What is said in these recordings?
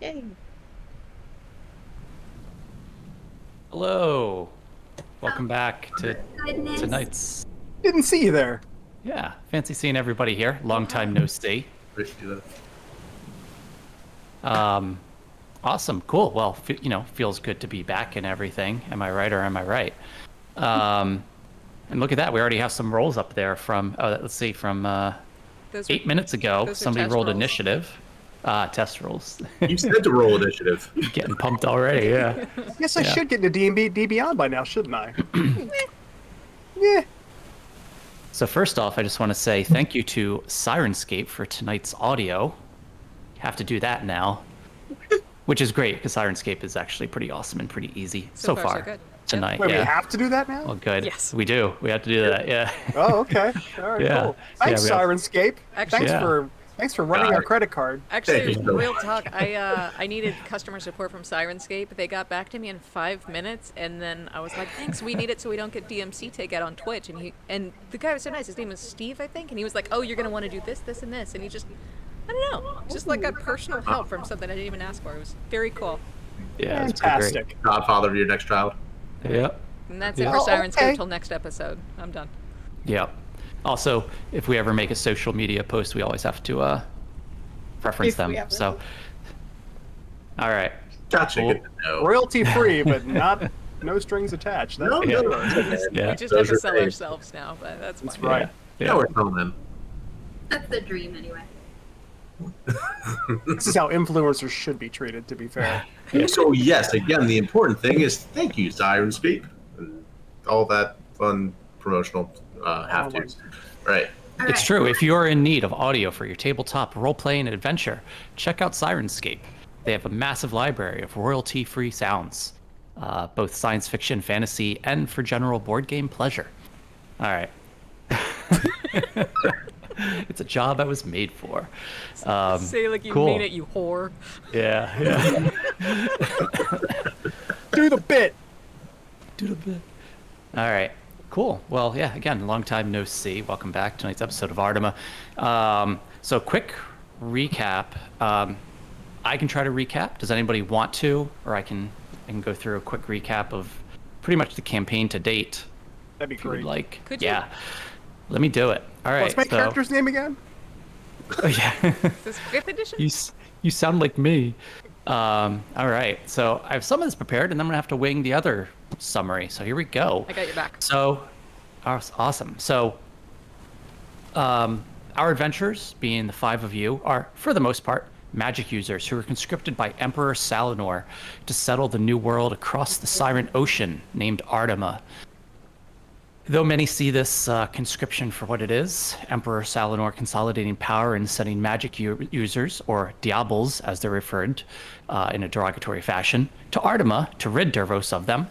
Yay. Hello. Welcome back to Goodness. tonight's. Didn't see you there. Yeah, fancy seeing everybody here. Long time no see. Awesome, cool. Well, feels good to be back and everything. Am I right or am I right? And look at that, we already have some rolls up there from. Let's see, from 8 minutes ago. Somebody rolled rolls. initiative. Test rolls. You said to roll initiative. Getting pumped already. Yeah. Guess I should get into D Beyond by now, shouldn't I? Yeah. So first off, I just want to say thank you to Sirenscape for tonight's audio. Have to do that now, which is great because Sirenscape is actually pretty awesome and pretty easy so far good. tonight. Wait, Yeah. we have to do that now? Well, good. Yes. We do. We have to do that. Yeah. Oh, okay. All right, Yeah. cool. Thanks, Yeah, we have- Sirenscape. Actually- Thanks for running our credit card. Actually, Thank you. real talk. I needed customer support from Sirenscape. They got back to me in 5 minutes, and then I was like, "Thanks, we need it so we don't get DMC takeout on Twitch." And the guy was so nice. His name was Steve, I think, and he was like, "Oh, you're gonna want to do this, this, and this," and he just, I don't know, just like got personal help from something I didn't even ask for. It was very cool. Yeah. It's pretty Fantastic. Godfather of your next child. great. Yep. And that's Yeah. it for Oh, Sirenscape okay. till next episode. I'm done. Yep. Also, if we ever make a social media post, we always have to reference If we them. ever So. do. All right. Gotcha. Cool. Good to know. Royalty free, but no strings attached. That's No, for no, sure. no. Yeah. We just Those have to are sell paid. ourselves now, but that's fine. That's right. Yeah, we're filming. That's the dream, anyway. This is how influencers should be treated, to be fair. So yes, again, the important thing is thank you, Sirenscape, and all that fun promotional have tos. Right. All It's right. true. If you're in need of audio for your tabletop role-play and adventure, check out Sirenscape. They have a massive library of royalty-free sounds, both science fiction, fantasy, and for general board game pleasure. All right. It's a job I was made for. Say like you cool. mean it, you whore. Yeah. Do the bit. Do the bit. All right. Cool. Well, yeah, again, long time no see. Welcome back to tonight's episode of Artema. So quick recap. I can try to recap. Does anybody want to? Or I can go through a quick recap of pretty much the campaign to date. That'd be If you would great. like. Could you? Yeah. Let me do it. All right. What's my so, character's name again? Oh, yeah. Is this 5th edition? You sound like me. All right. So I have some of this prepared, and then I'm gonna have to wing the other summary. So here we go. I got your back. So, awesome. So, our adventurers, being the 5 of you, are, for the most part, magic users who were conscripted by Emperor Salinor to settle the new world across the Siren Ocean named Artema. Though many see this conscription for what it is, Emperor Salinor consolidating power and sending magic users, or diables as they're referred in a derogatory fashion, to Artema to rid Dervos of them.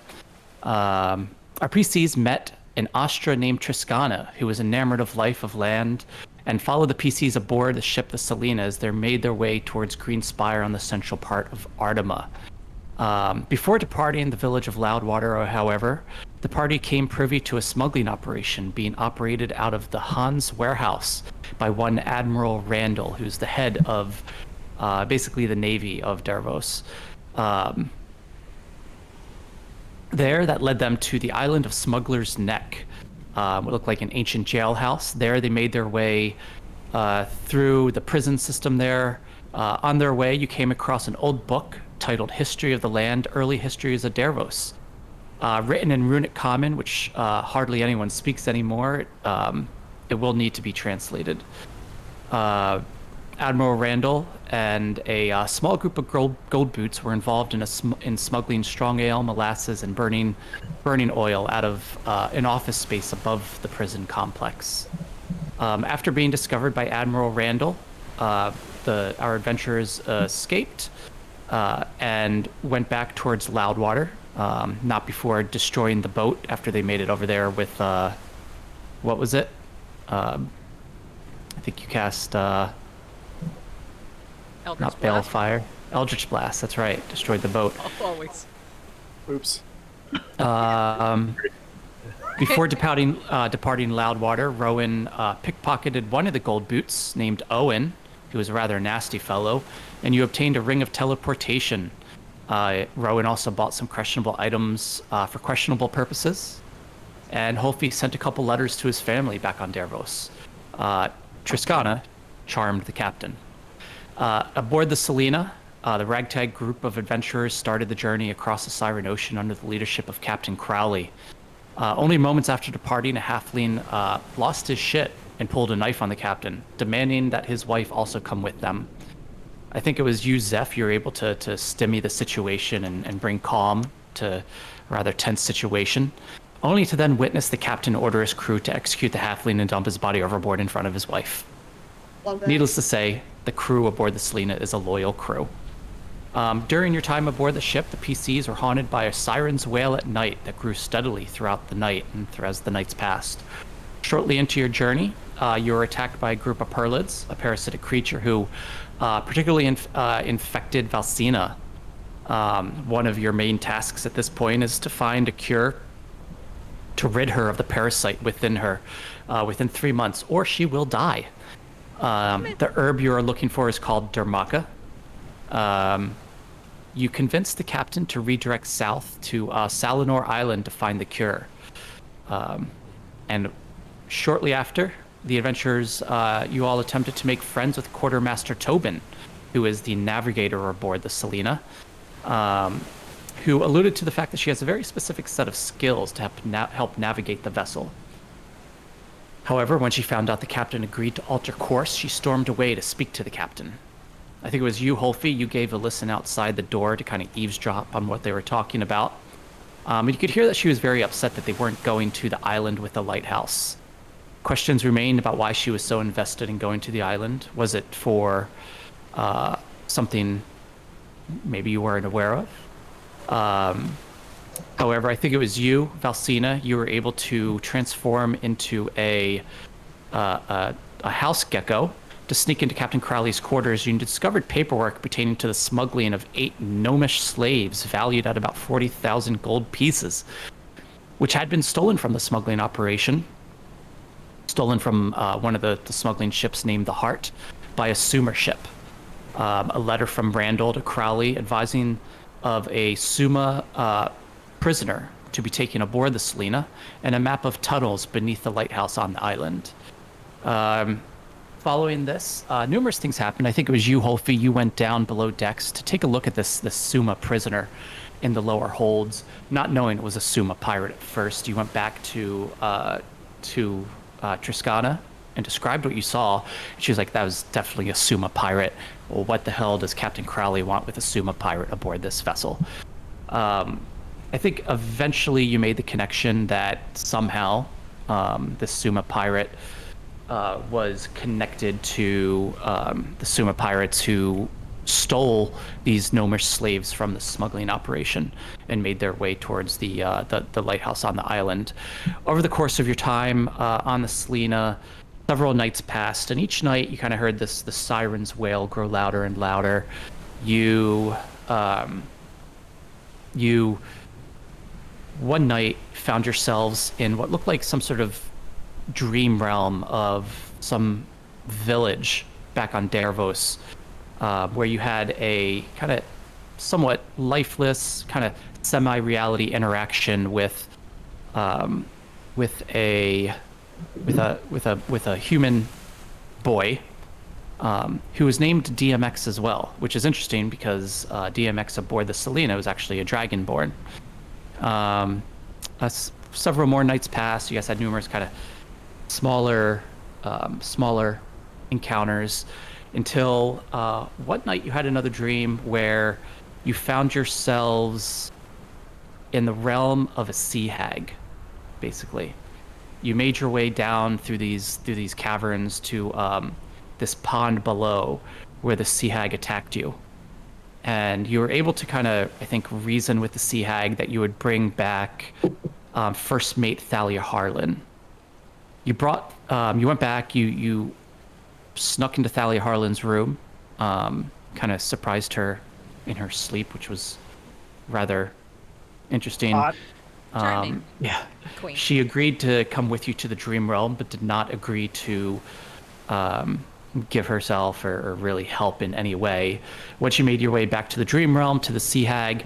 Our PCs met an Astra named Triscana, who was enamored of life of land, and followed the PCs aboard the ship the Selena as they made their way towards Green Spire on the central part of Artema. Before departing the village of Loudwater, however, the party came privy to a smuggling operation being operated out of the Hans warehouse by one Admiral Randall, who's the head of basically the navy of Dervos. There, that led them to the island of Smuggler's Neck, what looked like an ancient jailhouse. There, they made their way through the prison system there. On their way, you came across an old book titled History of the Land, Early Histories of Dervos. Written in runic common, which hardly anyone speaks anymore. It will need to be translated. Admiral Randall and a small group of gold boots were involved in smuggling strong ale, molasses, and burning oil out of an office space above the prison complex. After being discovered by Admiral Randall, our adventurers escaped and went back towards Loudwater, not before destroying the boat after they made it over there with, what was it? I think you cast, Eldritch not Blast? Balefire, Eldritch Blast, that's right, destroyed the boat. Always. Oops. Before departing Loudwater, Rowan pickpocketed one of the gold boots named Owen, He was a rather nasty fellow, and you obtained a ring of teleportation. Rowan also bought some questionable items for questionable purposes, and Holfi sent a couple letters to his family back on Dervos. Triskana charmed the captain. Aboard the Selena, the ragtag group of adventurers started the journey across the Siren Ocean under the leadership of Captain Crowley. Only moments after departing, a halfling lost his shit and pulled a knife on the captain, demanding that his wife also come with them. I think it was you, Zeph, you were able to stymie the situation and bring calm to a rather tense situation, only to then witness the captain order his crew to execute the halfling and dump his body overboard in front of his wife. Love that. Needless to say, the crew aboard the Selena is a loyal crew. During your time aboard the ship, the PCs were haunted by a siren's wail at night that grew steadily throughout the night and as the nights passed. Shortly into your journey, you were attacked by a group of Perlids, a parasitic creature who particularly infected Valsina. One of your main tasks at this point is to find a cure to rid her of the parasite within her within 3 months, or she will die. The herb you are looking for is called Dermaka. You convinced the captain to redirect south to Salinor Island to find the cure. And shortly after, the adventurers, you all attempted to make friends with Quartermaster Tobin, who is the navigator aboard the Selena, who alluded to the fact that she has a very specific set of skills to help navigate the vessel. However, when she found out the captain agreed to alter course, she stormed away to speak to the captain. I think it was you, Holfi, you gave a listen outside the door to kind of eavesdrop on what they were talking about. And you could hear that she was very upset that they weren't going to the island with the Lighthouse. Questions remained about why she was so invested in going to the island. Was it for something maybe you weren't aware of? However, I think it was you, Valsina, you were able to transform into a house gecko to sneak into Captain Crowley's quarters. You discovered paperwork pertaining to the smuggling of 8 gnomish slaves valued at about 40,000 gold pieces, which had been stolen from the smuggling operation, stolen from one of the smuggling ships named the Heart by a Sumer ship. A letter from Randall to Crowley advising of a Suma prisoner to be taken aboard the Selena, and a map of tunnels beneath the lighthouse on the island. Following this, numerous things happened. I think it was you, Holfi, you went down below decks to take a look at this Suma prisoner in the lower holds, not knowing it was a Suma pirate at first. You went back to Triskana and described what you saw. She was like, that was definitely a Suma pirate. Well, what the hell does Captain Crowley want with a Suma pirate aboard this vessel? I think eventually you made the connection that somehow the Suma pirate was connected to the Suma pirates who stole these gnomish slaves from the smuggling operation and made their way towards the lighthouse on the island. Over the course of your time on the Selena, several nights passed, and each night you kind of heard the siren's wail grow louder and louder. You one night found yourselves in what looked like some sort of dream realm of some village back on Dervos, where you had a kind of somewhat lifeless, kind of semi-reality interaction with a human boy who was named DMX as well, which is interesting because DMX aboard the Selena was actually a dragonborn. Several more nights passed. You guys had numerous kind of smaller encounters until one night you had another dream where you found yourselves in the realm of a sea hag. Basically, you made your way down through these caverns to this pond below where the sea hag attacked you, and you were able to kind of, I think, reason with the sea hag that you would bring back first mate Thalia Harlan. You went back, you snuck into Thalia Harlan's room, kind of surprised her in her sleep, which was rather interesting. Hot. Charming. Yeah. Queen. She agreed to come with you to the dream realm, but did not agree to give herself or really help in any way. Once you made your way back to the Dream Realm, to the Sea Hag,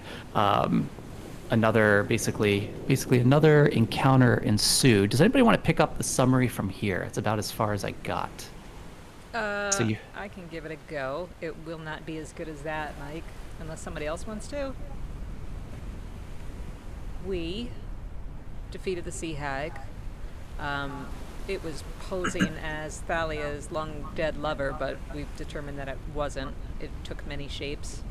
basically another encounter ensued. Does anybody want to pick up the summary from here? It's about as far as I got. I can give it a go. It will not be as good as that, Mike, unless somebody else wants to. We defeated the Sea Hag. It was posing as Thalia's long dead lover, but we've determined that it wasn't. It took many shapes.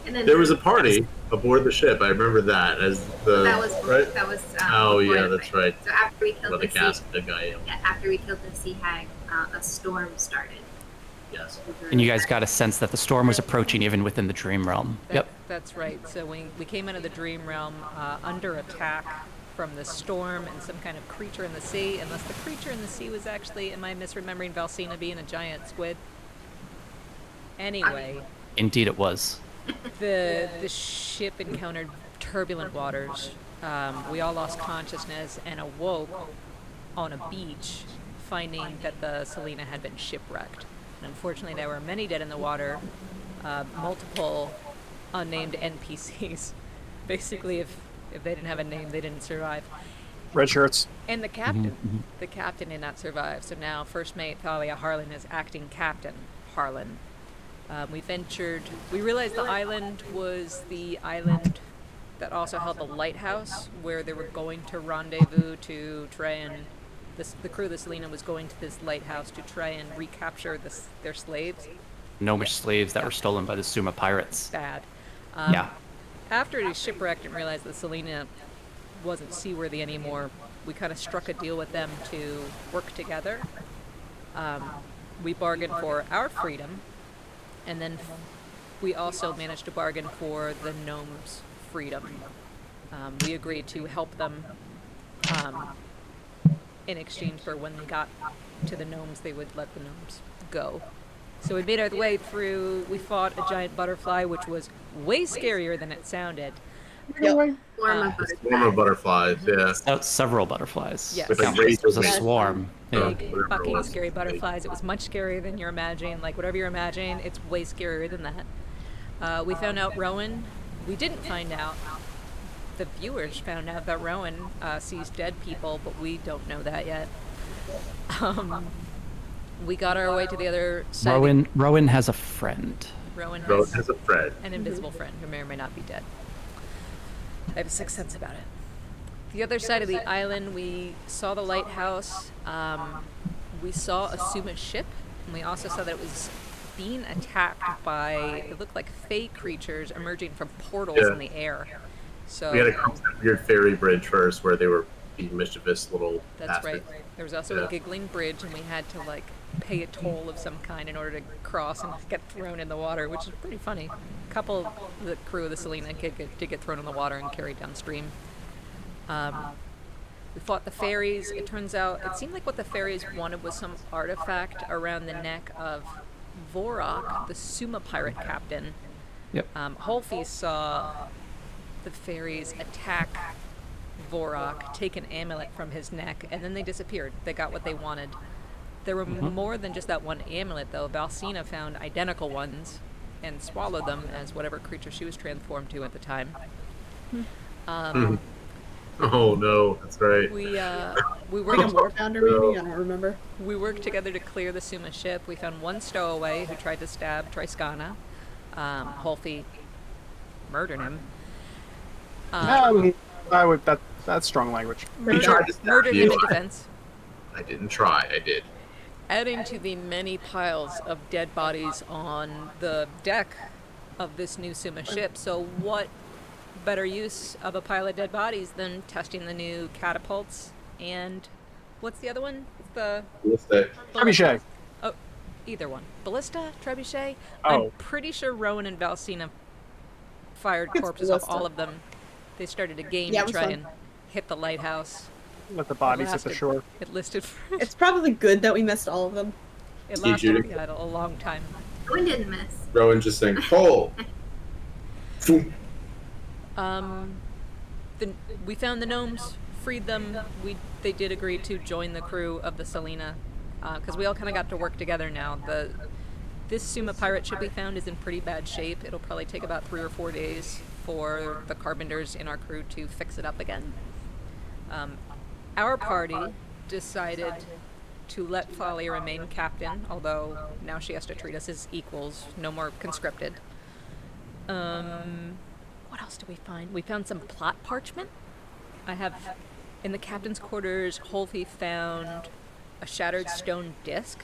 And then There was a party aboard the ship. I remember that as the that was right. that was. Oh before yeah, the that's fight. right. So after we killed Well, the the sea, cast, the guy. yeah, after we killed the Sea Hag, a storm started. Yes. And you guys got a sense that the storm was approaching even within the Dream Realm. Yep. That's right. So we came into the Dream Realm under attack from the storm and some kind of creature in the sea, unless the creature in the sea was actually, am I misremembering Valsina being a giant squid? Anyway. Indeed it was. The ship encountered turbulent waters. We all lost consciousness and awoke on a beach, finding that the Selena had been shipwrecked. And unfortunately, there were many dead in the water, multiple unnamed NPCs. Basically, if they didn't have a name, they didn't survive. Red shirts. And the captain. The captain did not survive. So now First Mate Thalia Harlan is acting Captain Harlan. We realized the island was the island that also held the Lighthouse, where they were going to rendezvous to try and, the crew of the Selena was going to this lighthouse to try and recapture their slaves. Gnomish slaves that were stolen by the Suma pirates. Bad. Yeah. After he shipwrecked and realized the Selena wasn't seaworthy anymore, we kind of struck a deal with them to work together. We bargained for our freedom, and then we also managed to bargain for the gnomes' freedom. We agreed to help them in exchange for when they got to the gnomes, they would let the gnomes go. So we made our way through, we fought a giant butterfly, which was way scarier than it sounded. Swarm of Swarm of butterflies. Yeah. Several butterflies. Yes. With Count like this was a razor- swarm. Yeah. Big, whatever it fucking was. scary butterflies. It was much scarier than you're imagining. Like, whatever you're imagining, it's way scarier than that. We found out Rowan. We didn't find out. The viewers found out that Rowan sees dead people, but we don't know that yet. We got our way to the other side. Rowan has a friend. Rowan Rowan has has a friend. an invisible friend who may or may not be dead. I have a sixth sense about it. The other side of the island, we saw the lighthouse. We saw a Suma ship, and we also saw that it was being attacked by, it looked like fey creatures emerging from portals Yeah. in the air. So We had to cross that weird ferry bridge first, where they were being mischievous little. that's right. bastards. There was also Yeah. a giggling bridge, and we had to like pay a toll of some kind in order to cross and get thrown in the water, which is pretty funny. A couple of the crew of the Selena did get thrown in the water and carried downstream. We fought the fairies. It turns out, it seemed like what the fairies wanted was some artifact around the neck of Vorok, the Suma pirate captain. Yep. Holfi saw the fairies attack Vorok, take an amulet from his neck, and then they disappeared. They got what they wanted. There were more than just that one amulet, though. Valsina found identical ones and swallowed them as whatever creature she was transformed to at the time. Oh no, that's right. We Like a worked war pounder, maybe? I don't remember. we worked together to clear the Suma ship. We found one stowaway who tried to stab Triskana. Holfi murdered him. I would. That's strong language. You tried to stab Murdered him you. in defense. I didn't try. I did. Adding to the many piles of dead bodies on the deck of this new Suma ship. So what better use of a pile of dead bodies than testing the new catapults and what's the other one? The What's that? Trebuchet. Oh, either one. Ballista? Trebuchet? Oh. I'm pretty sure Rowan and Valsina fired It's corpses off ballista. all of them. They started a game Yeah, it to was try fun. and hit the lighthouse. Let the bodies hit the shore. It listed for It's probably good that we missed all of them. it Keep lasted shooting. yeah, a long time. Rowan didn't miss. Rowan just saying, "Pull." We found the gnomes' freed them. They did agree to join the crew of the Selena, because we all kind of got to work together now. This Suma pirate ship we found is in pretty bad shape. It'll probably take about 3 or 4 days for the carpenters in our crew to fix it up again. Our party decided to let Folly remain captain, although now she has to treat us as equals, no more conscripted. What else did we find? We found some plot parchment. I have, in the captain's quarters, Holfi found a shattered stone disc,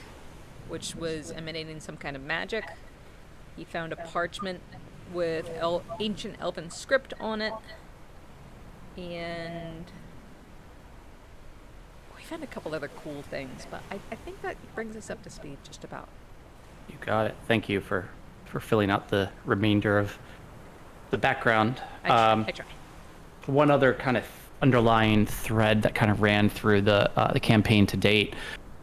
which was emanating some kind of magic. He found a parchment with ancient elven script on it, and we found a couple other cool things, but I think that brings us up to speed just about. You got it. Thank you for filling out the remainder of the background. I try. One other kind of underlying thread that kind of ran through the campaign to date.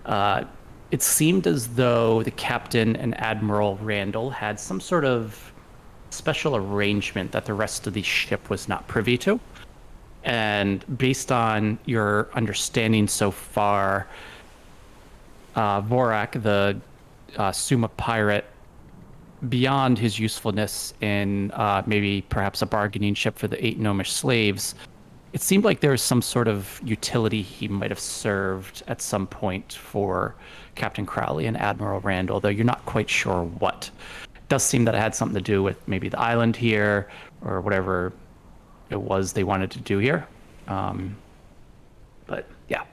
It seemed as though the captain and Admiral Randall had some sort of special arrangement that the rest of the ship was not privy to. And based on your understanding so far, Vorak, the Suma pirate, beyond his usefulness in maybe perhaps a bargaining chip for the 8 gnomish slaves, it seemed like there was some sort of utility he might have served at some point for Captain Crowley and Admiral Randall, though you're not quite sure what. It does seem that it had something to do with maybe the island here or whatever it was they wanted to do here. But yeah,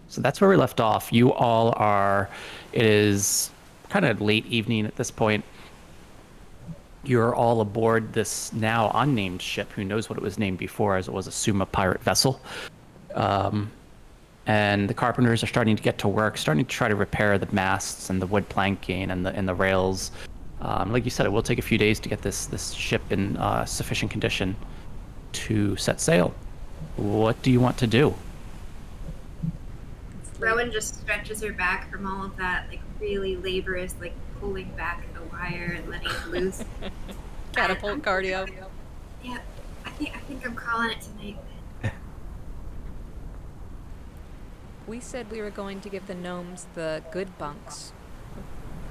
so that's where we left off. You all are, it is kind of late evening at this point. You're all aboard this now unnamed ship. Who knows what it was named before, as it was a Suma pirate vessel. And the carpenters are starting to get to work, starting to try to repair the masts and the wood planking and the rails. Like you said, it will take a few days to get this ship in sufficient condition to set sail. What do you want to do? Rowan just stretches her back from all of that, like, really laborious, like, pulling back the wire and letting it loose. Catapult cardio. Yeah, I think I'm calling it tonight. We said we were going to give the gnomes the good bunks,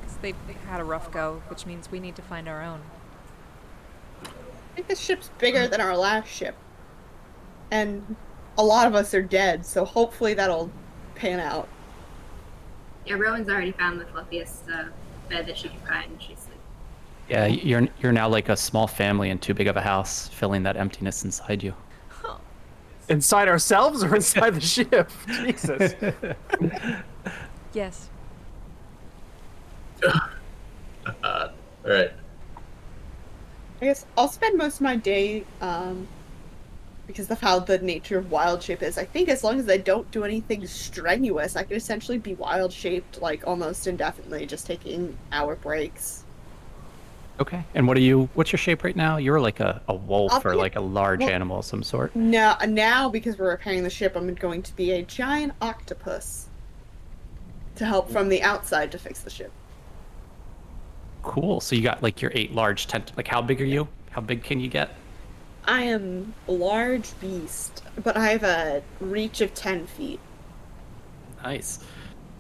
because they've had a rough go, which means we need to find our own. I think this ship's bigger than our last ship. And a lot of us are dead, so hopefully that'll pan out. Yeah, Rowan's already found the fluffiest bed that she can find, and she's like, Yeah, you're now like a small family in too big of a house, filling that emptiness inside you. Inside ourselves or inside the ship? Jesus. Yes. All right. I guess I'll spend most of my day, because of how the nature of wild shape is. I think as long as I don't do anything strenuous, I can essentially be wild shaped like almost indefinitely, just taking hour breaks. Okay. And what's your shape right now? You're like a wolf or like a large animal of some sort. No, now because we're repairing the ship, I'm going to be a giant octopus to help from the outside to fix the ship. Cool. So you got like your 8 large like how big are you? How big can you get? I am a large beast, but I have a reach of 10 feet. Nice.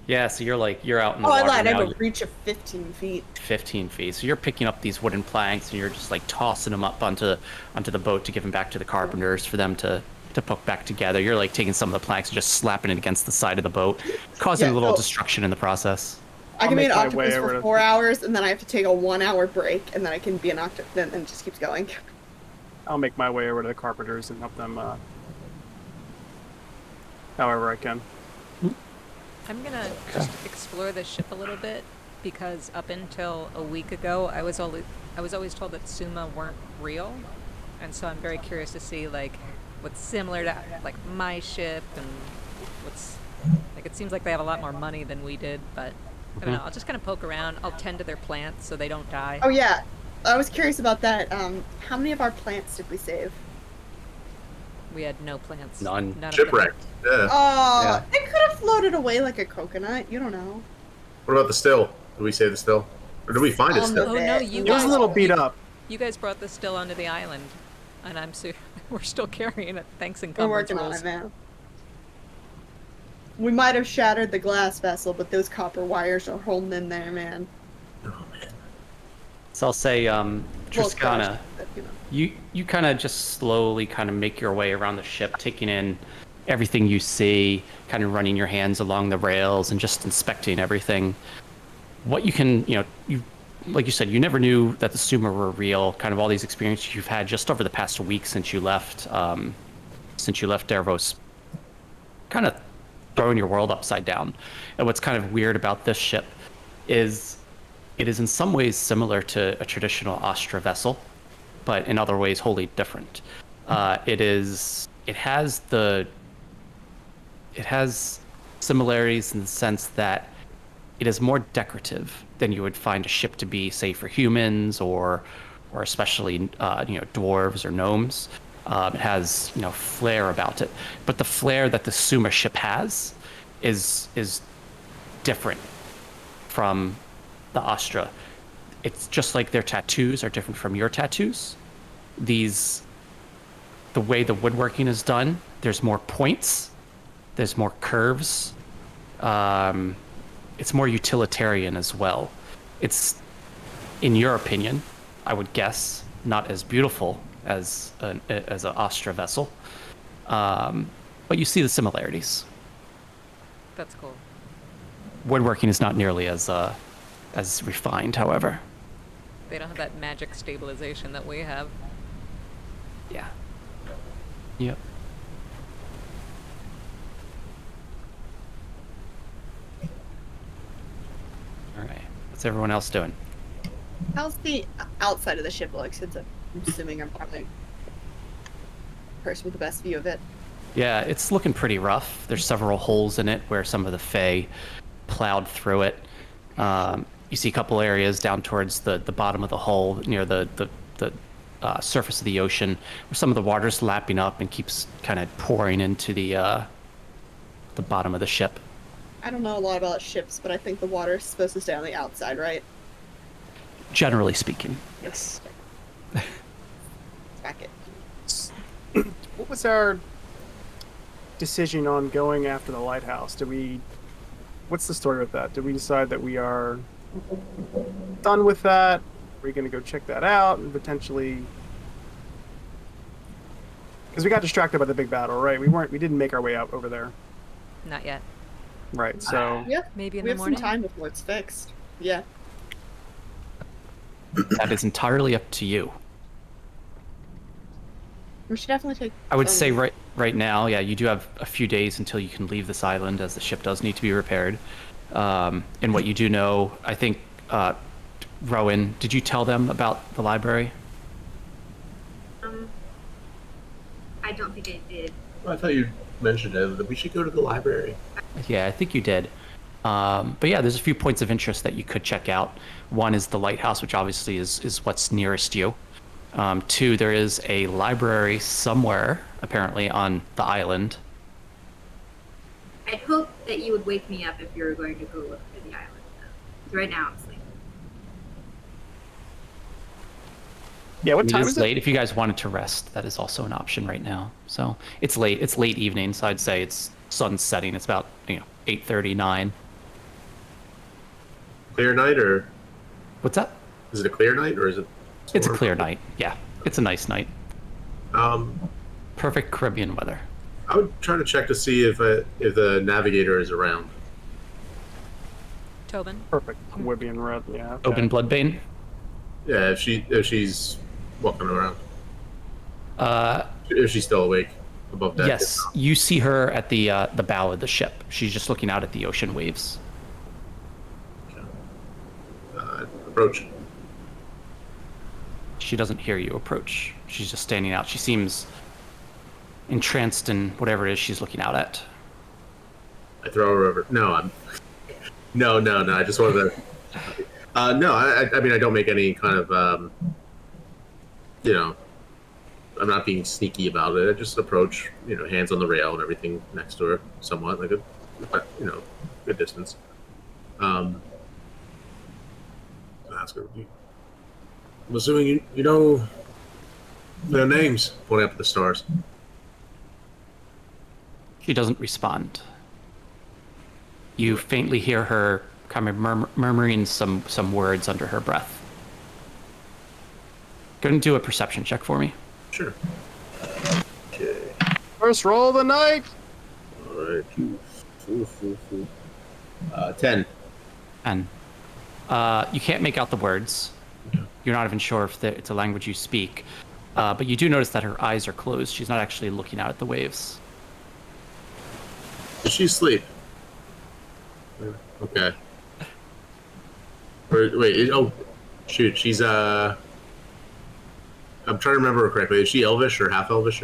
Yeah, so you're out in the Oh, I water lied. I now. have a reach of 15 feet. 15 feet. So you're picking up these wooden planks and you're just like tossing them up onto the boat to give them back to the carpenters for them to put back together. You're like taking some of the planks and just slapping it against the side of the boat, causing a little destruction in the process. I can be an octopus over for to- 4 hours, and then I have to take a 1 hour break, and then I can be an octopus, and it just keeps going. I'll make my way over to the carpenters and help them however I can. I'm gonna just explore the ship a little bit, because up until a week ago, I was always told that Suma weren't real, and so I'm very curious to see like what's similar to like my ship and what's like. It seems like they have a lot more money than we did, but I don't know. I'll just kind of poke around. I'll tend to their plants so they don't die. Oh yeah, I was curious about that. How many of our plants did we save? We had no plants. None. None of them. Shipwrecked. Yeah. Oh, Yeah. it could have floated away like a coconut. You don't know. What about the still? Did we save the still? Or did we find it On still? Oh no, bit. you It was guys. a little beat up. You guys brought the still onto the island, and we're still carrying it. Thanks and We're working on rules. it now. We might have shattered the glass vessel, but those copper wires are holding in there, man. Oh man. So I'll say, Well, Triskana, but, you know. you kind of just slowly kind of make your way around the ship, taking in everything you see, kind of running your hands along the rails and just inspecting everything. What you can, you like you said, you never knew that the Sumer were real. Kind of all these experiences you've had just over the past week since you left Dervos, kind of throwing your world upside down. And what's kind of weird about this ship is it is in some ways similar to a traditional Astra vessel, but in other ways wholly different. It has similarities in the sense that it is more decorative than you would find a ship to be, say, for humans or especially dwarves or gnomes. It has flair about it, but the flair that the Suma ship has is different from the Astra. It's just like their tattoos are different from your tattoos. The way the woodworking is done, there's more points, there's more curves. It's more utilitarian as well. It's, in your opinion, I would guess, not as beautiful as an Astra vessel, but you see the similarities. That's cool. Woodworking is not nearly as refined, however. They don't have that magic stabilization that we have. Yeah. Yep. All right. What's everyone else doing? How's the outside of the ship look? Since I'm assuming I'm probably the person with the best view of it. Yeah, it's looking pretty rough. There's several holes in it where some of the Fae plowed through it. You see a couple areas down towards the bottom of the hull near the surface of the ocean where some of the water's lapping up and keeps kind of pouring into the bottom of the ship. I don't know a lot about ships, but I think the water is supposed to stay on the outside, right? Generally speaking, yes. Back it. What was our decision on going after the lighthouse? What's the story with that? Did we decide that we are done with that? Are we going to go check that out and potentially? Because we got distracted by the big battle, right? We didn't make our way out over there. Not yet. Right. So Yeah, Maybe in we the have morning. some time before it's fixed. Yeah. That is entirely up to you. We should definitely take. I would say right now, yeah, you do have a few days until you can leave this island, as the ship does need to be repaired. And what you do know, I think, Rowan, did you tell them about the library? I don't think I did. I thought you mentioned that we should go to the library. Yeah, I think you did. But yeah, there's a few points of interest that you could check out. One is the Lighthouse, which obviously is what's nearest you. Two, there is a library somewhere, apparently, on the island. I'd hope that you would wake me up if you were going to go look for the island. Though. Right now, I'm sleeping. yeah, what It time is is late. If you guys wanted to rest, that is also an option right now. So it's late. It's late evening, so I'd say it's sun setting. It's about 8:39. Clear night, or What's up? is it a clear night, or is it? It's a clear night. Yeah, it's a nice night. Um, Perfect Caribbean weather. I would try to check to see if the navigator is around. Tobin. Perfect. Would be in red. Yeah. Okay. Open Bloodbane. Yeah, if she's walking around, Uh, if she's still awake above deck. yes, you see her at the bow of the ship. She's just looking out at the ocean waves. Approach. She doesn't hear you approach. She's just standing out. She seems entranced in whatever it is she's looking out at. I throw her over. No, I'm. No. I just wanted to. No, I mean I don't make any kind of. I'm not being sneaky about it. I just approach. Hands on the rail and everything next to her, somewhat like a, good distance. Ask her. I'm assuming you know their names. Pointing up at the stars. She doesn't respond. You faintly hear her kind of murmuring some words under her breath. Go ahead and do a perception check for me. Sure. Okay. First roll of the night. All right. 10. And you can't make out the words. You're not even sure if it's a language you speak. But you do notice that her eyes are closed. She's not actually looking out at the waves. Does she sleep? Okay. Wait. Oh, shoot. She's I'm trying to remember her correctly. Is she Elvish or half Elvish?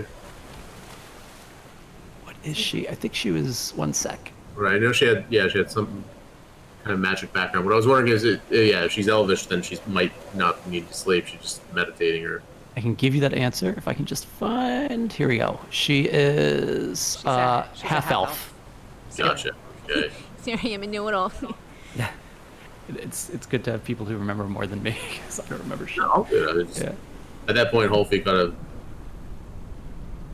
What is she? I think she was... One sec. Right. I know she had some kind of magic background. What I was wondering is, if she's Elvish, then she might not need to sleep. She's just meditating or. I can give you that answer if I can just find... Here we go. She is She's a half elf. Gotcha. Okay. Here I am, a know-it-all. Yeah. It's good to have people who remember more than me, because I don't remember shit. No, good. Yeah. At that point, Holfie kind of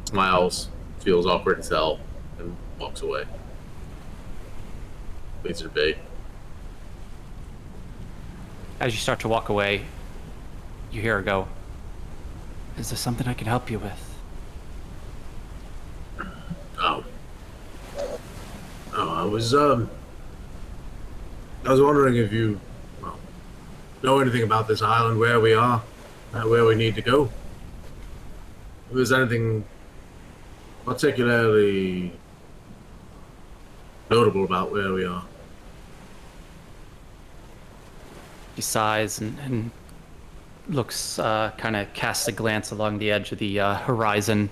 smiles, feels awkward as hell, and walks away. Leads her be. As you start to walk away, you hear her go, "Is there something I can help you with?" Oh, I was wondering if you know anything about this island, where we are, where we need to go. If there's anything particularly notable about where we are. He sighs and looks, kind of casts a glance along the edge of the horizon.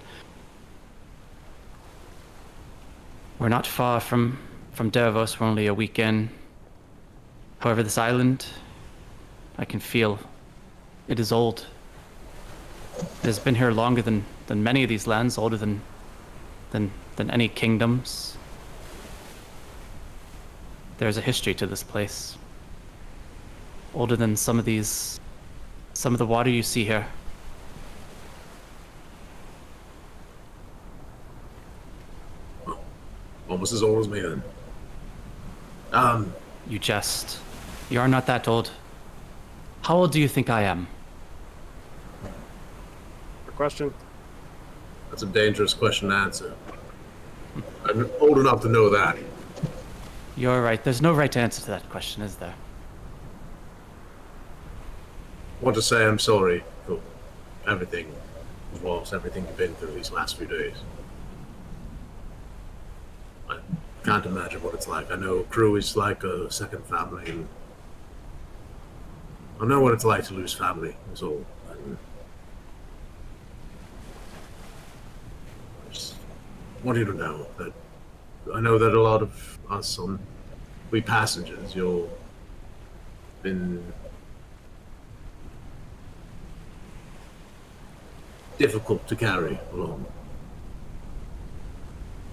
We're not far from Dervos. We're only a week in. However, this island, I can feel it is old. It has been here longer than many of these lands, older than any kingdoms. There's a history to this place. Older than some of the water you see here. Almost as old as me then. You jest. You are not that old. How old do you think I am? Good question. That's a dangerous question to answer. I'm old enough to know that. You're right. There's no right answer to that question, is there? I want to say I'm sorry for everything, as well as everything you've been through these last few days. I can't imagine what it's like. I know crew is like a second family, and I know what it's like to lose family, is all. And I just want you to know that I know that a lot of us we passengers, you've been difficult to carry along.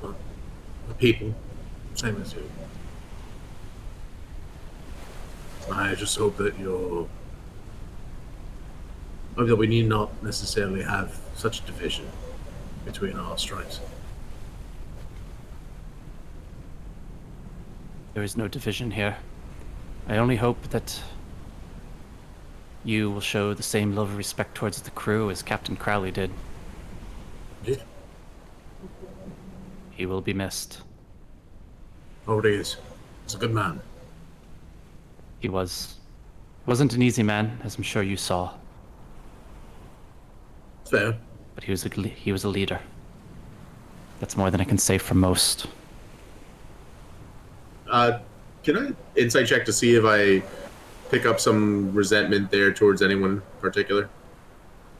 But the people, same as you. I just hope that that we need not necessarily have such a division between our stripes. There is no division here. I only hope that you will show the same love and respect towards the crew as Captain Crowley did. Did? He will be missed. Oh, he is. He's a good man. He wasn't an easy man, as I'm sure you saw, Fair. but he was a leader. That's more than I can say for most. Can I insight check to see if I pick up some resentment there towards anyone in particular?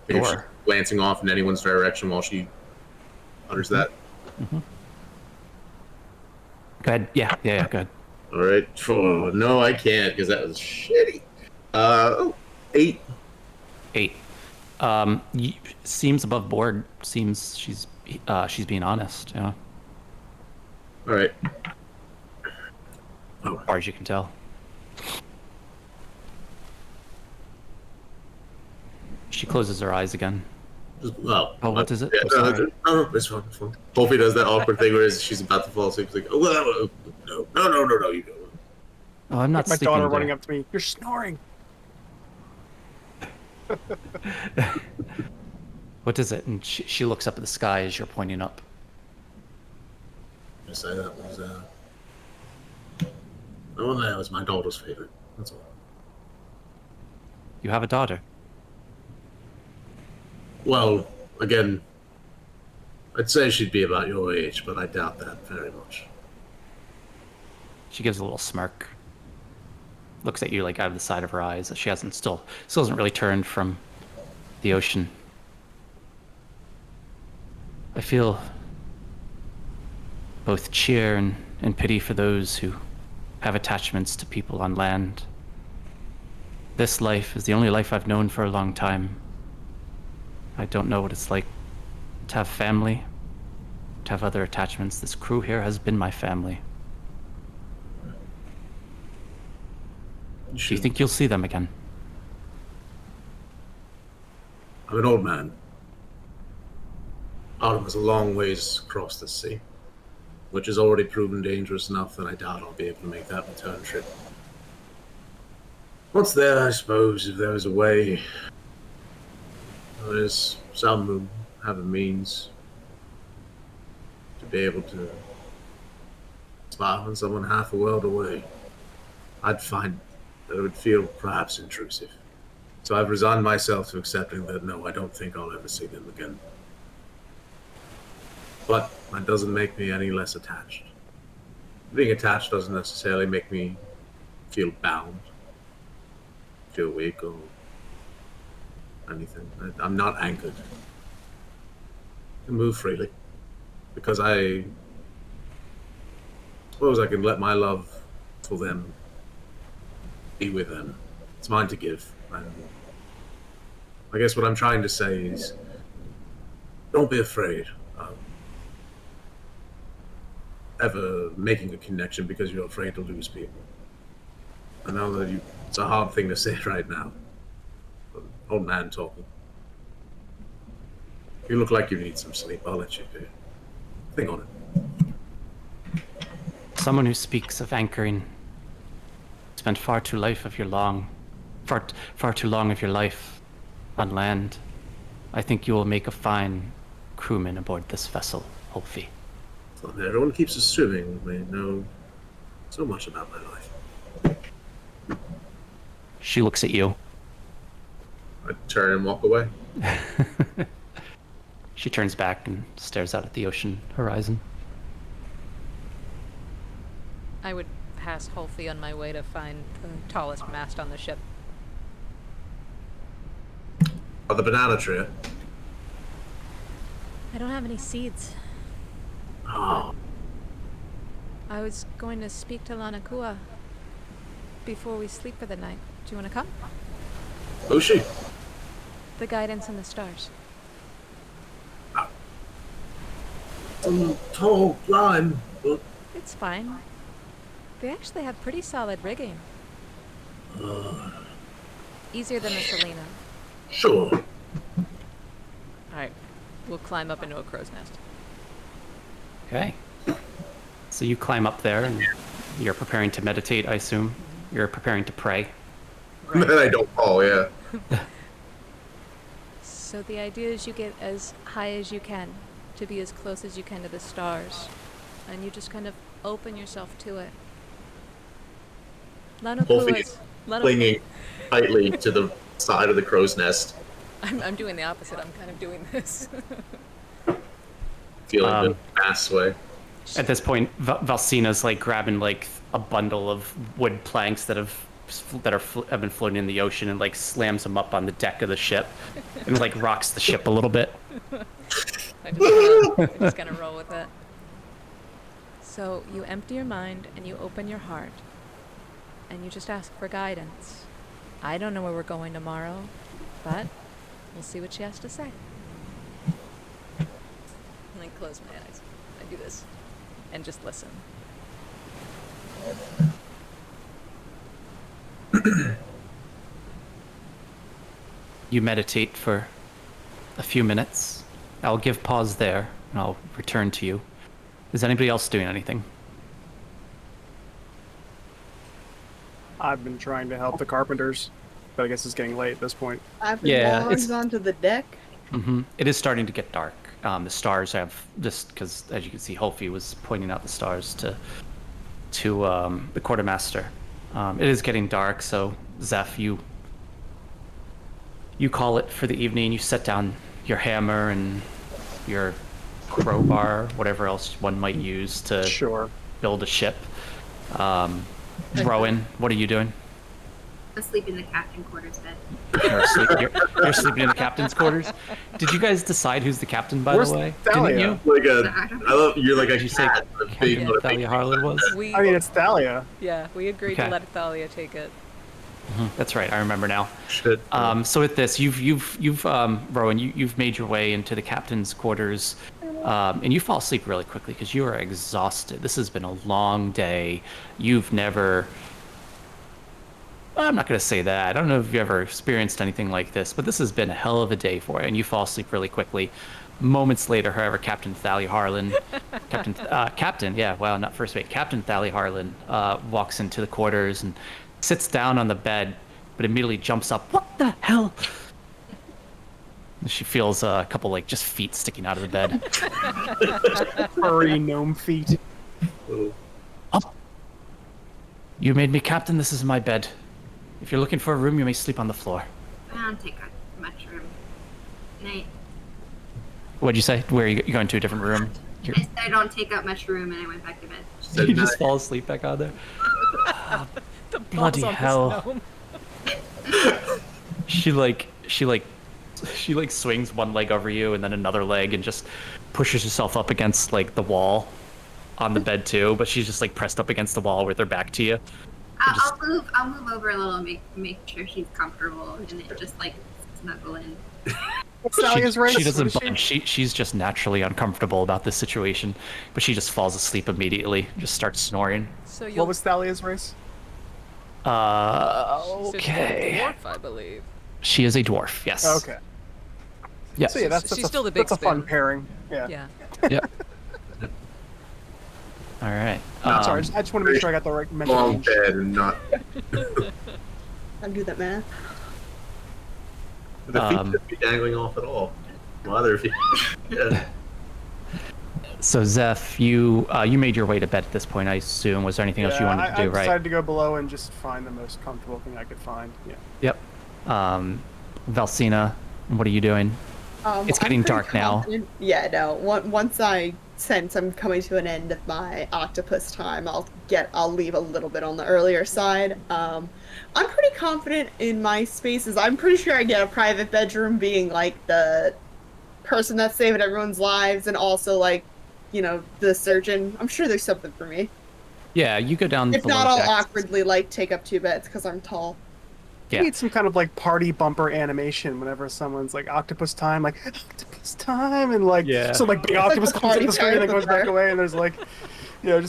If she's Sure. glancing off in anyone's direction while she utters that. Go ahead. Yeah, go ahead. All right. Oh, no, I can't because that was shitty. 8. 8. Seems above board. Seems she's being honest. Yeah, All right. as far as you can tell. She closes her eyes again. Just, well, Oh, what is it? Yeah, I'm no, sorry. no, it's fine, it's fine. Wolfie does that awkward thing where she's about to fall asleep. She's like, oh, well, no, you go. Oh, I'm not Like my sleeping daughter there. running up to me. You're snoring. What is it? And she looks up at the sky as you're pointing up. I say that was, oh, that was my daughter's favorite. That's all. You have a daughter. Well, again, I'd say she'd be about your age, but I doubt that very much. She gives a little smirk. Looks at you like out of the side of her eyes. She still hasn't really turned from the ocean. I feel both cheer and pity for those who have attachments to people on land. This life is the only life I've known for a long time. I don't know what it's like to have family, to have other attachments. This crew here has been my family. Do you think you'll see them again? I'm an old man. Artema's a long ways across the sea, which has already proven dangerous enough that I doubt I'll be able to make that return trip. Once there, I suppose, if there was a way, there's some who have a means to be able to smile on someone half a world away, I'd find that it would feel perhaps intrusive. So I've resigned myself to accepting that no, I don't think I'll ever see them again. But that doesn't make me any less attached. Being attached doesn't necessarily make me feel bound, feel weak, or anything. I'm not anchored. I can move freely because I suppose I can let my love for them be with them. It's mine to give. And I guess what I'm trying to say is, don't be afraid of ever making a connection because you're afraid to lose people. I know that it's a hard thing to say right now. But old man talking. You look like you need some sleep. I'll let you do it. Think on it. Someone who speaks of anchoring spent far too long of your life on land. I think you will make a fine crewman aboard this vessel, Wolfie. Everyone keeps assuming they know so much about my life. She looks at you. I turn and walk away. She turns back and stares out at the ocean horizon. I would pass Holfie on my way to find the tallest mast on the ship. Oh, the banana tree. I don't have any seeds. Oh, I was going to speak to Lanakua before we sleep for the night. Do you want to come? who's she? The guidance and the stars. Some tall climb, but It's fine. They actually have pretty solid rigging. Easier than the Selena. sure. Alright, we'll climb up into a crow's nest. Okay. So you climb up there and you're preparing to meditate, I assume. You're preparing to pray. Then I don't fall, yeah. So the idea is you get as high as you can, to be as close as you can to the stars. And you just kind of open yourself to it. Wolfie is clinging tightly to the side of the crow's nest, I'm doing the opposite. I'm kind of doing this. feeling the mass way. At this point, Valsina's like grabbing like a bundle of wood planks that have been floating in the ocean and like slams them up on the deck of the ship and like rocks the ship a little bit. I'm just gonna roll with it. So you empty your mind and you open your heart and you just ask for guidance. I don't know where we're going tomorrow, but we'll see what she has to say. And I close my eyes. I do this and just listen. You meditate for a few minutes. I'll give pause there, and I'll return to you. Is anybody else doing anything? I've been trying to help the carpenters, but I guess it's getting late at this point. I've been Yeah, logged it's- onto the deck. It is starting to get dark. The stars have just because, as you can see, Holfi was pointing out the stars to the quartermaster. It is getting dark, so Zeph, you call it for the evening. You set down your hammer and your crowbar, whatever else one might use to Sure. build a ship. Rowan, what are you doing? I sleep in the captain quarters bed. You're sleeping in the captain's quarters. Did you guys decide who's the captain, by Where's the way? Thalia? Didn't you? Like I love you're like a Did you say cat. A big Captain Thalia Harlan was? We, I mean, it's Thalia. yeah, we agreed Okay. to let Thalia take it. That's right. I remember now. shit. So with this, you've Rowan, you've made your way into the captain's quarters, and you fall asleep really quickly because you are exhausted. This has been a long day. You've never. I'm not going to say that. I don't know if you've ever experienced anything like this, but this has been a hell of a day for you, and you fall asleep really quickly. Moments later, however, Captain Thalia Harlan, not first mate, Captain Thalia Harlan walks into the quarters and sits down on the bed, but immediately jumps up. What the hell? And she feels a couple just feet sticking out of the bed. Furry gnome feet. Little- Oh. You made me captain. This is my bed. If you're looking for a room, you may sleep on the floor. I don't take up much room. Night. What'd you say? Where are you going to a different room? I said I don't take up much room, and I went back to bed. said You just night. fall asleep back on there. The Bloody balls on this hell. gnome. She swings one leg over you and then another leg and just pushes herself up against the wall on the bed too, but she's just pressed up against the wall with her back to you. I'll move over a little, and make sure she's comfortable, and then just snuggle in. What's Thalia's race? She doesn't What is budge. She's just naturally uncomfortable about this situation, but she just falls asleep immediately, just starts snoring. So you'll What was Thalia's race? she's a Okay. dwarf, I believe. She is a dwarf, yes. Okay. Yes. So yeah, that's She's a, still the big that's a fun spoon. pairing. Yeah. Yeah. Yep. All right. Sorry, I just want to make sure I got the right mental long range. bed and not I'll do that math. the feet shouldn't be dangling off at all. Well, other feet. Yeah. So Zeph, you made your way to bed at this point, I assume. Was there anything else you Yeah, wanted to do, I decided right? to go below and just find the most comfortable thing I could find. Yeah. Yep. Valsina, what are you doing? It's I'm getting pretty dark now. confident- Yeah, no. Once I sense I'm coming to an end of my octopus time, I'll leave a little bit on the earlier side. I'm pretty confident in my spaces. I'm pretty sure I get a private bedroom being the person that's saving everyone's lives and also the surgeon. I'm sure there's something for me. Yeah, you go down If the not, lower I'll decks. awkwardly take up two beds because I'm tall. Yeah. We need some kind of party bumper animation whenever someone's octopus time, octopus time, and Yeah. so big octopus the comes party in the screen and then parrot goes back there. away, and there's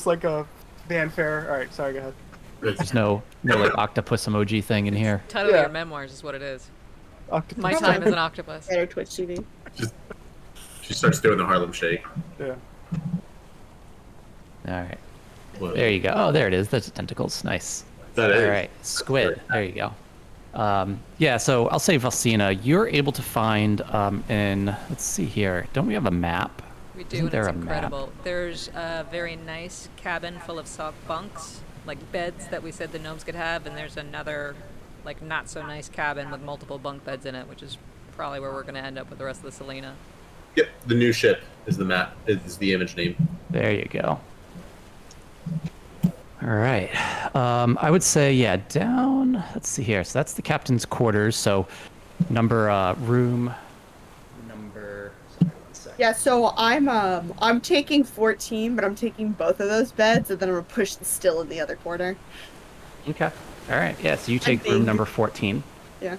just a fanfare. All right, sorry, go ahead. There's no octopus emoji thing in here. Title of Yeah. your memoirs is what it is. Octopus My time as an octopus. Better Twitch TV. She starts doing the Harlem Shake. Yeah. All right. What- There you go. Oh, there it is. That's the tentacles. Nice. That is. All right. Squid. There you go. Yeah, so I'll say Valsina, you're able to find let's see here. Don't we have a map? We do, Isn't and there it's a map? incredible. There's a very nice cabin full of soft bunks, beds that we said the gnomes could have, and there's another, not so nice cabin with multiple bunk beds in it, which is probably where we're going to end up with the rest of the Selena. Yep, the new ship is the map. Is the image name. There you go. All right. I would say, yeah, down. Let's see here. So that's the captain's quarters. So room number. Sorry, 1 second. Yeah, so I'm taking 14, but I'm taking both of those beds, and then I'm gonna push the still in the other corner. Okay. All right. Yeah. So you take room think- number 14. Yeah.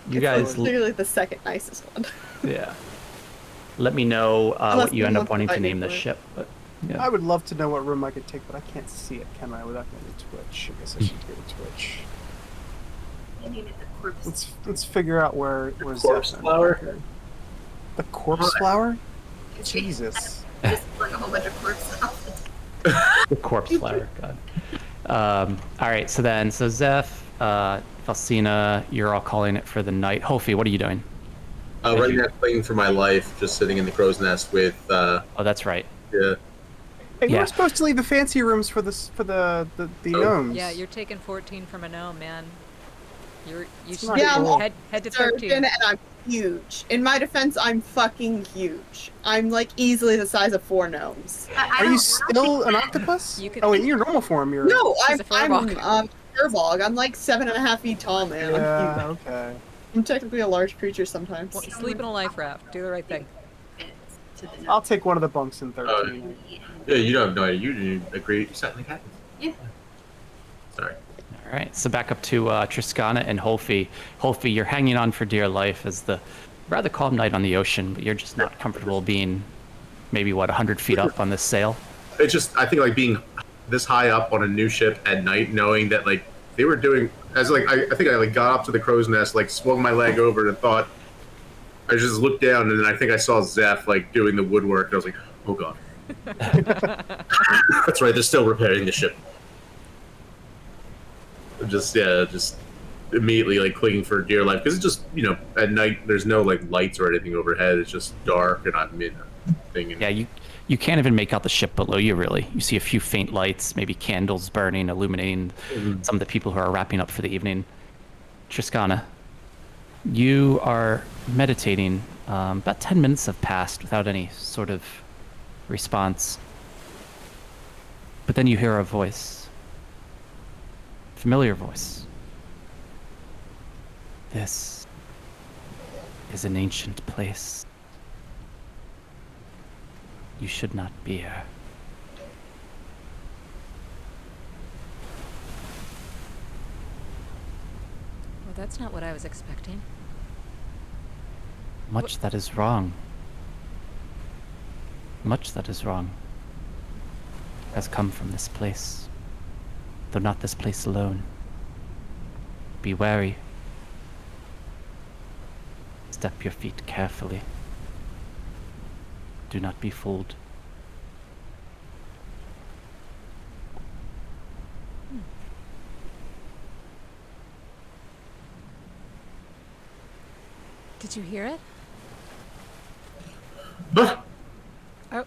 You It's guys. clearly the second nicest one. Yeah. Let me know Unless what you end someone up wanting to wants to name fight this me for ship. But yeah. I would love to know what room I could take, but I can't see it, can I? Without going to Twitch. I guess I should go to Twitch. I needed the corpse. Let's figure out where Corpse Zeph flower? is. The corpse flower? She Jesus. just like a whole bunch of corpse off. The corpse flower. God. All right. So Zeph, Falsina, you're all calling it for the night. Hofi, what are you doing? Right now, playing for my life, just sitting in the crow's nest with. Oh, that's right. Yeah. Hey, we Yeah. were supposed to leave the fancy rooms for the gnomes. Yeah, you're taking 14 from a gnome, man. You It's should not Yeah, I'm cool. head to surgeon 13. and I'm huge. In my defense, I'm fucking huge. I'm like easily the size of 4 gnomes. Are you still an octopus? You could- Oh, in your normal form, you're. No, She's a furball. furball. I'm like 7.5 feet tall, man. Yeah. Okay. I'm technically a large creature sometimes. Well, sleep in a life raft. Do the right thing. To the I'll take one of the bunks in 13. Yeah, you don't have no idea. You didn't agree. You sat in the cabin. Yeah. Sorry. All right. So back up to Triskana and Holfi. Holfi, you're hanging on for dear life as the rather calm night on the ocean, but you're just not comfortable being maybe 100 feet up on this sail. It's just, I think, like, being this high up on a new ship at night, knowing that, like, they were doing, as, like, I think I, like, got up to the crow's nest, like, swung my leg over and thought, I just looked down, and then I think I saw Zeph, like, doing the woodwork, and I was like, oh, God. That's right, they're still repairing the ship. Just immediately, like, clinging for dear life, because it's just, at night, there's no, like, lights or anything overhead, it's just dark, and I'm in a thing. And Yeah, you can't even make out the ship below you, really. You see a few faint lights, maybe candles burning, illuminating some of the people who are wrapping up for the evening. Triskana, you are meditating. About 10 minutes have passed without any sort of response. But then you hear a voice. Familiar voice. This is an ancient place. You should not be here. Well, that's not what I was expecting. Much that is wrong. Much that is wrong has come from this place, though not this place alone. Be wary. Step your feet carefully. Do not be fooled. Did you hear it? But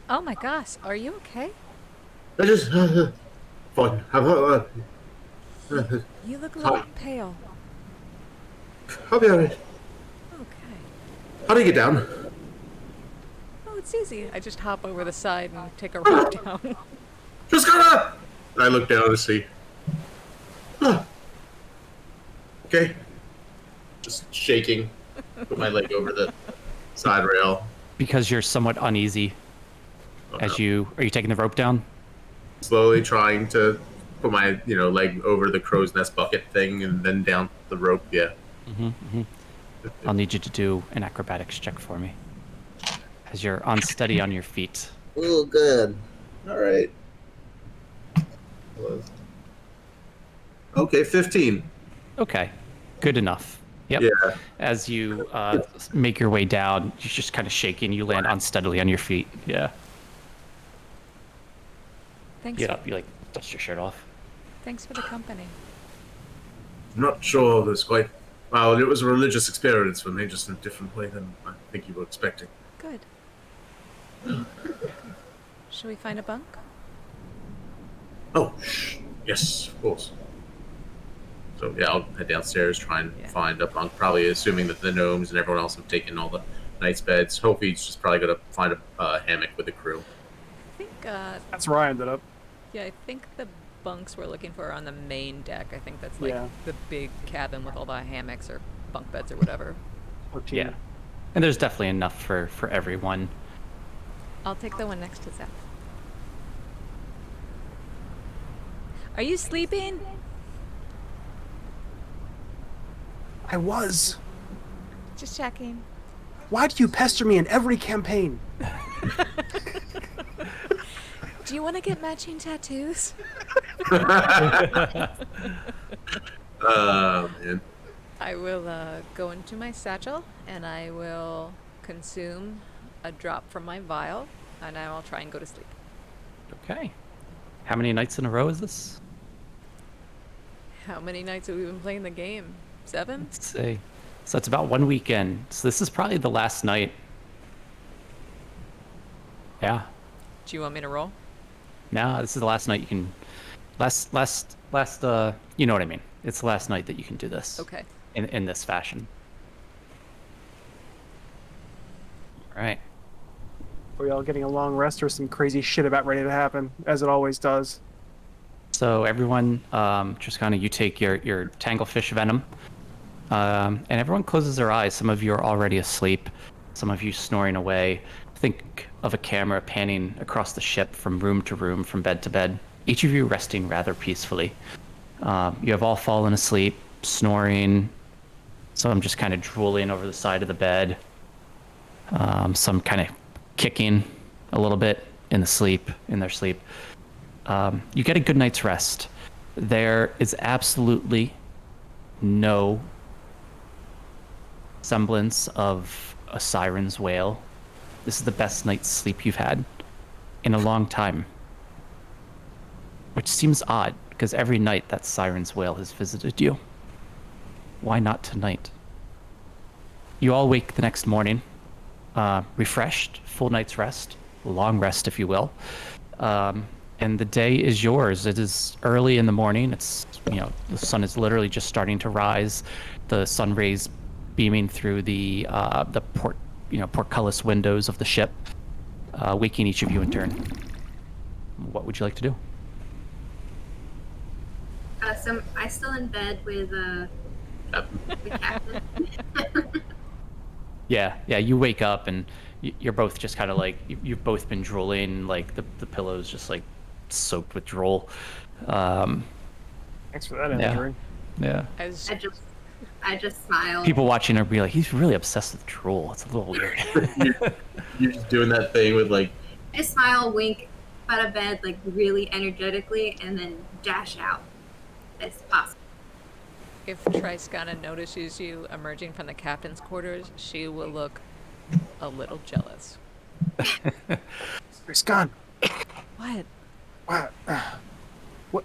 Oh my gosh, are you okay? I just fine. You look a little pale. I'll be alright. Okay. How do you get down? Oh, it's easy. I just hop over the side and take a rope down. Just gotta. I look down to see. Okay. Just shaking. Put my leg over the side rail. Because you're somewhat uneasy as you... Are you taking the rope down? Slowly trying to put my, leg over the crow's nest bucket thing and then down the rope. Yeah. I'll need you to do an acrobatics check for me. As you're unsteady on your feet. Oh, good. All right. Okay, 15. Okay. Good enough. Yep. Yeah. As you make your way down, you're just kind of shaking. You land unsteadily on your feet. Yeah. Thanks. Get up. You dust your shirt off. Thanks for the company. I'm not sure there's quite. Well, it was a religious experience for me, just in a different way than I think you were expecting. Good. Shall we find a bunk? Oh, yes, of course. So yeah, I'll head downstairs, try and find a bunk. Probably assuming that the gnomes and everyone else have taken all the night's beds. Hopefully, he's just probably gonna find a hammock with the crew. I think, That's where I ended up. yeah, I think the bunks we're looking for are on the main deck. I think that's like Yeah. the big cabin with all the hammocks or bunk beds or whatever. 14. Yeah. And there's definitely enough for everyone. I'll take the one next to Zeph. Are you sleeping? I was. Just checking. Why do you pester me in every campaign? Do you want to get matching tattoos? Man. I will go into my satchel and I will consume a drop from my vial, and I will try and go to sleep. Okay. How many nights in a row is this? How many nights have we been playing the game? 7? Let's see. So it's about 1 weekend. So this is probably the last night. Yeah. Do you want me to roll? No, this is the last night you can. You know what I mean. It's the last night that you can do this. Okay. In this fashion. All right. Are we all getting a long rest or some crazy shit about ready to happen, as it always does? So everyone, just kind of you take your tanglefish venom, and everyone closes their eyes. Some of you are already asleep, some of you snoring away. Think of a camera panning across the ship from room to room, from bed to bed. Each of you resting rather peacefully. You have all fallen asleep, snoring. Some just kind of drooling over the side of the bed. Some kind of kicking a little bit in their sleep. You get a good night's rest. There is absolutely no semblance of a siren's wail. This is the best night's sleep you've had in a long time. Which seems odd, because every night that siren's wail has visited you. Why not tonight? You all wake the next morning, refreshed, full night's rest, long rest if you will. And the day is yours. It is early in the morning. It's, the sun is literally just starting to rise. The sun rays beaming through the portcullis windows of the ship, waking each of you in turn. What would you like to do? So I still in bed with the captain. Yeah, you wake up and you're both just kind of like, you've both been drooling, like the pillow's just like soaked with drool. Thanks for that imagery. Yeah. I just smile. People watching are be like, he's really obsessed with drool. It's a little weird. You're just doing that thing with like. I smile, wink out of bed like really energetically, and then dash out as possible. If Triskana notices you emerging from the captain's quarters, she will look a little jealous. It's gone. What? What?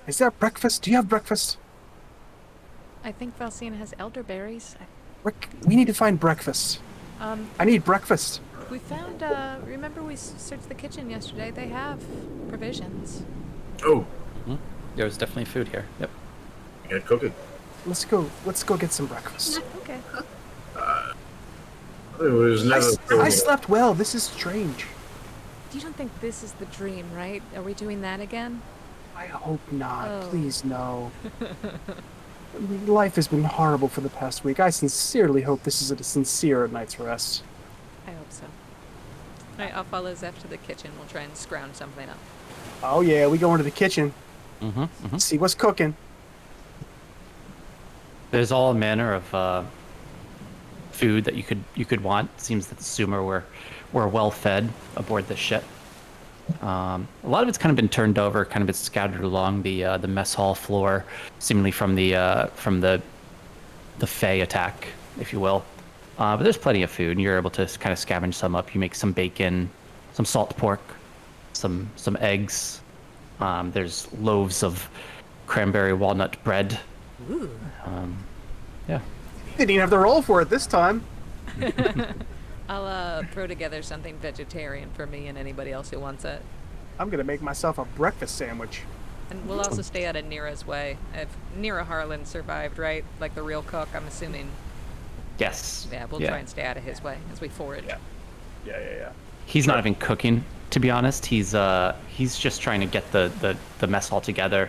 Is that breakfast? Do you have breakfast? I think Valcine has elderberries. Rick, we need to find breakfast. I need breakfast. We found, remember we searched the kitchen yesterday? They have provisions. Oh, There's definitely food here. Yep. you gotta cook it. Let's go get some breakfast. Okay. It was never. I slept well. This is strange. You don't think this is the dream, right? Are we doing that again? I hope not. Oh. Please, no. Life has been horrible for the past week. I sincerely hope this is a sincere night's rest. I hope so. Alright, I'll follow Zeph to the kitchen. We'll try and scrounge something up. Oh yeah, we go into the kitchen. See what's cooking. There's all manner of food that you could want. It seems that the Sumer were well fed aboard this ship. A lot of it's kind of been turned over, kind of been scattered along the mess hall floor, seemingly from the Fey attack, if you will. But there's plenty of food, and you're able to kind of scavenge some up. You make some bacon, some salt pork, some eggs. There's loaves of cranberry walnut bread. Ooh. Yeah. Didn't even have the roll for it this time. I'll throw together something vegetarian for me and anybody else who wants it. I'm gonna make myself a breakfast sandwich. And we'll also stay out of Nira's way. If Nira Harlan survived, right? Like the real cook, I'm assuming. Yes. Yeah, we'll try and stay out of his way as we forage. Yeah. He's not even cooking, to be honest. He's just trying to get the mess hall together,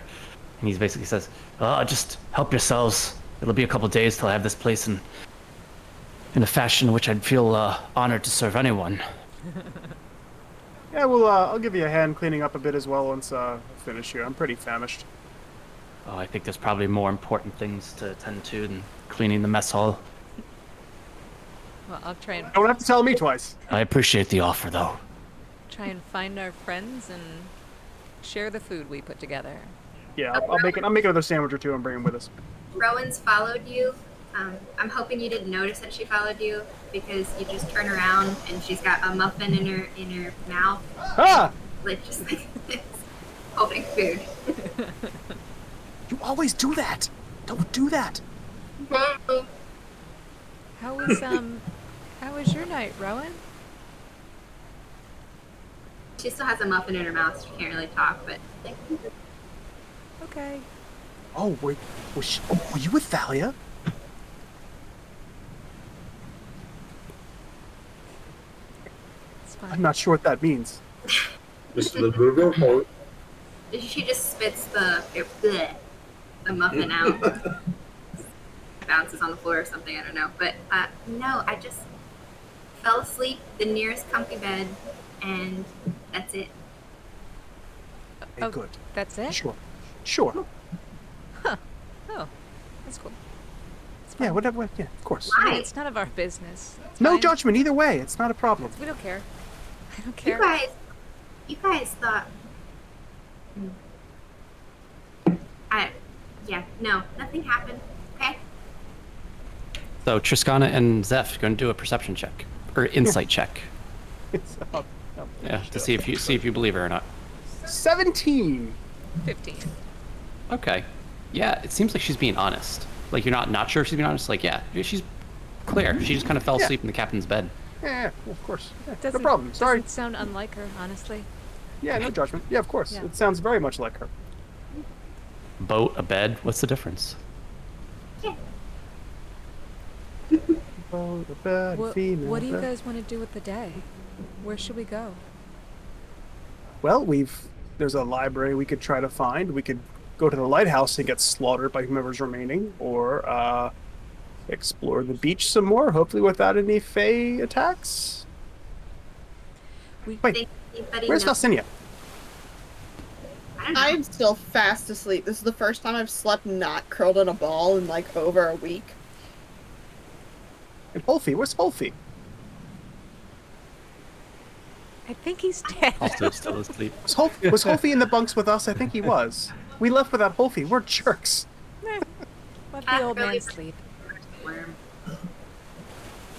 and he basically says, just help yourselves. It'll be a couple days till I have this place in a fashion in which I'd feel honored to serve anyone. Yeah, well, I'll give you a hand cleaning up a bit as well once I finish here. I'm pretty famished. Oh, I think there's probably more important things to attend to than cleaning the mess hall. Well, I'll try and Don't have to tell me twice. I appreciate the offer, though. find our friends and share the food we put together. Yeah, I'll make another sandwich or two and bring them with us. Rowan's followed you I'm hoping you didn't notice that she followed you because you just turn around and she's got a muffin in her mouth, Ah! just like this, holding food. You always do that. Don't do that. How was your night, Rowan? She still has a muffin in her mouth, so she can't really talk, but like, Okay. Oh, were you with Thalia? It's fine. I'm not sure what that means. Just a little bit of report. she just spits the muffin out. Bounces on the floor or something, I don't know. But no, I just fell asleep the nearest comfy bed, and that's it. Hey, Oh, good. That's it? Sure. Oh, that's cool. It's Yeah, fine. whatever. Yeah, of course. I mean, Why? it's none of our business. It's No fine. judgment either way. It's not a problem. We don't care. I don't You care. guys thought. No, nothing happened. Okay. So Triskana and Zeph going to do a perception check or insight check. It's, Yeah, to see if you believe her or not. 17. 15. Okay. Yeah, it seems like she's being honest. Like you're not sure if she's being honest. Like yeah, she's clear. She just kind of fell Yeah. asleep in the captain's bed. Yeah, of course. Yeah, no Doesn't- problem. Sorry. Doesn't sound unlike her, honestly. Yeah, no judgment. Yeah, of course. Yeah. It sounds very much like her. Boat, a bed. What's the difference? Yeah. Oh, the bad What female do you bed. guys want to do with the day? Where should we go? Well, there's a library we could try to find. We could go to the lighthouse and get slaughtered by whomever's remaining, or explore the beach some more, hopefully without any Fey attacks. We Wait, Think anybody where's knows- Valsinia? I don't know. I'm still fast asleep. This is the first time I've slept not curled in a ball in like over a week. And Holfie, where's Holfie? I think he's dead. Also still asleep. Was Holfie in the bunks with us? I think he was. We left without Holfie. We're jerks. Let the old man Really- sleep. Worm.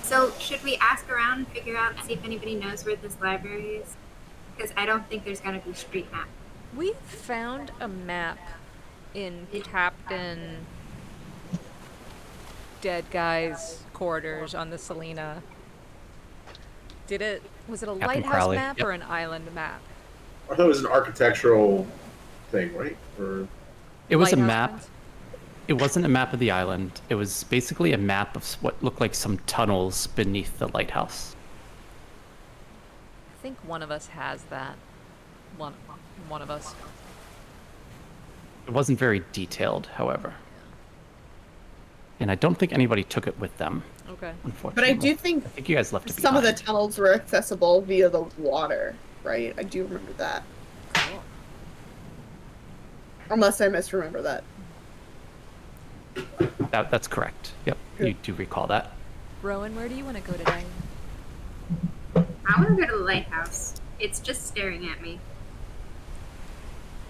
So should we ask around and figure out, see if anybody knows where this library is? Because I don't think there's gonna be street map. We found a map in Captain Dead Guy's quarters on the Selena. Was it a Captain lighthouse Crowley, map yep. or an island map? I thought it was an architectural thing, right? Or It was a Lighthouse map. ones? It wasn't a map of the island. It was basically a map of what looked like some tunnels beneath the lighthouse. I think one of us has that. One of us. It wasn't very detailed, however. And I don't think anybody took it with them, Okay. But unfortunately. I do think I think you guys left it some of the behind. tunnels were accessible via the water, right? I do remember that. Cool. Unless I misremember that. That's correct. Yep, you do recall that. Rowan, where do you want to go today? I want to go to the lighthouse. It's just staring at me.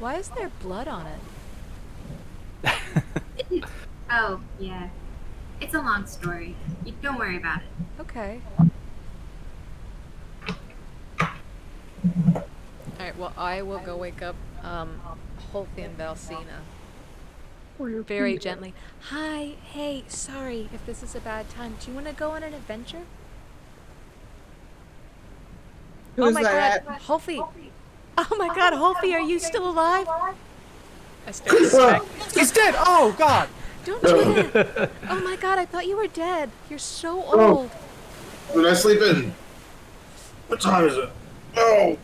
Why is there blood on it? Oh, yeah. It's a long story. Don't worry about it. Okay. Alright, well, I will go wake up Holthy and Valsina very gently. Hi, hey, sorry if this is a bad time. Do you want to go on an adventure? Oh Who's my that? god, Holthy! Oh my god, Holthy, are you still alive? I start to smack. He's dead! Oh, God! Don't do that! Oh my god, I thought you were dead. You're so old. did I sleep in? What time is it? Oh,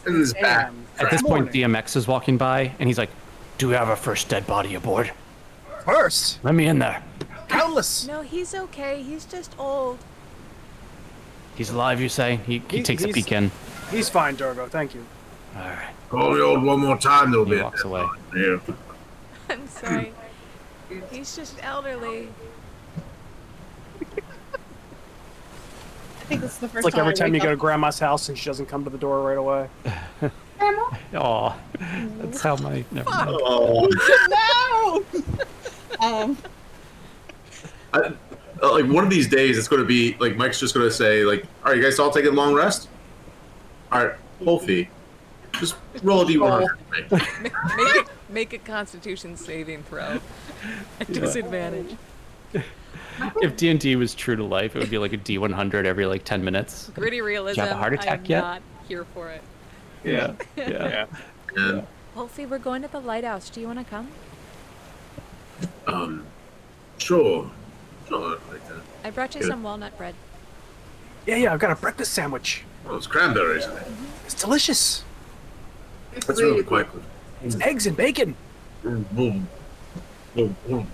in his back. At this point, Morning. DMX is walking by, and he's like, "Do we have our first dead body aboard? First! Let me in there." Countless! No, he's okay. He's just old. He's alive, you say? He takes a he's- peek in. He's fine, Durgo. Thank you. All right. Call me old one more time, there'll He be. walks away. Yeah. I'm sorry. He's just elderly. I think this is the first It's like time every I time you wake go to up. Grandma's house and she doesn't come to the door right away. Oh, that's how my. Never mind. Oh, No! Like one of these days, it's going to be like Mike's just going to say, like, "All right, you guys all taking a long rest? All right, Wolfie, just roll a d100." Make a Constitution saving throw at disadvantage. If D&D was true to life, it would be like a D100 every like 10 minutes. Gritty realism. Did you have a heart attack I'm yet? not here for it. Yeah. And Wolfie, we're going to the Lighthouse. Do you want to come? sure, like that. I brought you some walnut bread. Yeah, I've got a breakfast sandwich. Oh, it's cranberries. It's delicious. That's really quite good. It's eggs and bacon. Boom, boom, boom.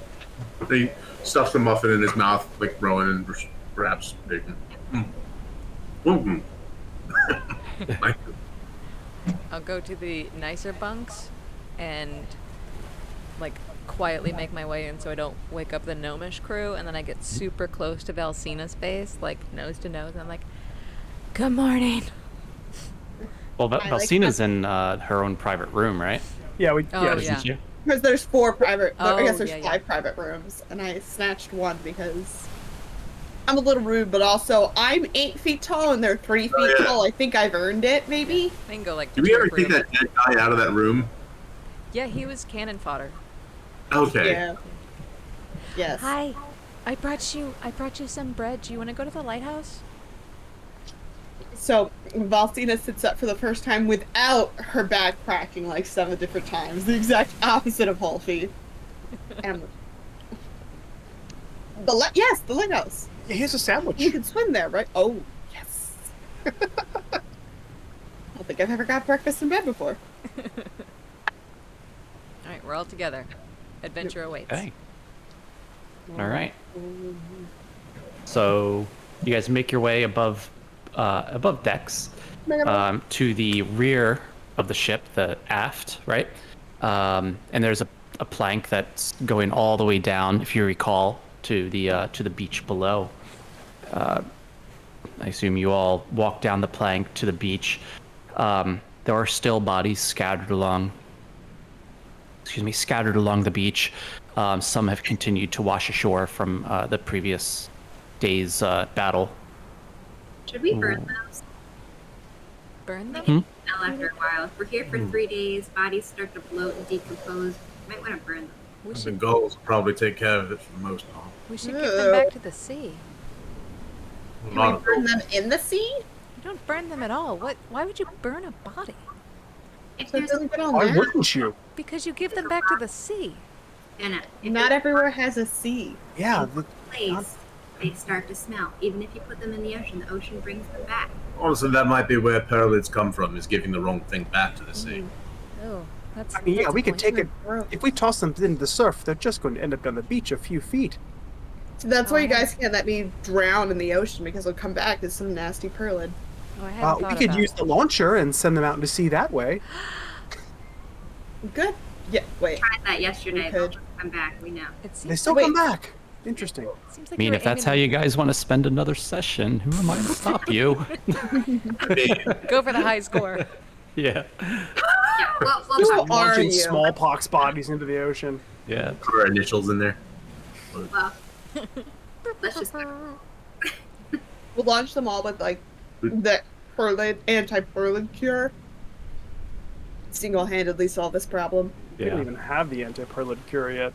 He stuffs the muffin in his mouth, like Rowan, and perhaps bacon. Mm. Like, I'll go to the nicer bunks and like quietly make my way in so I don't wake up the gnomish crew, and then I get super close to Valsina's face, like nose to nose, and I'm like, "Good morning." Well, I like Valsina's in her own private room, right? Yeah, we. Oh, yeah, yeah. Isn't she? Because there's 4 private. I guess Oh, there's yeah, 5 yeah. private rooms, and I snatched one because I'm a little rude, but also I'm 8 feet tall and they're 3 feet yeah. tall. I think I've earned it, maybe. I can go like. did we 2 or ever 3 take that dead guy out of that room? Yeah, he was cannon fodder. Okay. Yeah. Yes. Hi, I brought you some bread. Do you want to go to the lighthouse? So Valsina sits up for the first time without her back cracking like 7 different times, the exact opposite of Wolfie. And yes, the lighthouse. Yeah, here's a sandwich. You can swim there, right? Oh, yes. I don't think I've ever got breakfast in bed before. All right, we're all together. Adventure awaits. Okay. All right. So you guys make your way above decks to the rear of the ship, the aft, right? And there's a plank that's going all the way down, if you recall, to the beach below. I assume you all walk down the plank to the beach. There are still bodies scattered along the beach. Some have continued to wash ashore from the previous day's battle. Should we burn those? Burn them? Smell after a while. If we're here for 3 days, bodies start to bloat and decompose. You might want to burn them. We The should gulls will probably take care of it for the most part. get them back to the sea. A Can lot we of burn gulls. them in the sea? You don't burn them at all. Why would you burn a body? If So it there's doesn't get on Why land? wouldn't you? Because you give them back to the sea. if Not there's everywhere has a sea. Yeah, a place, they start to smell. Even if you put them in the ocean brings them back. Honestly, that might be where perlids come from, is giving the wrong thing back to the sea. Oh, that's. I mean, yeah, that's a we could point. take it. Gross. If we toss them into the surf, they're just going to end up on the beach a few feet. So that's why you guys can't let me drown in the ocean, because I'll come back as some nasty perlid. Oh, I hadn't We thought could about use it. the launcher and send them out into sea that way. Good. Yeah, wait. Tried that yesterday. We They'll could. come back. We know. It They seems, still Wait. come back. Interesting. seems I like mean, you were if that's how aiming you guys want to spend another session, who am I to stop you? to go for the high score. Yeah. Yeah. Well, Who well, are Launching you? smallpox bodies into the ocean. Yeah. Put our initials in there. well. Let's just. We'll launch them all with like the anti-perlid cure. Single-handedly solve this problem. We don't Yeah. even have the anti-perlid cure yet.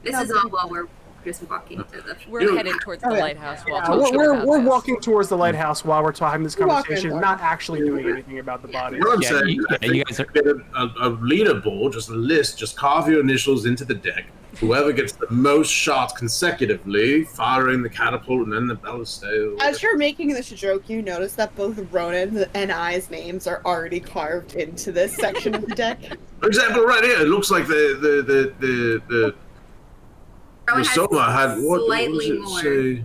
This is all while we're just walking to the. We're Dude. headed towards the Oh, yeah. lighthouse while Yeah, talking we're about we're this. walking towards the lighthouse while we're talking this We're walking conversation, along. not actually doing anything about the bodies. What I'm Yeah, saying you- is, I yeah, you think guys are- get a leaderboard, just a list, just carve your initials into the deck. Whoever gets the most shots consecutively, firing the catapult and then the ballistale. As you're making this joke, you notice that both Ronan and I's names are already carved into this section of the deck. For example, right here, it looks like the Rowan has Soma had what was slightly it more. say?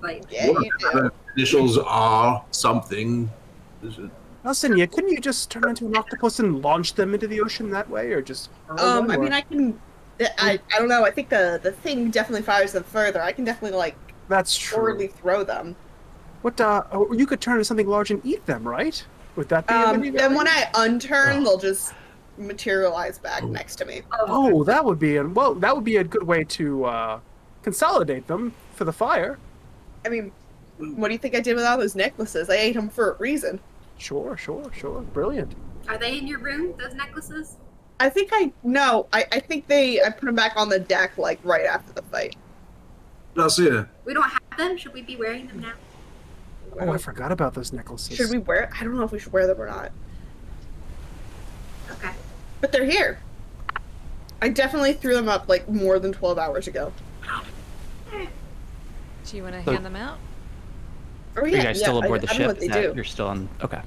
Like, Yeah, What you are do. the initials are something. Is it? Listen, yeah, couldn't you just turn into an octopus and launch them into the ocean that way, or just? hurl them, I or- mean, I can. I don't know. I think the thing definitely fires them further. I can definitely like That's true. forwardly throw them. What? You could turn into something large and eat them, right? Would that be? Then when I unturn, they'll just materialize back next to me. Oh, that would be a good way to consolidate them for the fire. I mean, what do you think I did with all those necklaces? I ate them for a reason. Sure. Brilliant. Are they in your room, those necklaces? I think I think I put them back on the deck like right after the fight. I'll see you. We don't have them. Should we be wearing them now? Oh, I forgot about those necklaces. Should we wear? I don't know if we should wear them or not. Okay. But they're here. I definitely threw them up like more than 12 hours ago. Do you want to So- hand them out? Oh Are yeah, you guys still yeah, aboard the I know ship? what they Is that- do. You're still on. Okay.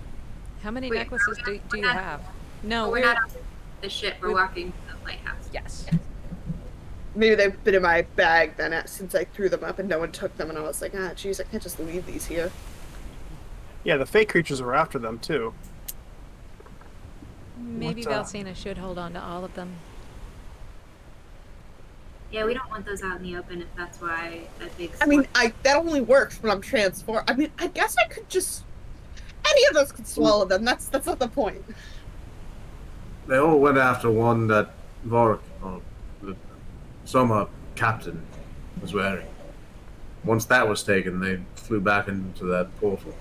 How many Wait, necklaces do we're you not- have? No, We're not on the ship. We're walking to the lighthouse. Yes. Maybe they've been in my bag then since I threw them up and no one took them, and I was like, ah, geez, I can't just leave these here. Yeah, the fake creatures were after them too. Maybe What, Valsina should hold on to all of them. Yeah, we don't want those out in the open if that's why that big. I mean, that only works when I'm transformed. I mean, I guess I could just any of us could swallow them. That's not the point. They all went after one that Vorik, or the Soma captain, was wearing. Once that was taken, they flew back into that portal.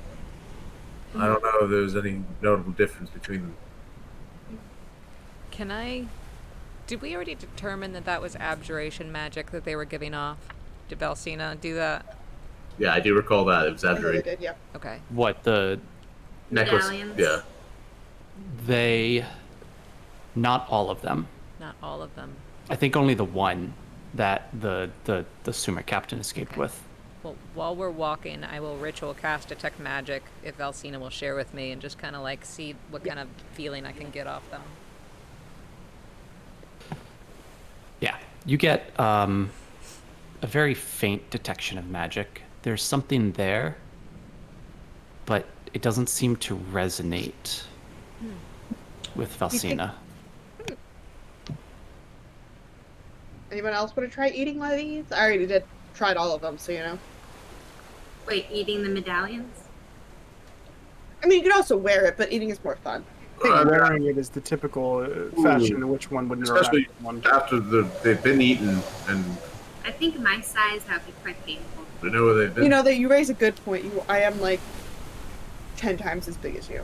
I don't know if there's any notable difference between them. Can I... Did we already determine that that was abjuration magic that they were giving off? Did Valsina do that? Yeah, I do recall that. It was I know they exaggerated. did, yeah. Okay. What the Necklace. Medallions. Yeah. they? Not all of them. Not all of them. I think only the one that the Sumer captain escaped with. Well, while we're walking, I will ritual cast detect magic if Valsina will share with me and just kind of like see what kind of feeling I can get off them. Yeah, you get a very faint detection of magic. There's something there, but it doesn't seem to resonate with Valsina. Anyone else want to try eating one of these? I already tried all of them, so you know. Wait, eating the medallions? I mean, you can also wear it, but eating is more fun. I think wearing it is the typical fashion in which one would interact Especially with one. after they've been eaten and I think my size that would be quite painful. they know where they've been. You know that you raise a good point. I am like 10 times as big as you.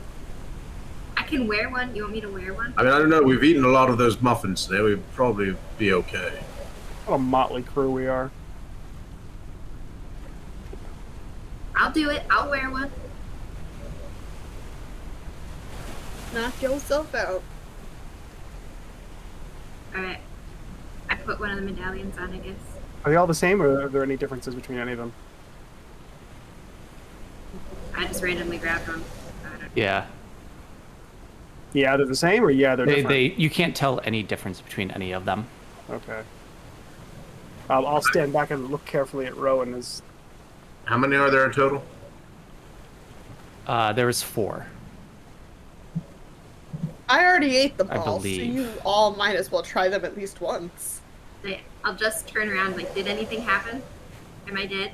I can wear one. You want me to wear one? I mean, I don't know. We've eaten a lot of those muffins today. We'd probably be okay. What a motley crew we are. I'll do it. I'll wear one. Knock yourself out. All right. I put one of the medallions on, I guess. Are they all the same, or are there any differences between any of them? I just randomly grabbed one. I don't Yeah, Yeah, they're the same, or yeah, they're different? you can't tell any difference between any of them. Okay. I'll stand back and look carefully at Rowan as How many are there in total? There was 4. I already ate them I all, believe. so you all might as well try them at least once. I'll just turn around. Like, did anything happen? Am I dead?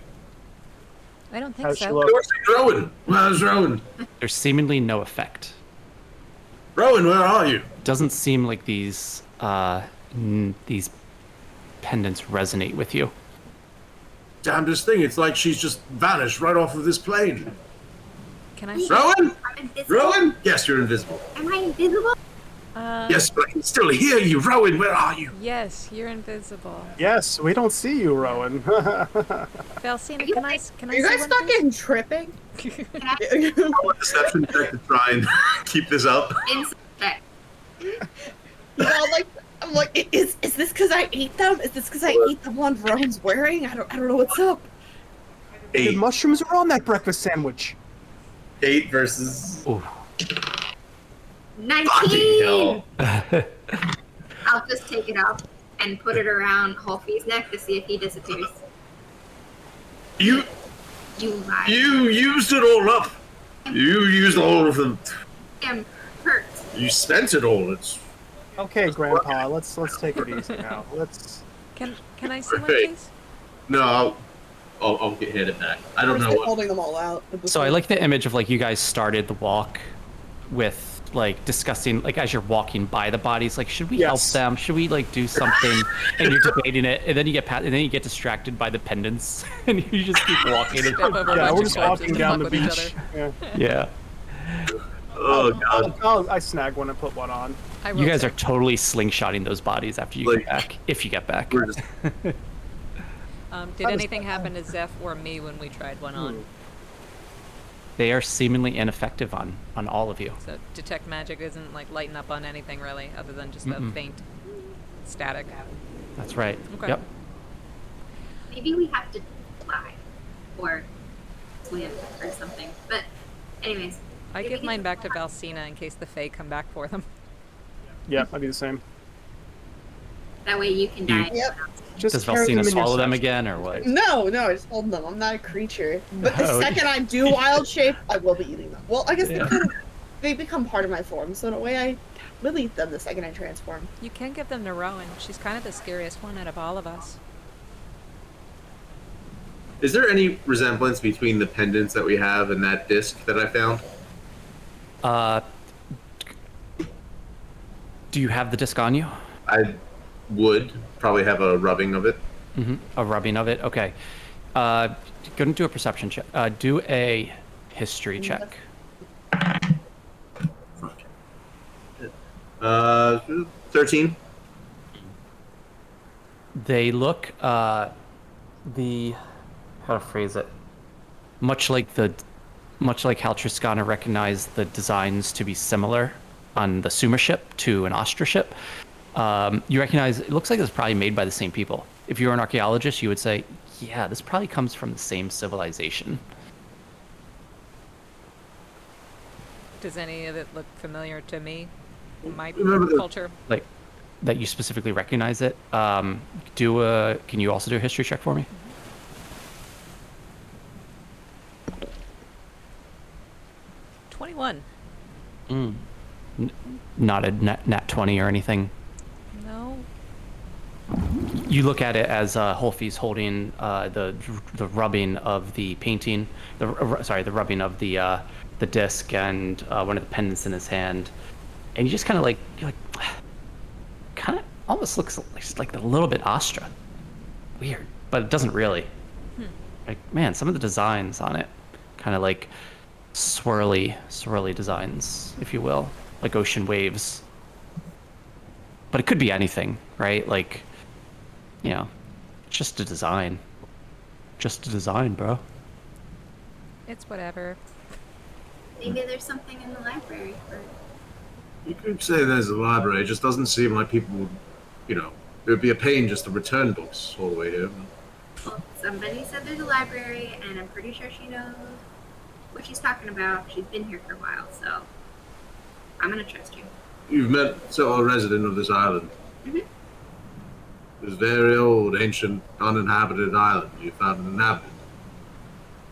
I don't think How's she so. look? Where's Rowan? Where's Rowan? There's seemingly no effect. Rowan, where are you? Doesn't seem like these pendants resonate with you. Damnedest thing. It's like she's just vanished right off of this plane. Can I see? Rowan? I'm invisible. Rowan? Yes, you're invisible. Am I invisible? Yes, but I can still hear you. Rowan, where are you? Yes, you're invisible. Yes, we don't see you, Rowan. Valsina, can I Are see you guys one, not please? getting tripping? Roll a deception check to try and keep this up. Inspect. I'm like, is this because I ate them? Is this because I ate the one Rowan's wearing? I don't know what's up. The 8. mushrooms are on that breakfast sandwich. 8 versus... Ooh. 19! Fucking hell. I'll just take it off and put it around Holfie's neck to see if he disappears. You You lie. used it all up. You used all of them. I'm hurt. You spent it all. It's... Okay, Grandpa, let's take it easy now. Let's. Can I see one, Right. please? No, I'll get hit it back. I don't We're know still what... holding them all out. So I like the image of like you guys started the walk with like discussing, like as you're walking by the bodies, like should we help Yes. them? Should we like do something? And you're debating it, and then you get and then you get distracted by the pendants, and you just keep walking. Step over a Yeah, bunch we're of just corpses walking to down fuck the with each beach. other. Yeah. Yeah, Oh god. I snag one and put one on. I you guys rotate. are totally slingshotting those bodies after you Like- get back, if you get back. We're just Did anything happen to Zeph or me when we tried one on? They are seemingly ineffective on all of you. So detect magic isn't like lighting up on anything really, other than just a faint static. That's right. Okay. Yep. Maybe we have to fly or swim or something. But anyways, I maybe give we mine can back to fly. Valsina in case the Fae come back for them. Yeah, I do the same. That way you can You- die. Yep. Just Does carry Valsina in your swallow them satchel. again, or what? No, I just hold them. I'm not a creature. But the No. second I do wild shape, I will be eating them. Well, I guess Yeah. they become part of my form, so in a way I will eat them the second I transform. You can give them to Rowan. She's kind of the scariest one out of all of us. Is there any resemblance between the pendants that we have and that disc that I found? Do you have the disc on you? I would probably have a rubbing of it. A rubbing of it. Okay. Go and do a perception check. Do a history check. Fuck. 13. They look how to phrase it, much like how Triskana recognized the designs to be similar on the Sumer ship to an Astra ship. You recognize it looks like it was probably made by the same people. If you were an archaeologist, you would say, yeah, this probably comes from the same civilization. Does any of it look familiar to me? My Remember the- culture? Like that you specifically recognize it. Can you also do a history check for me? 21. Not a nat 20 or anything. No. You look at it as Holfie's holding the rubbing of the painting, the rubbing of the disc and one of the pendants in his hand, and you just kind of kind of almost looks like a little bit Astra. Weird, but it doesn't really. Like, man, some of the designs on it, kind of like swirly designs, if you will, like ocean waves. But it could be anything, right? Like, you know, just a design. Just a design, bro. It's whatever. Maybe there's something in the library for. You could say there's a library. It just doesn't seem like people would, it would be a pain just to return books all the way here. Well, somebody said there's a library, and I'm pretty sure she knows what she's talking about. She's been here for a while, so I'm gonna trust you. You've met a resident of this island. Mhm. This very old, ancient, uninhabited island. You found an inhabitant.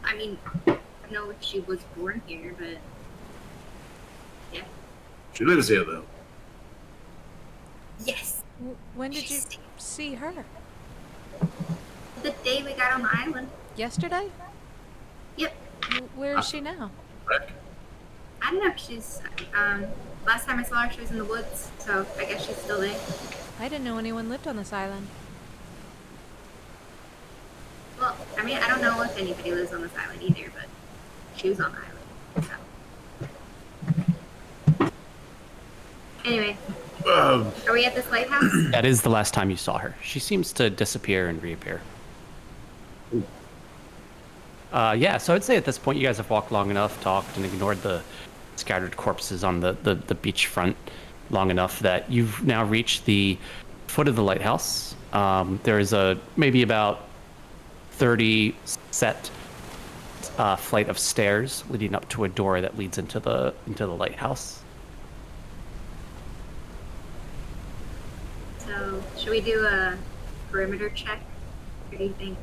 I mean, I don't know if she was born here, but yeah. She lives here, though. Yes. When did you see her? The day we got on the island. Yesterday? Yep. Where is she now? Correct? I don't know. She's last time I saw her, she was in the woods, so I guess she's still there. I didn't know anyone lived on this island. Well, I mean, I don't know if anybody lives on this island either, but she was on the island. So. Anyway, are we at this lighthouse? That is the last time you saw her. She seems to disappear and reappear. Yeah, so I'd say at this point you guys have walked long enough, talked, and ignored the scattered corpses on the beach front long enough that you've now reached the foot of the lighthouse. There is maybe about 30 set flight of stairs leading up to a door that leads into the lighthouse. So, should we do a perimeter check? What do you think?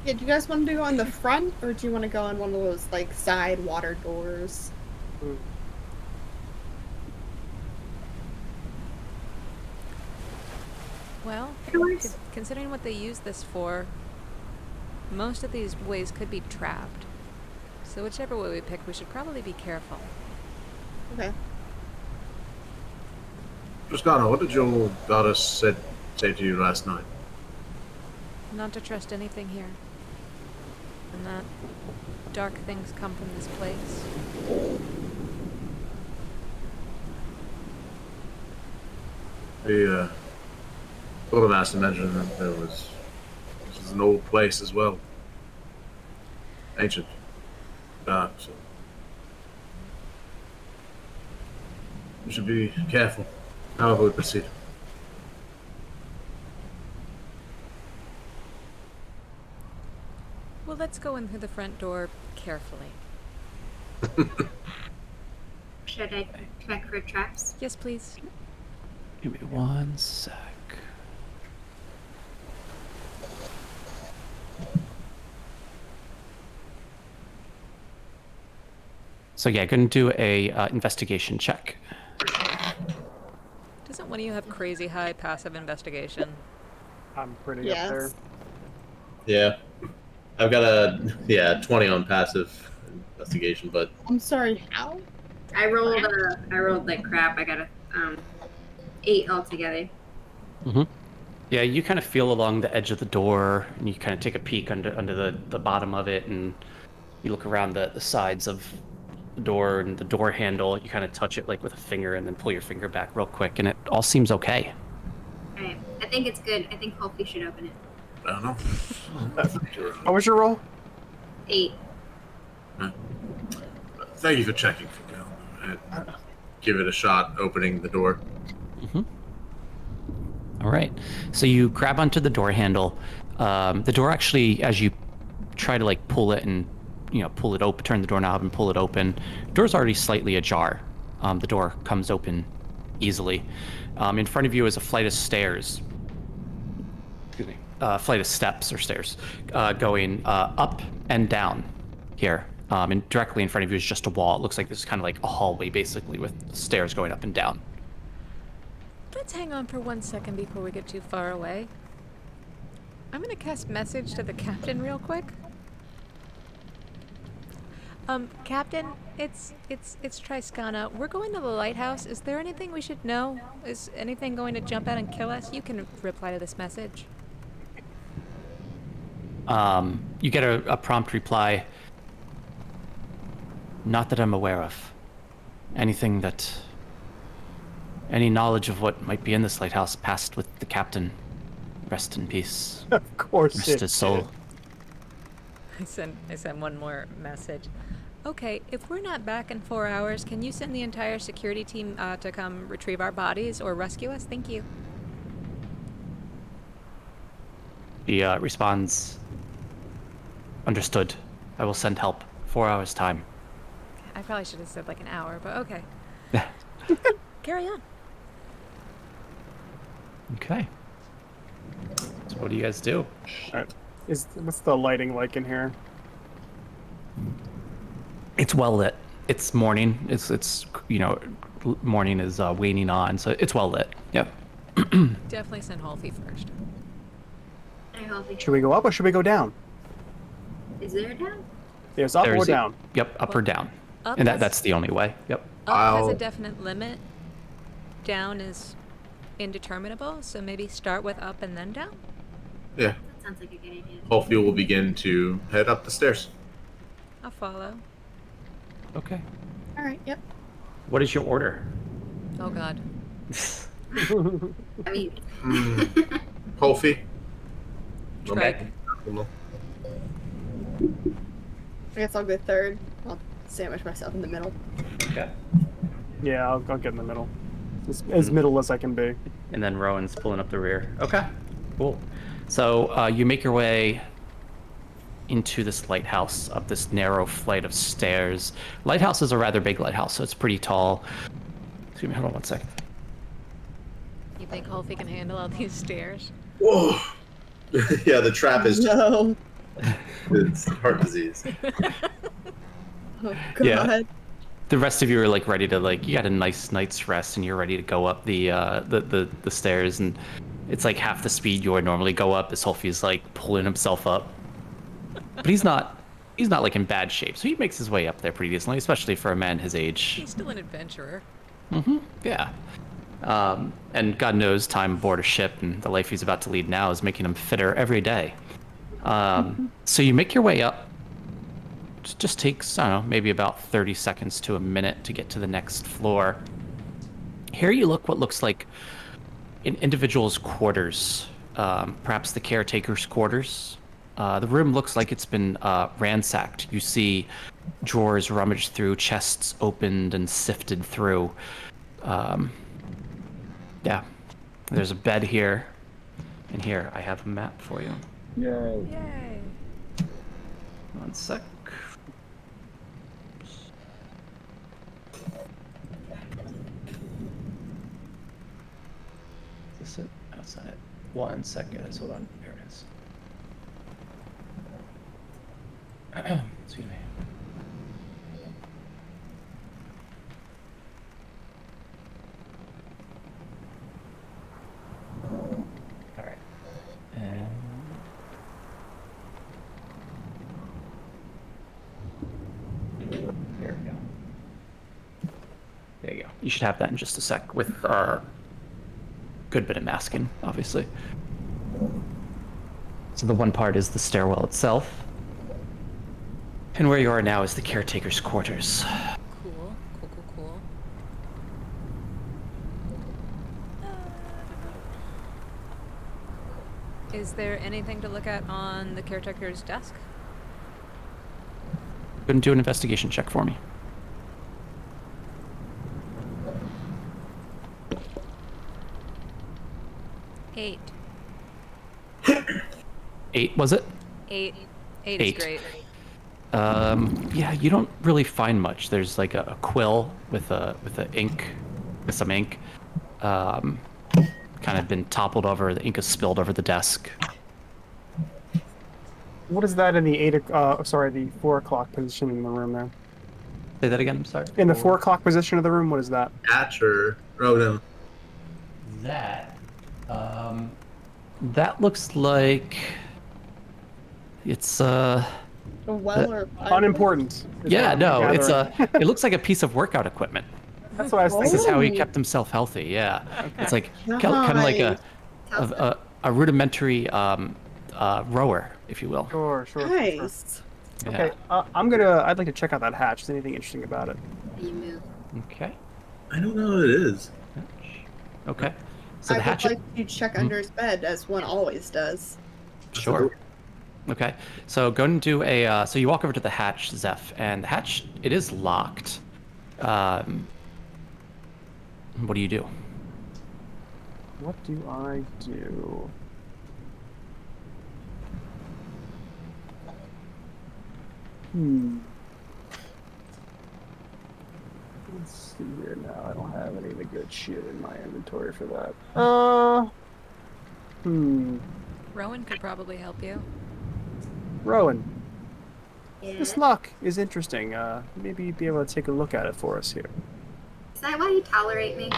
Yeah, do you guys want to go on the front, or do you want to go on one of those, like, side water doors? Well, Doors? considering what they use this for, most of these ways could be trapped. So whichever way we pick, we should probably be careful. Okay. Toscano, what did your goddess say to you last night? Not to trust anything here. And that dark things come from this place. The quartermaster mentioned that this is an old place as well. Ancient. Dark, so we should be careful however we proceed. Well, let's go in through the front door carefully. Should I check for traps? Yes, please. Give me one sec. So yeah, going to do a investigation check. Doesn't one of you have crazy high passive investigation? I'm pretty up there. Yeah. I've got a 20 on passive investigation, but I'm sorry, how? I rolled like crap. I got a 8 altogether. Mm-hmm. Yeah, you kind of feel along the edge of the door, and you kind of take a peek under the bottom of it, and you look around the sides of the door and the door handle. You kind of touch it like with a finger, and then pull your finger back real quick, and it all seems okay. Alright, I think it's good. I think hopefully should open it. I don't know. What was your roll? 8. Thank you for checking for me. I'd give it a shot opening the door. Mm-hmm. All right. So you grab onto the door handle. The door actually, as you try to like pull it and pull it open, turn the doorknob and pull it open, the door's already slightly ajar. The door comes open easily. In front of you is a flight of stairs. Excuse me. Flight of steps or stairs going up and down here. And directly in front of you is just a wall. It looks like this is kind of like a hallway, basically, with stairs going up and down. Let's hang on for 1 second before we get too far away. I'm gonna cast message to the captain real quick. Captain, it's Triskana. We're going to the lighthouse. Is there anything we should know? Is anything going to jump out and kill us? You can reply to this message. You get a prompt reply. Not that I'm aware of. Any knowledge of what might be in this lighthouse passed with the captain. Rest in peace. Of course. Rest his soul. I sent one more message. Okay, if we're not back in 4 hours, can you send the entire security team to come retrieve our bodies or rescue us? Thank you. He responds, understood. I will send help. 4 hours time. I probably should have said like an hour, but okay. Carry on. Okay. So what do you guys do? All right. What's the lighting like in here? It's well lit. It's morning. It's morning is waning on, so it's well lit. Yep. Definitely send Halfie first. I hope Should we go up or should we go down? Is there a down? There's up or down. Yep, up or down. Up And is- that's the only way. Yep. Up has a I'll- definite limit. Down is indeterminable, so maybe start with up and then down? Yeah. That sounds like a good idea. Hopefully we'll begin to head up the stairs. I'll follow. Okay. All right. Yep. What is your order? Oh god. I mean, Holfie. Trek. I guess I'll go third. I'll sandwich myself in the middle. Okay. Yeah, I'll get in the middle. As middle as I can be. And then Rowan's pulling up the rear. Okay. Cool. So you make your way into this lighthouse up this narrow flight of stairs. Lighthouse is a rather big lighthouse, so it's pretty tall. Excuse me, hold on 1 second. You think Halfie can handle all these stairs? whoa. Yeah, the trap is No. it's heart disease. Oh god. Yeah. The rest of you are like ready to you got a nice night's rest and you're ready to go up the stairs, and it's like half the speed you would normally go up. This Holfie's like pulling himself up. But he's not like in bad shape, so he makes his way up there pretty decently, especially for a man his age. He's still an adventurer. Mm-hmm. Yeah. And God knows, time aboard a ship and the life he's about to lead now is making him fitter every day. So you make your way up. It just takes, I don't know, maybe about 30 seconds to a minute to get to the next floor. Here you look what looks like an individual's quarters, perhaps the Caretakers Quarters. The room looks like it's been ransacked. You see drawers rummaged through, chests opened and sifted through. Yeah, there's a bed here, and here I have a map for you. Yay. Yay. One sec. Is this it? That's not it. 1 second. Hold on. There it is. Excuse me. All right. And there we go. There you go. You should have that in just a sec with good bit of masking, obviously. So the one part is the stairwell itself. And where you are now is the Caretakers Quarters. Cool. Is there anything to look at on the caretaker's desk? Go and do an investigation check for me. Eight. 8, was it? Eight is Eight. great. Yeah, you don't really find much. There's like a quill with some ink, kind of been toppled over. The ink is spilled over the desk. What is that in the the 4 o'clock position in the room there? Say that again. I'm sorry. In the 4 o'clock position of the room, what is that? Hatch or no. That looks like it's A well or Unimportant. is yeah, what I'm no, it's gathering. it looks like a piece of workout equipment. That's what I was This thinking. is how he Oh. kept himself healthy. Yeah, it's like kind of like a rudimentary rower, if you will. Sure. Nice. Yeah. Okay, I'd like to check out that hatch. Is anything interesting about it? You move. Okay. I don't know what it is. Okay. So I the would hatchet. like to check under his bed, as one always does. Sure. Okay. So go and do a. So you walk over to the hatch, Zeph, and the hatch it is locked. What do you do? What do I do? Let's see here now. I don't have any of the good shit in my inventory for that. Rowan could probably help you. Rowan, Yeah. this lock is interesting. Maybe you'd be able to take a look at it for us here. Is that why you tolerate me?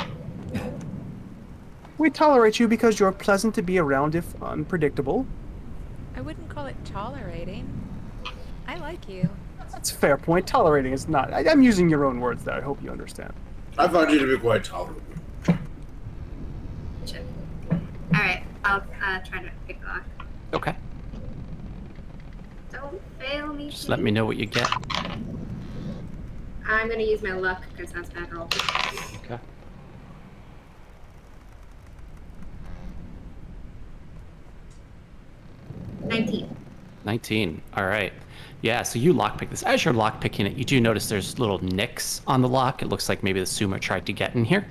We tolerate you because you're pleasant to be around if unpredictable. I wouldn't call it tolerating. I like you. That's a fair point. Tolerating is not. I'm using your own words there. I hope you understand. I find you to be quite tolerable. Sure. Alright, I'll try to pick the lock. Okay. Don't fail me. Just let me know what you get. I'm gonna use my luck because that's bad roll. Okay. $19. 19. All right. Yeah, so you lockpick this. As you're lockpicking it, you do notice there's little nicks on the lock. It looks like maybe the Suma tried to get in here.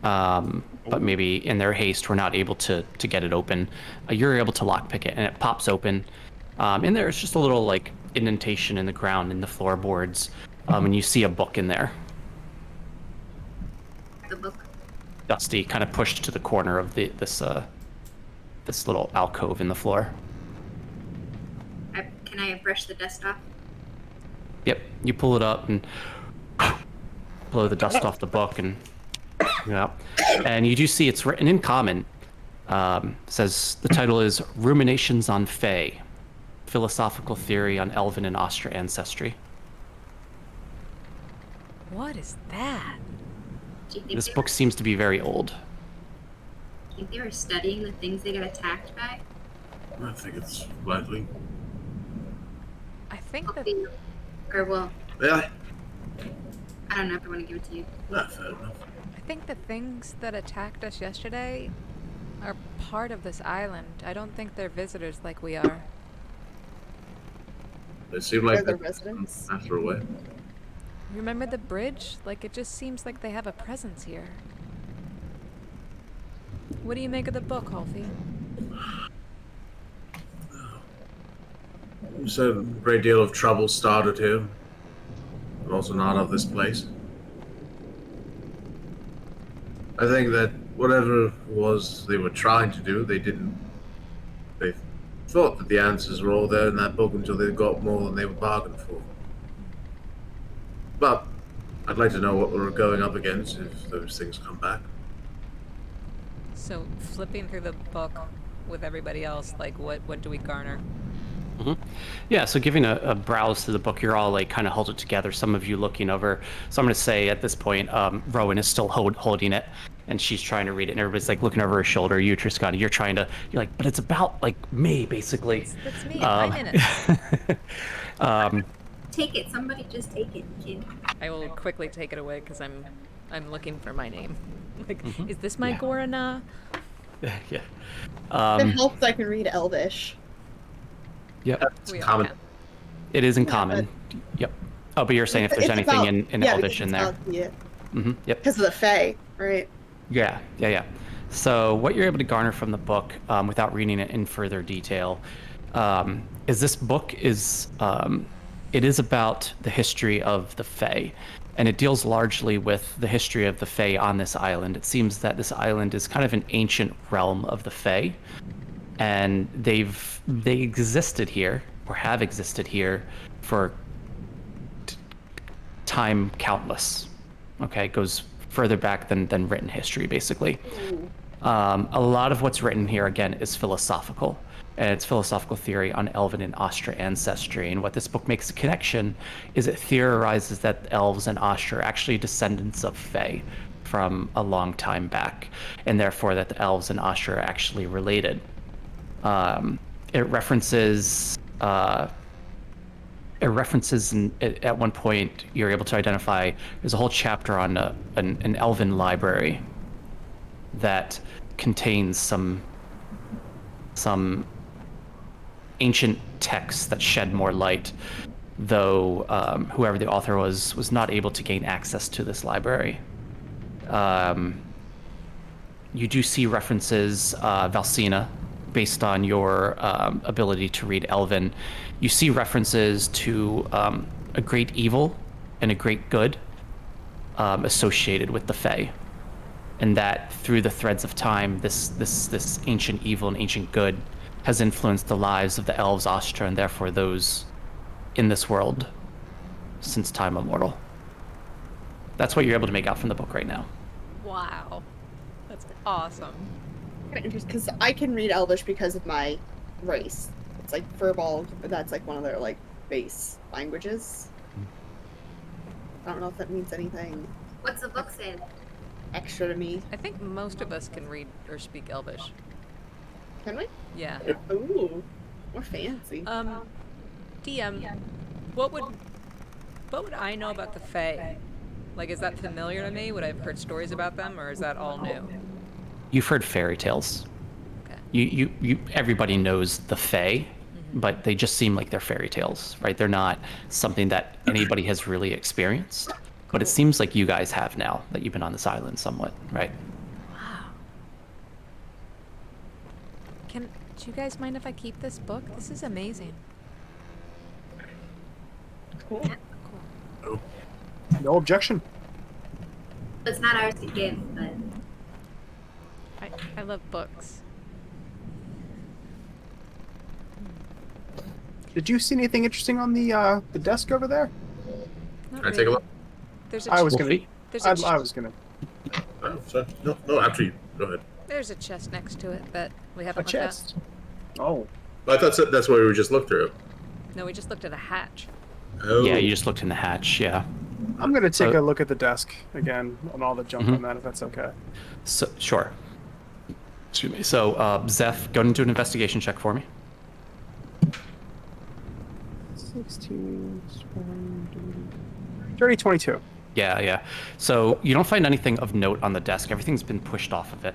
But maybe in their haste, we're not able to get it open. You're able to lockpick it, and it pops open. In there, it's just a little, like, indentation in the ground, in the floorboards. And you see a book in there. The book. Dusty, kind of pushed to the corner of this little alcove in the floor. Can I brush the dust off? Yep, you pull it up and blow the dust off the book, and and you do see it's written in common. Says the title is "Ruminations on Fae: Philosophical Theory on Elven and Austra Ancestry." What is that? Do you think This they book seems to be very old. Do you think they were studying the things they got attacked by? I think it's likely. I think that Or well, Yeah. I don't know if I want to give it to you. Fair enough. I think the things that attacked us yesterday are part of this island. I don't think they're visitors like we are. They seem They're like the they're residents. after a way. Remember the bridge? Like, it just seems like they have a presence here. What do you make of the book, Holfie? You said a great deal of trouble started here, but also not of this place. I think that whatever it was they were trying to do, they didn't. They thought that the answers were all there in that book until they got more than they were bargained for. But I'd like to know what we're going up against if those things come back. So, flipping through the book with everybody else, like, what do we garner? Yeah, so giving a browse to the book, you're all like kind of hold it together. Some of you looking over. So I'm going to say at this point, Rowan is still holding it, and she's trying to read it, and everybody's like looking over her shoulder. You, Triscani, you're like, but it's about like me, basically. That's me in 5 minutes. Take it. Somebody just take it, kid. I will quickly take it away because I'm looking for my name. Like, is this my Yeah. Gorana? Yeah. It Um, helps I can read Elvish. yep. It's We all common. can. It is in common. Yep. Oh, but you're saying if there's It's anything about- in yeah, Elvish because in it's there. about the- Yep. Because of the Fae, right? Yeah. So what you're able to garner from the book, without reading it in further detail, is this book is it is about the history of the Fae, and it deals largely with the history of the Fae on this island. It seems that this island is kind of an ancient realm of the Fae, and they existed here or have existed here for time countless. Okay, it goes further back than written history, basically. A lot of what's written here, again, is philosophical, and it's philosophical theory on Elven and Astra ancestry. And what this book makes a connection is it theorizes that elves and Astra are actually descendants of Fae from a long time back, and therefore that the elves and Astra are actually related. It references at one point you're able to identify there's a whole chapter on an elven library that contains some ancient texts that shed more light, though whoever the author was not able to gain access to this library. You do see references, Valsina, based on your ability to read Elven. You see references to a great evil and a great good associated with the Fae, and that through the threads of time, this ancient evil and ancient good has influenced the lives of the elves, Astra, and therefore those in this world since time immemorial. That's what you're able to make out from the book right now. Wow. That's awesome. Kind of interesting because I can read Elvish because of my race. It's like Furbolg, but that's like one of their like base languages. I don't know if that means anything What's the book say? extra to me. I think most of us can read or speak Elvish. Can we? Yeah. Ooh, more fancy. DM, what would I know about the Fae? Like, is that familiar to me? Would I have heard stories about them, or is that all new? You've heard fairy tales. Okay. You everybody knows the Fae, but they just seem like they're fairy tales, right? They're not something that anybody has really experienced. But it seems like you guys have now that you've been on this island somewhat, right? Do you guys mind if I keep this book? This is amazing. Cool. No objection. It's not ours to give, but I love books. Did you see anything interesting on the desk over there? Not Can I take a look? There's a I was Wolfie? gonna. there's a I was gonna. Oh, sorry. No, after you. Go ahead. there's a chest next to it that we haven't A looked chest. Oh, I thought that's what we just looked through. at. No, we just looked at a hatch. Oh. Yeah, you just looked in the hatch, yeah. I'm gonna take So- a look at the desk again on all the junk Mhm. on that, if that's okay. So sure. Excuse me. So Zeph, go and do an investigation check for me. 16, 30, 22. Yeah. So you don't find anything of note on the desk. Everything's been pushed off of it.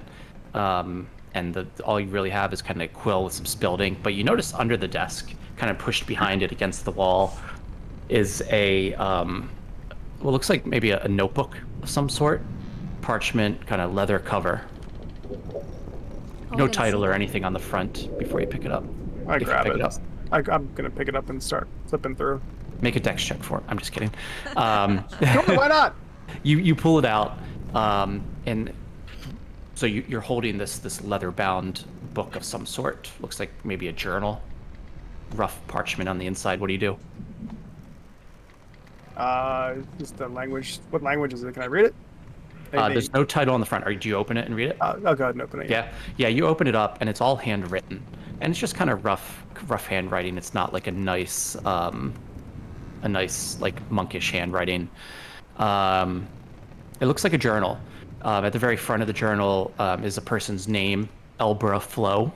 And all you really have is kind of a quill with some spilled ink. But you notice under the desk, kind of pushed behind it against the wall, is a, what looks like maybe a notebook of some sort. Parchment, kind of leather cover. Oh, I No didn't title see or that. anything on the front before you pick it up. I If you grab pick it. up. I'm gonna pick it up and start flipping through. Make a dex check for it. I'm just kidding. Sure, why not? You pull it out, and so you're holding this leather-bound book of some sort. Looks like maybe a journal, rough parchment on the inside. What do you do? Just the language. What language is it? Can I read it? Maybe. There's no title on the front. Do you open it and read it? I'll go ahead and open it. Yeah. You open it up, and it's all handwritten, and it's just kind of rough handwriting. It's not like a nice like monkish handwriting. It looks like a journal. At the very front of the journal is a person's name, Elbra Flow,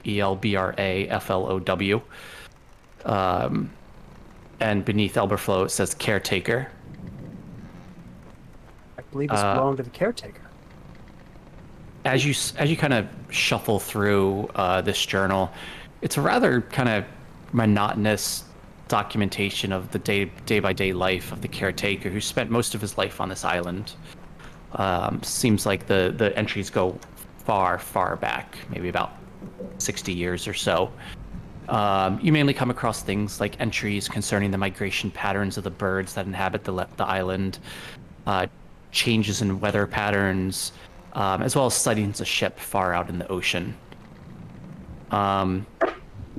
ELBRAFLOW. And beneath Elbra Flow it says caretaker. I believe it's belonged to the caretaker. As you kind of shuffle through this journal, it's a rather kind of monotonous documentation of the day by day life of the caretaker who spent most of his life on this island. Seems like the entries go far back, maybe about 60 years or so. You mainly come across things like entries concerning the migration patterns of the birds that inhabit the island, changes in weather patterns, as well as sightings of ship far out in the ocean.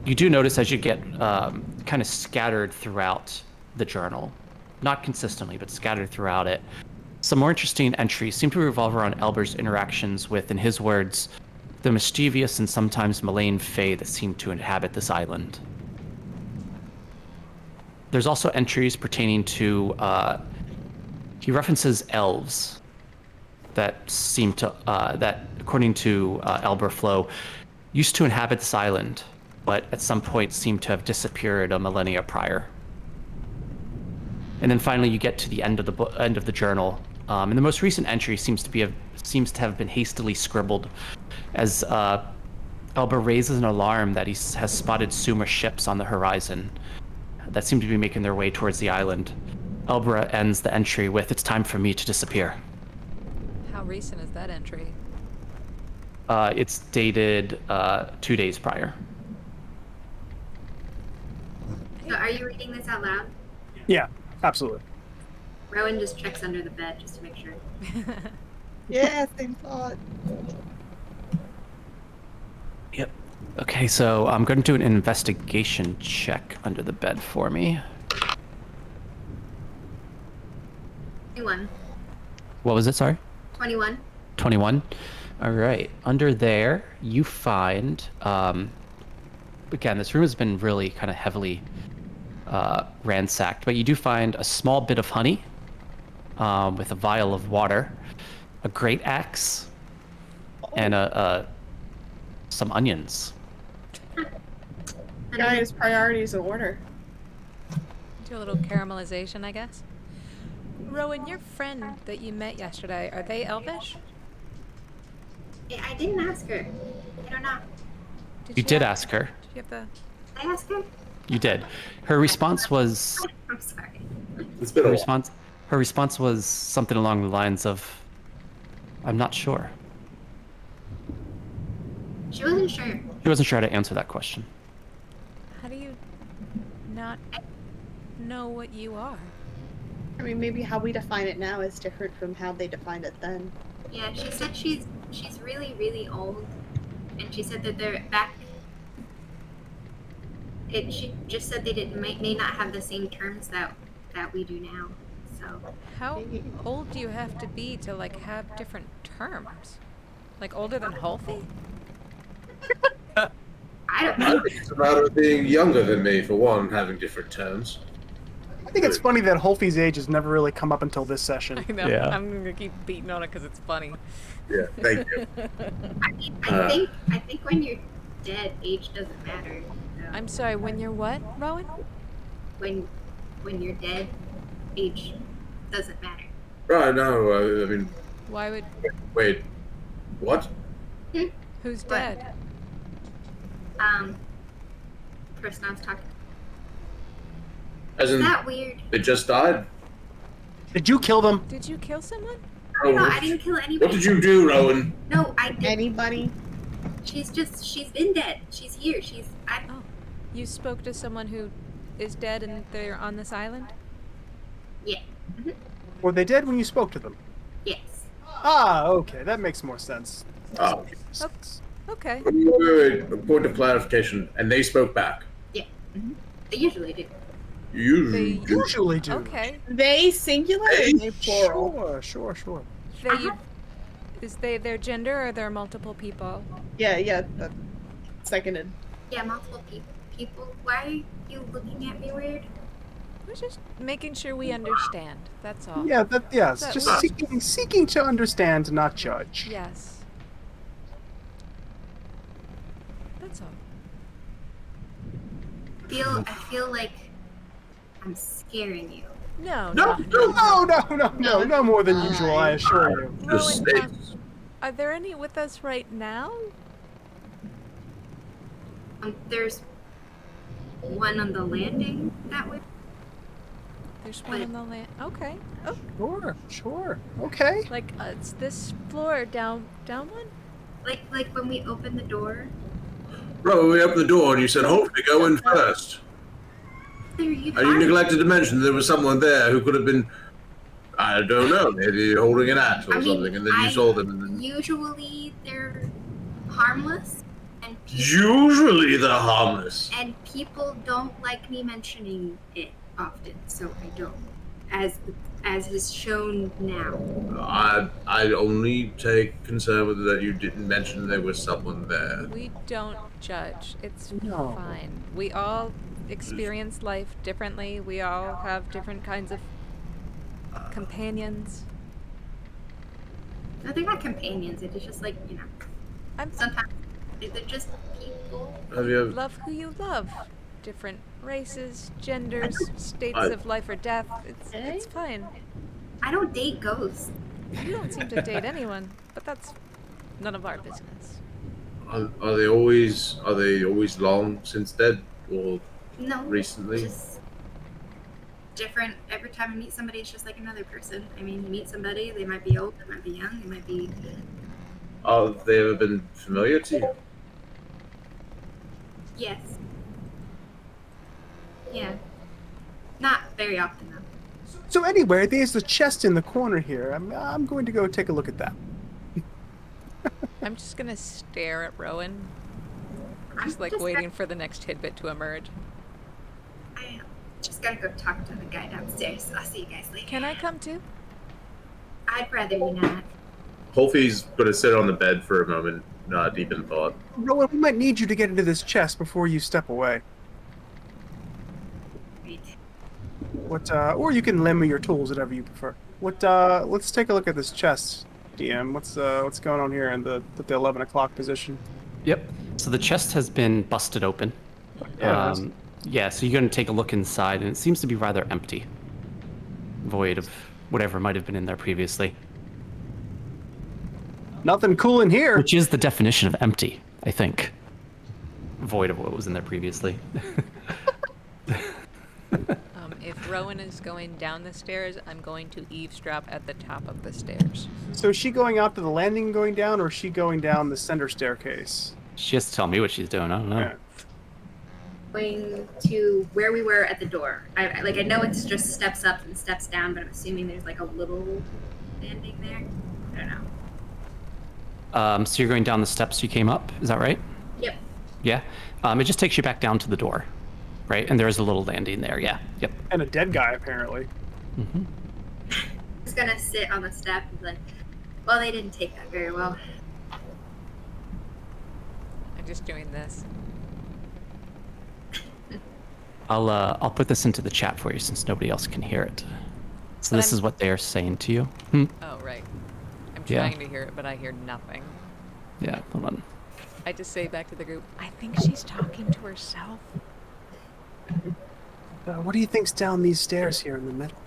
You do notice as you get kind of scattered throughout the journal, not consistently, but scattered throughout it, some more interesting entries seem to revolve around Elber's interactions with, in his words, the mischievous and sometimes malign fae that seem to inhabit this island. There's also entries pertaining to, he references elves that seem to, that according to Elber Flow, used to inhabit this island, but at some point seemed to have disappeared a millennia prior. And then finally, you get to the end of the journal, and the most recent entry seems to have been hastily scribbled, as Elber raises an alarm that he has spotted Sumer ships on the horizon that seem to be making their way towards the island. Elbra ends the entry with, "It's time for me to disappear." How recent is that entry? It's dated 2 days prior. So are you reading this out loud? Yeah, absolutely. Rowan just checks under the bed just to make sure. Yeah, same thought. Yep. Okay, so I'm going to do an investigation check under the bed for me. 21. What was it? Sorry? 21. 21. All right. Under there, you find, again, this room has been really kind of heavily ransacked, but you do find a small bit of honey with a vial of water, a great axe, and some onions. Guys, priorities in order. Do a little caramelization, I guess. Rowan, your friend that you met yesterday, are they elvish? I didn't ask her. I don't know. You did ask her. Did you have the... Did I ask her? You did. Her response was I'm sorry. It's been a while. her response was something along the lines of, "I'm not sure." She wasn't sure. She wasn't sure how to answer that question. How do you not know what you are? I mean, maybe how we define it now is different from how they defined it then. Yeah, she said she's really, really old. And she said that they're back. She just said they may not have the same terms that we do now. So How old do you have to be to, like, have different terms? Like, older than Halfie? I don't I know. think it's a matter of being younger than me, for one, having different terms. I think it's funny that Holfie's age has never really come up until this session. I know. Yeah. I'm gonna keep beating on it because it's funny. Yeah, thank you. I think when you're dead, age doesn't matter. So I'm sorry. When you're what, Rowan? when you're dead, age doesn't matter. Right, no, I mean, Why would? wait, what? Who's What? dead? Person I was talking to. As Is in, that weird? they just died? Did you kill them? Did you kill someone? No, I didn't kill anybody. What did you do, Rowan? No, I didn't. Anybody? She's been dead. She's here. Oh, you spoke to someone who is dead and they're on this island? Yeah. Were they dead when you spoke to them? Yes. Ah, okay, that makes more sense. Oh. Okay. Wait, a point of clarification. And they spoke back. Yeah. They usually do. You. Usually do. Okay. They singular or they plural? Sure. Is they their gender or they're multiple people? Yeah, seconded. Yeah, multiple people. Why are you looking at me weird? We're just making sure we understand. That's all. Yeah, yes, That just was- seeking to understand, not judge. Yes. That's all. I feel like I'm scaring you. No. No, No more than usual, I assure you. Just Rowan, states. are there any with us right now? There's one on the landing that way. There's one on the land. Okay. Oh, Sure. Okay. like it's this floor down one. Like when we opened the door. Bro, we opened the door and you said, hopefully go in first. There you And you are. neglected to mention there was someone there who could have been, I don't know, maybe holding an axe or I mean, something, and then you saw them. And then... Usually they're harmless, and Usually they're harmless. people don't like me mentioning it often, so I don't. As is shown now. I only take concern with that you didn't mention there was someone there. We don't judge. It's No. fine. We all experience life differently. We all have different kinds of companions. No, they're not companions. It's just like, I'm sometimes they're just people. Have you? love who you love. Different races, genders, states I- of life or death. Eh? It's fine. I don't date ghosts. You don't seem to date anyone, but that's none of our business. Are they always long since dead or No. recently? Just different. Every time I meet somebody, it's just like another person. I mean, you meet somebody, they might be old, they might be young, they might be. Have they ever been familiar to you? Yes. Yeah. Not very often, though. So anyway, there's a chest in the corner here. I'm going to go take a look at that. I'm just gonna stare at Rowan, I'm just like just waiting for the next tidbit to emerge. I just gotta go talk to the guy downstairs. I'll see you guys later. Can I come too? I'd rather you not. Holfie's gonna sit on the bed for a moment, deep in thought. Rowan, we might need you to get into this chest before you step away. Wait. Or you can lend me your tools, whatever you prefer. Let's take a look at this chest, DM. What's going on here in the 11 o'clock position? Yep. So the chest has been busted open. Yeah, it is. Yeah, so you're going to take a look inside, and it seems to be rather empty. Void of whatever might have been in there previously. Nothing cool in here. Which is the definition of empty, I think. Void of what was in there previously. If Rowan is going down the stairs, I'm going to eavesdrop at the top of the stairs. So is she going out to the landing and going down, or is she going down the center staircase? She has to tell me what she's doing. I don't know. Yeah. Going to where we were at the door. I know it's just steps up and steps down, but I'm assuming there's like a little landing there. I don't know. So you're going down the steps you came up, is that right? Yep. Yeah. It just takes you back down to the door, right? And there is a little landing there. Yeah. Yep. And a dead guy, apparently. Mm-hmm. Just gonna sit on the step and be like, well, they didn't take that very well. I'm just doing this. I'll put this into the chat for you since nobody else can hear it. So But this I'm- is what they are saying to you. Oh, right. I'm Yeah. trying to hear it, but I hear nothing. Yeah, hold on. I just say back to the group, I think she's talking to herself. What do you think's down these stairs here in the middle?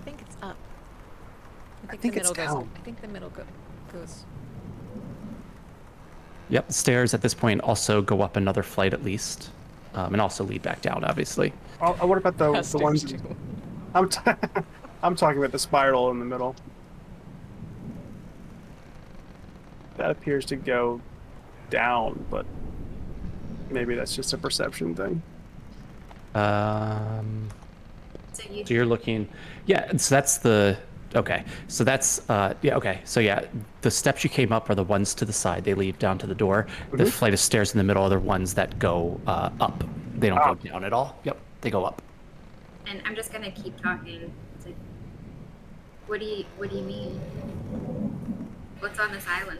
I think it's up. think the it's middle goes. down. I think the middle goes. Yep, the stairs at this point also go up another flight at least, and also lead back down, obviously. Oh, what about the Past ones? stairs, too. I'm talking about the spiral in the middle. That appears to go down, but maybe that's just a perception thing. So you So you're looking, yeah. So that's the okay. So that's yeah. Okay. So yeah, the steps you came up are the ones to the side. They lead down to the door. The flight of stairs in the middle are the ones that go up. They don't go down at all. Yep, they go up. and I'm just gonna keep talking. It's like, what do you mean? What's on this island?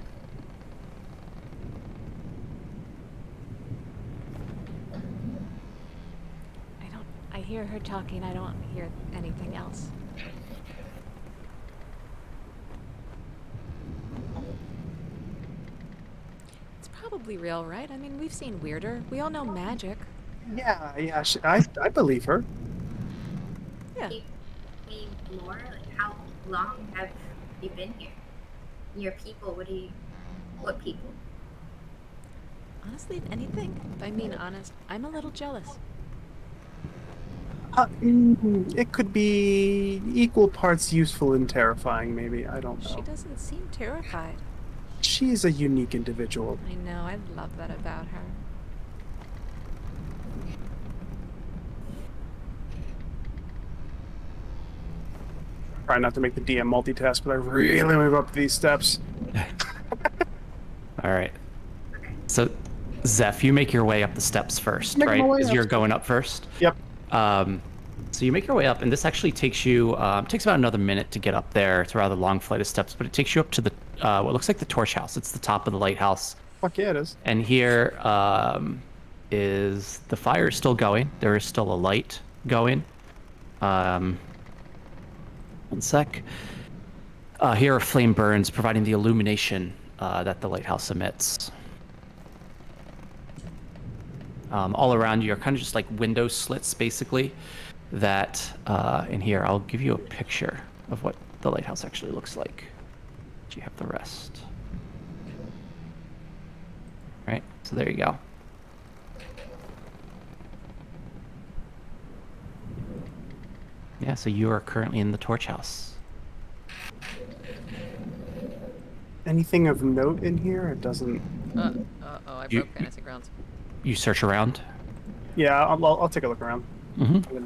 I hear her talking. I don't hear anything else. It's probably real, right? I mean, we've seen weirder. We all know magic. Yeah. I believe her. Yeah. Can you mean more? Like, how long have you been here? Your people, what people? Honestly, if anything, if I'm being honest, I'm a little jealous. It could be equal parts useful and terrifying, maybe. I don't She know. doesn't seem terrified. She's a unique individual. I know, I love that about her. Try not to make the DM multitask, but I really move up these steps. All right. Okay. So, Zeph, you make your way up the steps first, Making right? my way Because up. you're going up first. Yep. So you make your way up, and this actually takes you takes about another minute to get up there. It's a rather long flight of steps, but it takes you up to the what looks like the torch house. It's the top of the lighthouse, Fuck yeah, it is. and here is the fire is still going. There is still a light going. One sec. Here a flame burns, providing the illumination that the lighthouse emits. All around you are kind of just like window slits, basically. That in here, I'll give you a picture of what the lighthouse actually looks like. Do you have the rest? Right. So there you go. Yeah. So you are currently in the torch house. Anything of note in here? It doesn't. I You- broke Fantasy Grounds. You search around. Yeah, I'll take a look around. Mm-hmm.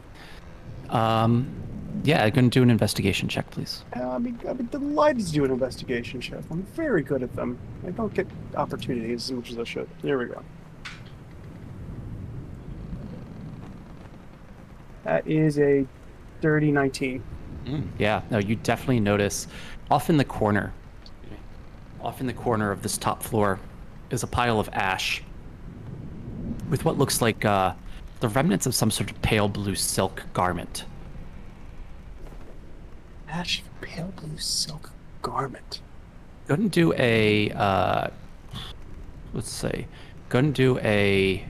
Yeah, I'm gonna do an investigation check, please. I'd be delighted to do an investigation check. I'm very good at them. I don't get opportunities as much as I should. Here we go. That is a dirty 19. Yeah, no, you definitely notice off in the corner of this top floor is a pile of ash with what looks like the remnants of some sort of pale blue silk garment. Ash pale blue silk garment. Go ahead and do a let's see. Go ahead and do a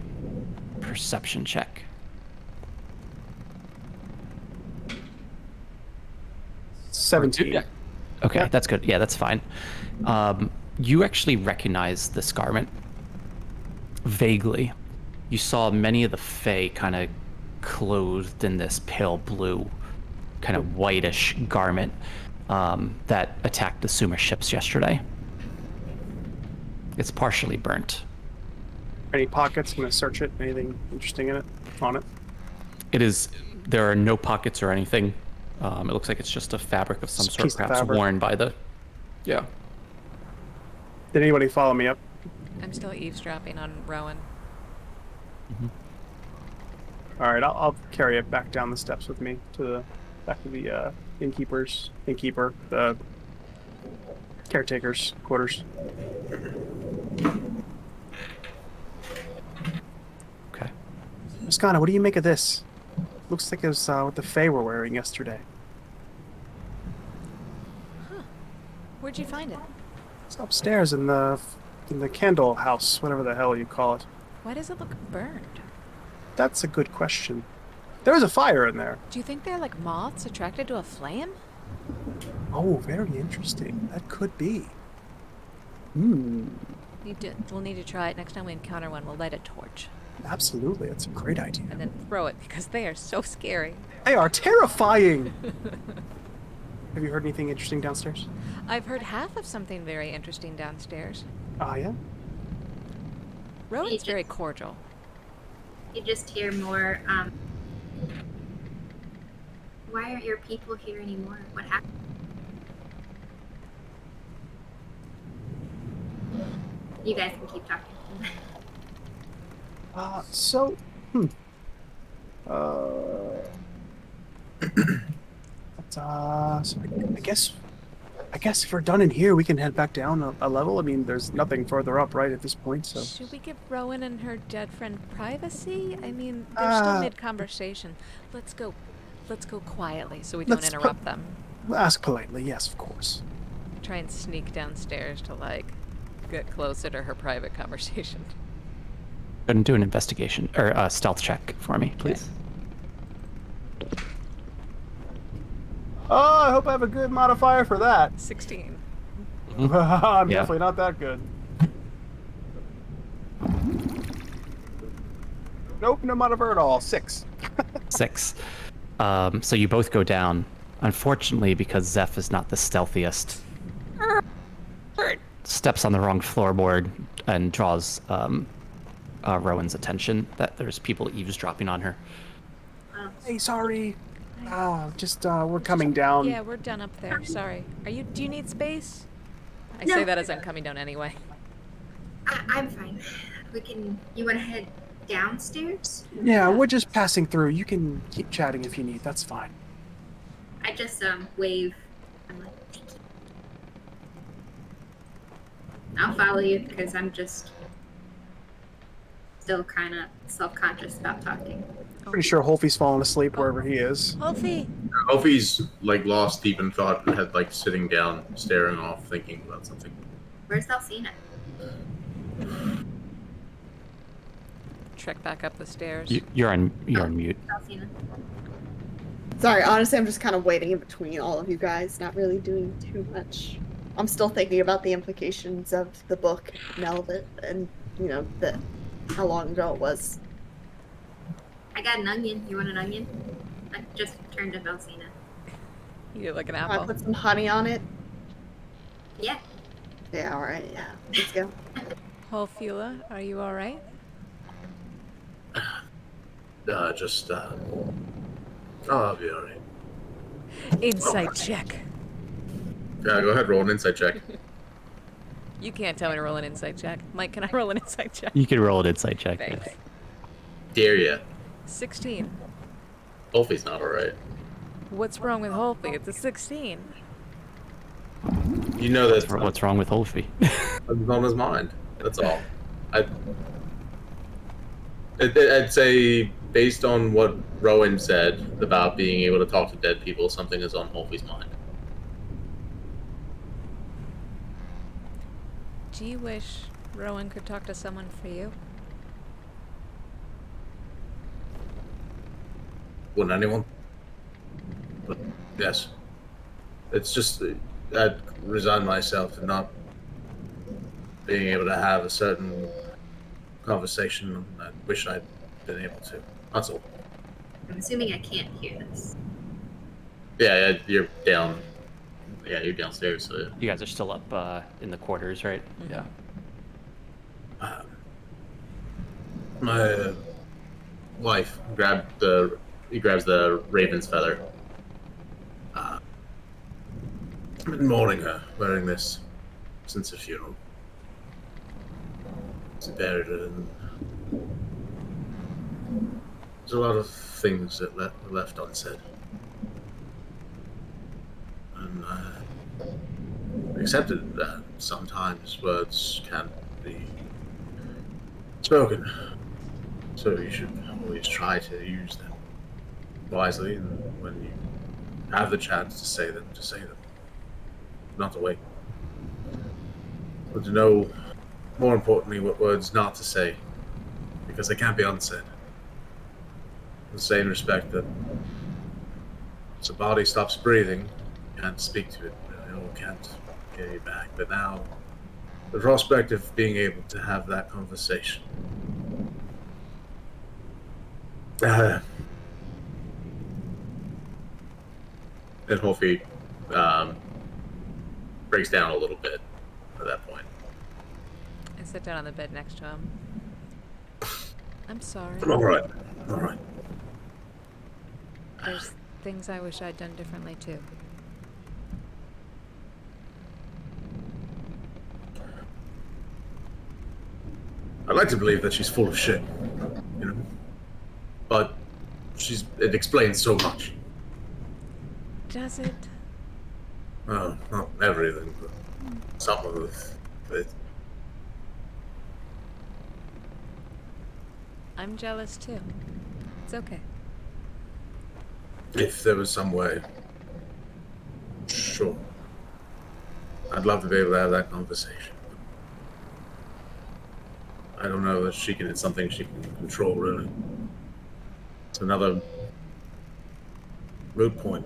perception check. – 17. Yeah. Okay, Yeah. that's good. Yeah, that's fine. You actually recognize this garment vaguely. You saw many of the Fae kind of clothed in this pale blue, kind of whitish garment that attacked the Sumer ships yesterday. It's partially burnt. Any pockets? I'm going to search it. Anything interesting in it? On it? It is. There are no pockets or anything. It looks like it's just a fabric of some Just a sort, piece of perhaps fabric. worn by the. Yeah. Did anybody follow me up? I'm still eavesdropping on Rowan. All right, I'll carry it back down the steps with me to the back to the innkeeper, the caretakers' quarters. Okay. Toscana, what do you make of this? Looks like it was what the Fae were wearing yesterday. Where'd you find it? It's upstairs in the candle house, whatever the hell you call it. Why does it look burned? That's a good question. There was a fire in there. Do you think they're like moths attracted to a flame? Oh, very interesting. That could be. Hmm. We'll need to try it. Next time we encounter one, we'll light a torch. Absolutely. That's a great idea. And then throw it, because they are so scary. They are terrifying! Have you heard anything interesting downstairs? I've heard half of something very interesting downstairs. Ah, yeah? Rowan's very cordial. You just hear more, why aren't your people here anymore? What happened? You guys can keep talking. So, so I guess if we're done in here, we can head back down a level. I mean, there's nothing further up, right, at this point, so... Should we give Rowan and her dead friend privacy? I mean, they're still mid-conversation. Let's go quietly so we don't interrupt them. Ask politely, yes, of course. Try and sneak downstairs to, like, get closer to her private conversation. Go and do an investigation, or a stealth check for me, please. Oh, I hope I have a good modifier for that. 16. I'm Yeah. definitely not that good. Nope, no modifier at all. 6. 6. So you both go down. Unfortunately, because Zeph is not the stealthiest, steps on the wrong floorboard and draws Rowan's attention that there's people eavesdropping on her. Hey, sorry. We're coming down. Yeah, we're done up there. Sorry. Do you need space? I No. say that as I'm coming down anyway. I'm fine. You want to head downstairs? Yeah, we're just passing through. You can keep chatting if you need. That's fine. I just, wave. I'm like, thank you. I'll follow you because I'm just still kind of self-conscious about talking. Pretty sure Holfie's fallen asleep wherever he is. Wolfie! Opie's like lost deep in thought and had like sitting down, staring off, thinking about something. Where's Alcina? Trek back up the stairs. You're on mute. Alcina. Sorry, honestly, I'm just kind of waiting in between all of you guys, not really doing too much. I'm still thinking about the implications of the book, Melvin, and, you know, how long ago it was. I got an onion. You want an onion? I just turned to Alcina. You get like an Can I apple. put some honey on it? Yeah. Yeah, alright, yeah. Let's go. Holfula, are you alright? I'll be alright. Insight check. Yeah, go ahead, roll an insight check. You can't tell me to roll an insight check. Mike, can I roll an insight check? You can roll an insight check. Thanks. Yes. Dare ya. 16. Wolfie's not alright. What's wrong with Holfie? It's a 16. You know that's What's wrong with Holfie? what's on his mind. That's all. I'd say, based on what Rowan said about being able to talk to dead people, something is on Wolfie's mind. Do you wish Rowan could talk to someone for you? Wouldn't anyone? But yes. It's just I'd resign myself to not being able to have a certain conversation. I wish I'd been able to. That's all. I'm assuming I can't hear this. Yeah, you're down. Yeah, you're downstairs. So You guys are still up in the quarters, right? Mhm. Yeah. my wife grabs the raven's feather. I've been mourning her, wearing this since the funeral. She buried her, and there's a lot of things that were left unsaid. And I accepted that sometimes words can't be spoken. So you should always try to use them wisely, and when you have the chance to say them, not to wait. But to know, more importantly, what words not to say, because they can't be unsaid. In the same respect that once a body stops breathing, you can't speak to it, can't get it back. But now, the prospect of being able to have that conversation. And Wolfie breaks down a little bit at that point. I sit down on the bed next to him. I'm sorry. I'm all right. All right. There's things I wish I'd done differently too. I'd like to believe that she's full of shit, but it explains so much. Does it? Oh, not everything, but some of it. I'm jealous too. It's okay. If there was some way, sure. I'd love to be able to have that conversation. I don't know that it's something she can control, really. It's another moot point.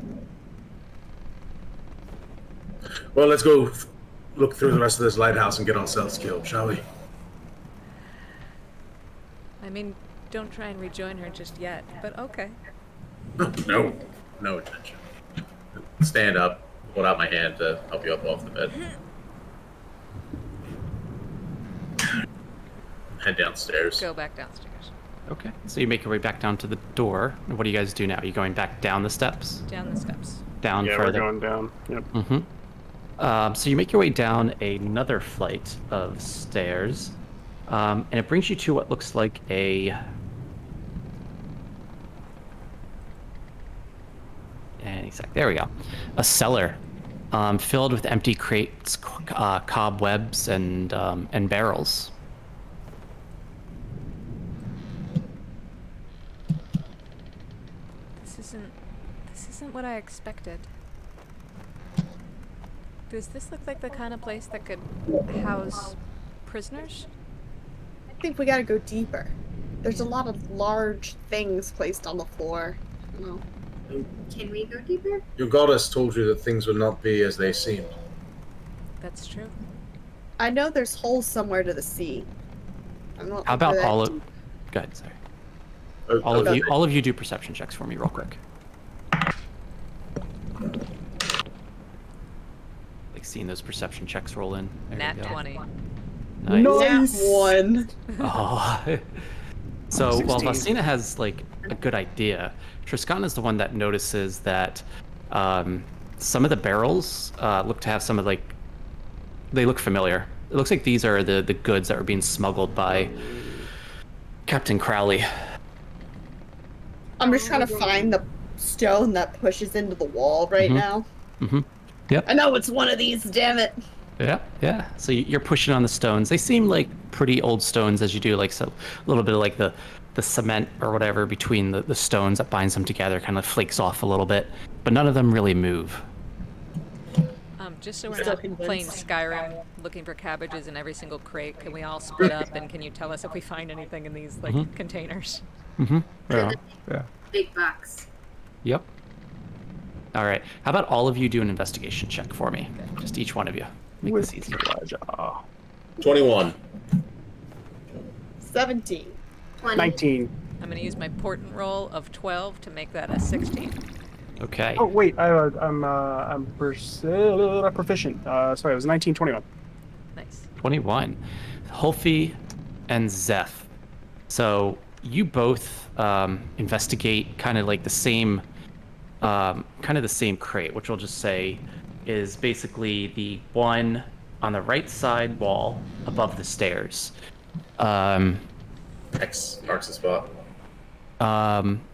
Well, let's go look through the rest of this lighthouse and get ourselves killed, shall we? I mean, don't try and rejoin her just yet, but okay. No intention. Stand up, hold out my hand to help you up off the bed. Head downstairs. Go back downstairs. Okay. So you make your way back down to the door. What do you guys do now? Are you going back down the steps? Down the steps. Down Yeah, further? we're going down. Yep. Mm-hmm. So you make your way down another flight of stairs, and it brings you to what looks like a... There we go. A cellar filled with empty crates, cobwebs, and barrels. This isn't what I expected. Does this look like the kind of place that could house prisoners? I think we gotta go deeper. There's a lot of large things placed on the floor. Can we go deeper? Your goddess told you that things would not be as they seemed. That's true. I know there's holes somewhere to the sea. I'm not How about that all of... deep. Go ahead, sorry. Oh, All of you do perception checks for me real quick. Like seeing those perception checks roll in. There Nat we go. 20. Nice. Nat 1. Oh. So while 16. Vasina has like a good idea, Triskan is the one that notices that some of the barrels look to have some of they look familiar. It looks like these are the goods that were being smuggled by Captain Crowley. I'm just trying to find the stone that pushes into the wall right now. Mm-hmm. Yep. I know it's one of these, damn it. Yeah. So you're pushing on the stones. They seem like pretty old stones, as you do like so a little bit of like the cement or whatever between the stones that binds them together kind of flakes off a little bit, but none of them really move. Just so we're Still not convinced. playing Skyrim, looking for cabbages in every single crate, can we all split up and can you tell us if we find anything in these containers? Mm-hmm. Yeah. Big box. Yep. All right. How about all of you do an investigation check for me? Just each one of you. Make this easy. 21. 17. 20. 19. I'm going to use my portent roll of 12 to make that a 16. Okay. Oh wait, I'm proficient. Sorry, it was 19, 21. Nice. 21. Holfi and Zeph. So you both investigate kind of like the same crate, which we'll just say is basically the one on the right side wall above the stairs. X marks the spot.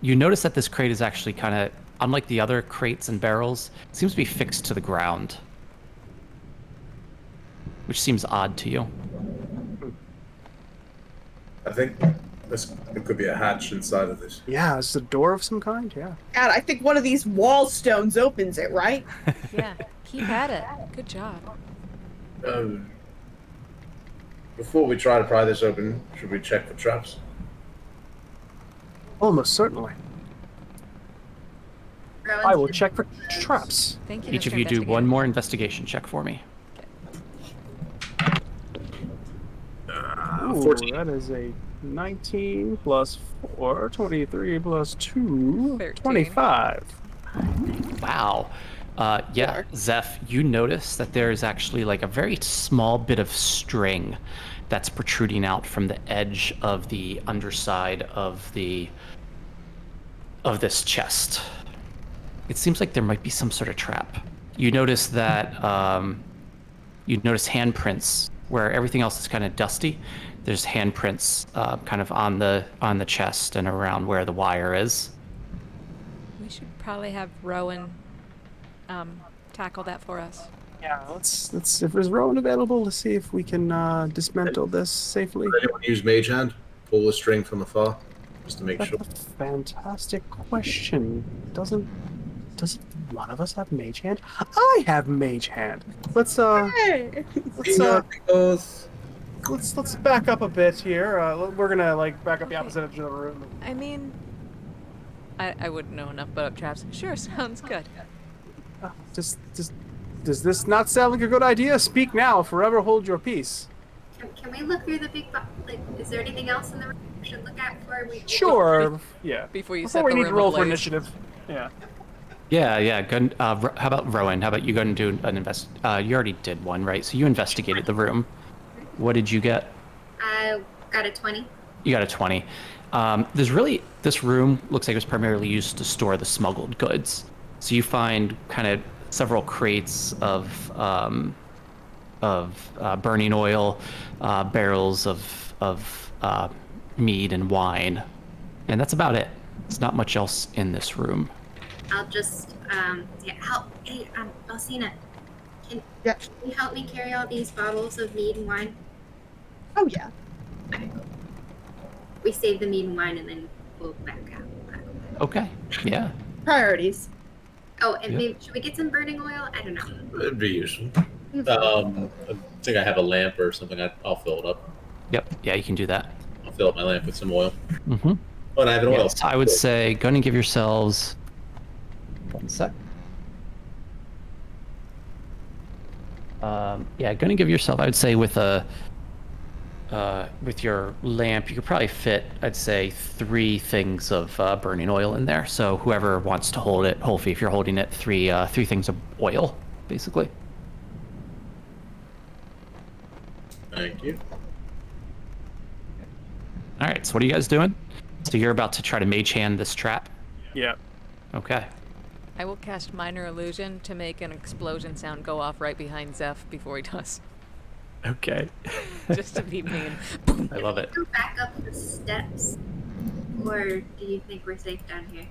You notice that this crate is actually kind of, unlike the other crates and barrels, it seems to be fixed to the ground, which seems odd to you. I think It could be a hatch inside of this. Yeah, it's a door of some kind. Yeah. God, I think one of these wall stones opens it, right? Yeah, keep at it. Good job. Before we try to pry this open, should we check for traps? Almost certainly. Rowan's I will just- check for traps. Thank you. Each of Mr. you do one Investigator. more investigation check for me. Ooh, 14. that is a 19 plus 4, 23 plus 2, 13. 25. Wow. Yeah, Sure. Zeph, you notice that there's actually like a very small bit of string that's protruding out from the edge of the underside of this chest. It seems like there might be some sort of trap. You notice that you notice handprints where everything else is kind of dusty. There's handprints kind of on the chest and around where the wire is. We should probably have Rowan tackle that for us. Yeah, let's if there's Rowan available, let's see if we can dismantle this safely. Does anyone use Mage Hand? Pull the string from afar, just to make That's sure. a fantastic question. Doesn't one of us have Mage Hand? I have Mage Hand. Let's Hey! let's back up a bit here. We're gonna like back up the opposite edge of the room. I mean, I wouldn't know enough about traps. Sure, sounds good. Just does this not sound like a good idea? Speak now, forever hold your peace. Can we look through the big box? Like, is there anything else in the room we should look at before we? Sure. Yeah. Before you Before set we the need to room roll for ablaze. initiative. Yeah. Yeah. How about Rowan? How about you go and do an you already did one, right? So you investigated the room. What did you get? I got a 20. You got a 20. This room looks like it was primarily used to store the smuggled goods. So you find kind of several crates of burning oil, barrels of mead and wine, and that's about it. There's not much else in this room. I'll just help. Hey, Alcina, can you help me carry all these bottles of mead and wine? Oh yeah. We save the mead and wine and then we'll back out. Okay. Yeah. Priorities. Oh, and Yeah. maybe should we get some burning oil? I don't know. It'd be useful. I think I have a lamp or something. I'll fill it up. Yep. Yeah, you can do that. I'll fill up my lamp with some oil. Mm-hmm. Oh, and I have an oil. Yes, I would say go and give yourselves 1 sec. Yeah, go and give yourself. I would say with your lamp, you could probably fit, I'd say, 3 things of burning oil in there. So whoever wants to hold it, Holfie, if you're holding it, 3 things of oil, basically. Thank you. All right. So what are you guys doing? So you're about to try to mage hand this trap. Yeah. Okay. I will cast Minor Illusion to make an explosion sound go off right behind Zeph before he does. Okay. Just to be mean. I love it. Go back up the steps, or do you think we're safe down here?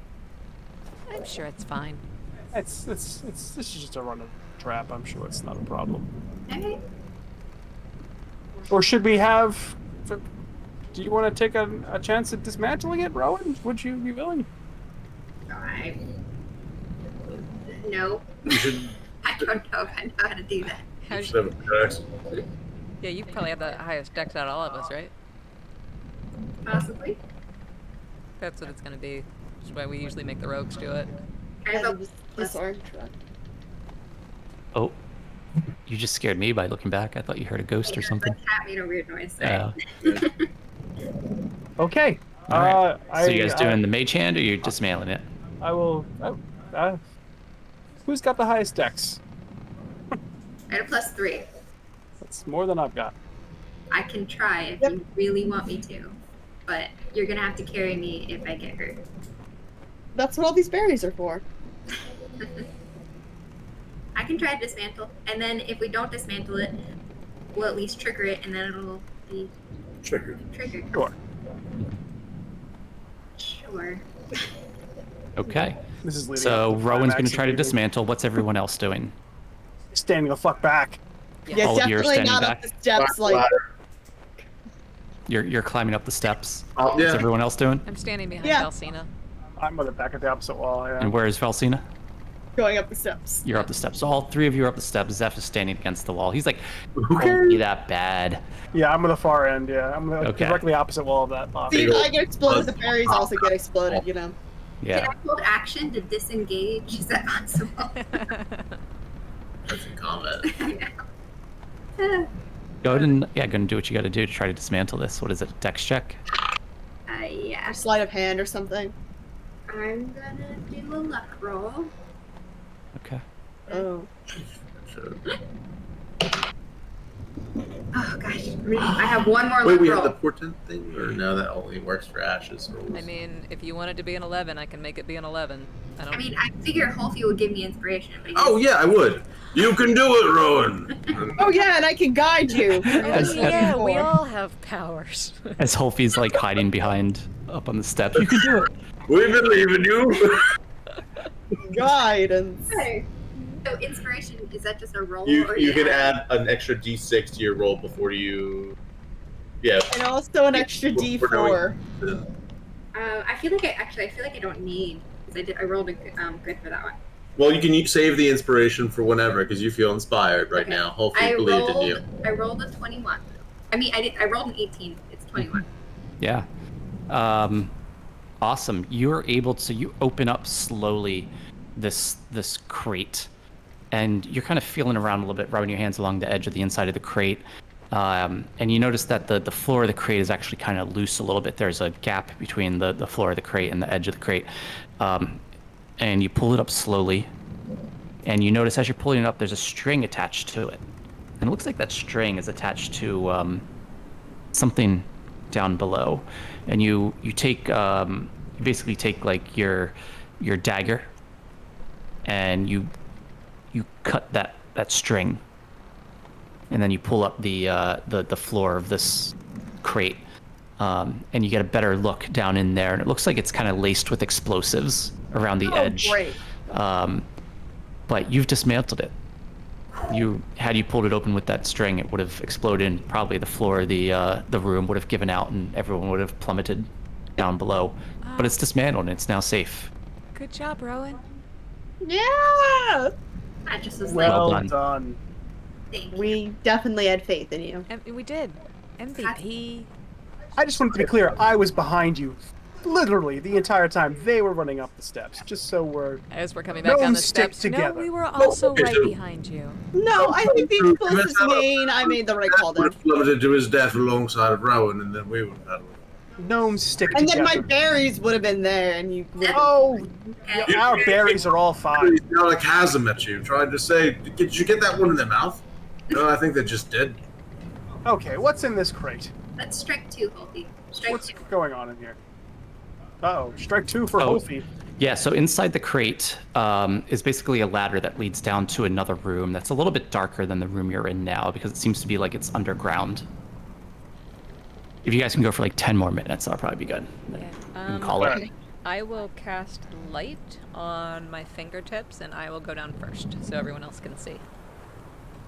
I'm sure it's fine. It's this is just a run of trap. I'm sure it's not a problem. Okay. Or should we have? Do you want to take a chance at dismantling it, Rowan? Would you be willing? No. You should I don't know if I know how to do that. How have a pickaxe. Yeah, you probably have the highest dex out of all of us, right? Possibly. That's what it's gonna be. Which is why we usually make the rogues do it. I have a This plus. orange one. Oh, you just scared me by looking back. I thought you heard a ghost or something. The cat made a weird noise. Sorry. Okay. All right. So you guys doing the mage hand, or you're dismantling it? I will. Who's got the highest dex? I had a plus 3. That's more than I've got. I can try if you really want me to, but you're gonna have to carry me if I get hurt. That's what all these berries are for. I can try to dismantle, and then if we don't dismantle it, we'll at least trigger it, and then it'll be Triggered. triggered. Sure. Sure. Okay. This is leading So up to Rowan's going climax to try to of the evening. dismantle. What's everyone else doing? Standing the fuck back. Yeah, All of you are definitely standing not back? up the steps like Ladder. You're climbing up the steps. Oh, What's yeah. everyone else doing? I'm standing behind Yeah. Valsina. I'm on the back of the opposite wall. Yeah. And where is Valsina? Going up the steps. You're up the steps. So all three of you are up the steps. Zeph is standing against the wall. He's like, "Won't be that bad." Yeah, I'm on the far end. Yeah, I'm like Okay. directly opposite wall of that box. See, I get exploded. The berries also get exploded. You know. Yeah. Can I hold action to disengage? Is that possible? That's in combat. I know. Go ahead and go and do what you got to do to try to dismantle this. What is it? Dex check. Yeah. Sleight of hand or something. I'm gonna do a luck roll. Okay. Oh. Sure. Oh gosh, I have one more Wait, luck we roll. have the portent thing, or no? That only works for ashes rolls. I mean, if you want it to be an 11, I can make it be an 11. I mean, I figure Holfie would give me inspiration. But Oh yeah, I would. You can do it, Rowan. Oh yeah, and I can guide you. As- Yeah, we all have powers. As Holfie's like hiding behind up on the steps. You can do it. We believe in you. Guidance. Hey. So inspiration, is that just a roll? You or can add an extra d6 to your roll before you. Yeah. And also an extra Before D4. I feel like I don't need because I rolled a good for that one. Well, you can save the inspiration for whenever because you feel inspired right Okay. now. Hopefully, believed in you. I rolled a 21. I mean, I rolled an 18. It's 21. Yeah. Awesome. You're able to. You open up slowly this crate, and you're kind of feeling around a little bit, rubbing your hands along the edge of the inside of the crate. And you notice that the floor of the crate is actually kind of loose a little bit. There's a gap between the floor of the crate and the edge of the crate. And you pull it up slowly, and you notice as you're pulling it up, there's a string attached to it. And it looks like that string is attached to something down below. And you take you basically take like your dagger, and you cut that string, and then you pull up the floor of this crate, and you get a better look down in there, and it looks like it's kind of laced with explosives around the edge. Great. But you've dismantled it. Had you pulled it open with that string, it would have exploded, and probably the floor of the room would have given out, and everyone would have plummeted down below. But it's dismantled, and it's now safe. Good job, Rowan. Yeah. I just was Well done. done. like, thank you. We definitely had faith in you. We did. MVP. I just wanted to be clear. I was behind you, literally the entire time. They were running up the steps, just so we're. As we're coming back down the Gnomes stick steps. together. No, we were also okay, right so- behind you. No, I think the You explosives messed up. mean I made the right call there. Would have plummeted to his death alongside of Rowan, and then we would have had one. Gnomes stick And then together. my berries would have been there, and you. Oh, Okay. our berries are all fine. He's got a chasm at you, trying to say, "Did you get that one in their mouth?" No, I think they just did. Okay, what's in this crate? Let's strike 2, Holfie. Strike What's 2. going on in here? Oh, strike 2 for Oh. Holfie. Yeah, so inside the crate is basically a ladder that leads down to another room that's a little bit darker than the room you're in now, because it seems to be like it's underground. If you guys can go for like 10 more minutes, that'll probably be good. Then Yeah. we can call it. Okay. I will cast light on my fingertips, and I will go down first, so everyone else can see.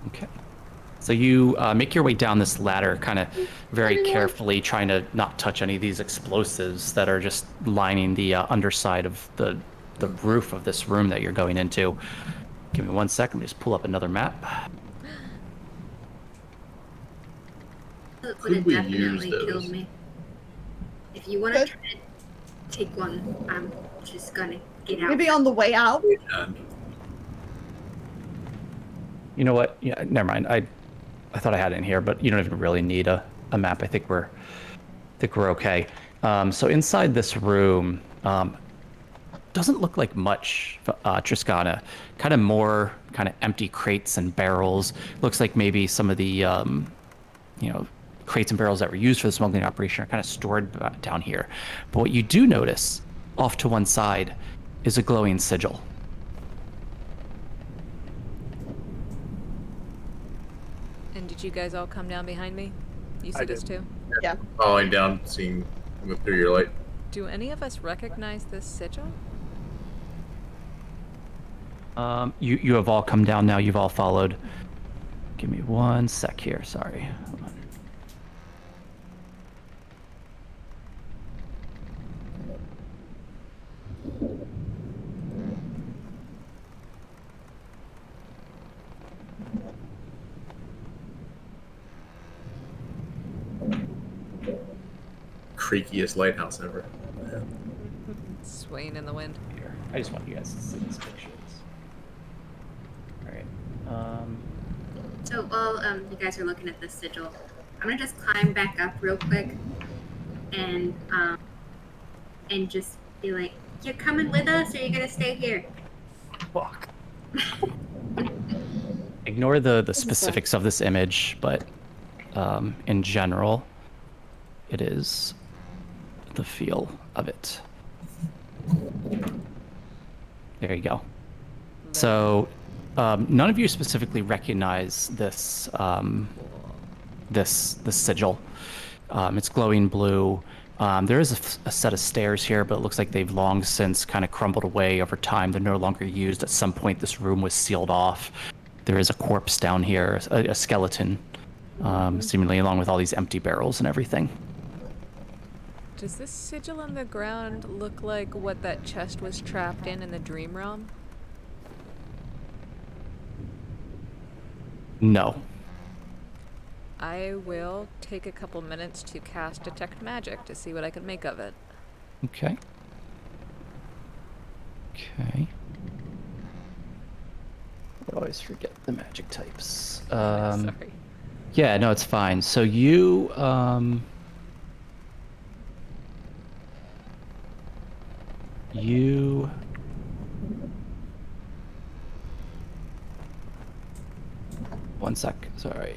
Okay. So you make your way down this ladder, kind of very carefully, trying to not touch any of these explosives that are just lining the underside of the roof of this room that you're going into. Give me 1 second, just pull up another map. Would have Could we use definitely those? killed me. If you want to Good. try to take one, I'm just gonna get out. Maybe on the way out. And You know what? Yeah, never mind. I thought I had it in here, but you don't even really need a map. I think we're okay. So inside this room, doesn't look like much, Triscana. Kind of more kind of empty crates and barrels. Looks like maybe some of the crates and barrels that were used for the smuggling operation are kind of stored down here. But what you do notice off to one side is a glowing sigil. And did you guys all come down behind me? You I see this did. too? Yeah. Falling down, seeing go through your light. Do any of us recognize this sigil? You have all come down now. You've all followed. Give me 1 sec here. Sorry. Hold on. creakiest lighthouse ever. Yeah. Swaying in the wind. Here, I just want you guys to see these pictures. All right. So while you guys are looking at this sigil, I'm gonna just climb back up real quick and just be like, "You're coming with us, or you're gonna stay here?" Fuck. Ignore the specifics of this image, but in general, it is the feel of it. There you go. So none of you specifically recognize this this sigil. It's glowing blue. There is a set of stairs here, but it looks like they've long since kind of crumbled away over time. They're no longer used. At some point, this room was sealed off. There is a corpse down here, a skeleton, seemingly along with all these empty barrels and everything. Does this sigil on the ground look like what that chest was trapped in the dream realm? No. I will take a couple minutes to cast Detect Magic to see what I can make of it. Okay. Okay. I always forget the magic types. Sorry. Yeah, no, it's fine. So you, one sec, sorry.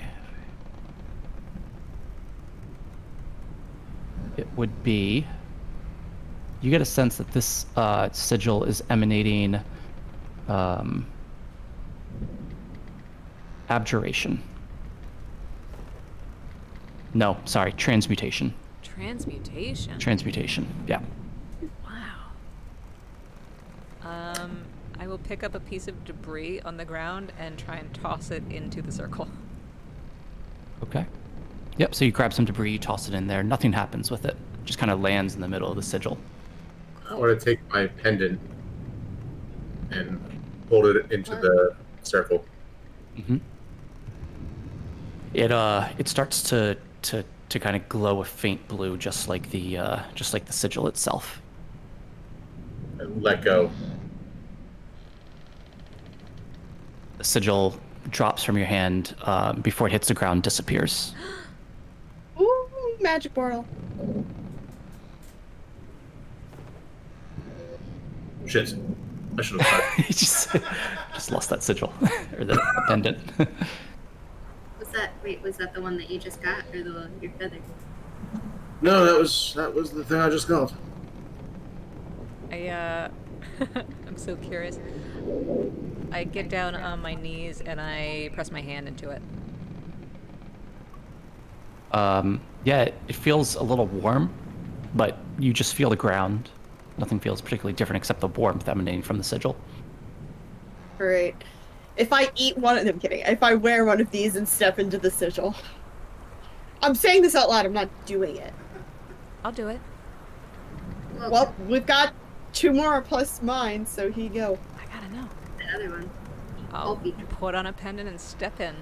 It would be, you get a sense that this sigil is emanating abjuration. No, sorry, transmutation. Transmutation? Transmutation, yeah. Wow. I will pick up a piece of debris on the ground and try and toss it into the circle. Okay. Yep, so you grab some debris, you toss it in there. Nothing happens with it. Just kind of lands in the middle of the sigil. I want to take my pendant and hold it into the circle. Mm-hmm. It starts to kind of glow a faint blue, just like the sigil itself. And let go. The sigil drops from your hand before it hits the ground, disappears. Ooh, magic portal. Shit. I should have tried. You just lost that sigil or the pendant. Was that the one that you just got, or your feather? No, that was the thing I just got. I'm so curious. I get down on my knees and I press my hand into it. Yeah, it feels a little warm, but you just feel the ground. Nothing feels particularly different except the warmth emanating from the sigil. Great. If I eat one of them, kidding. If I wear one of these and step into the sigil. I'm saying this out loud, I'm not doing it. I'll do it. Well, we've got 2 more plus mine, so here you go. I gotta know. Another one. I'll put on a pendant and step in.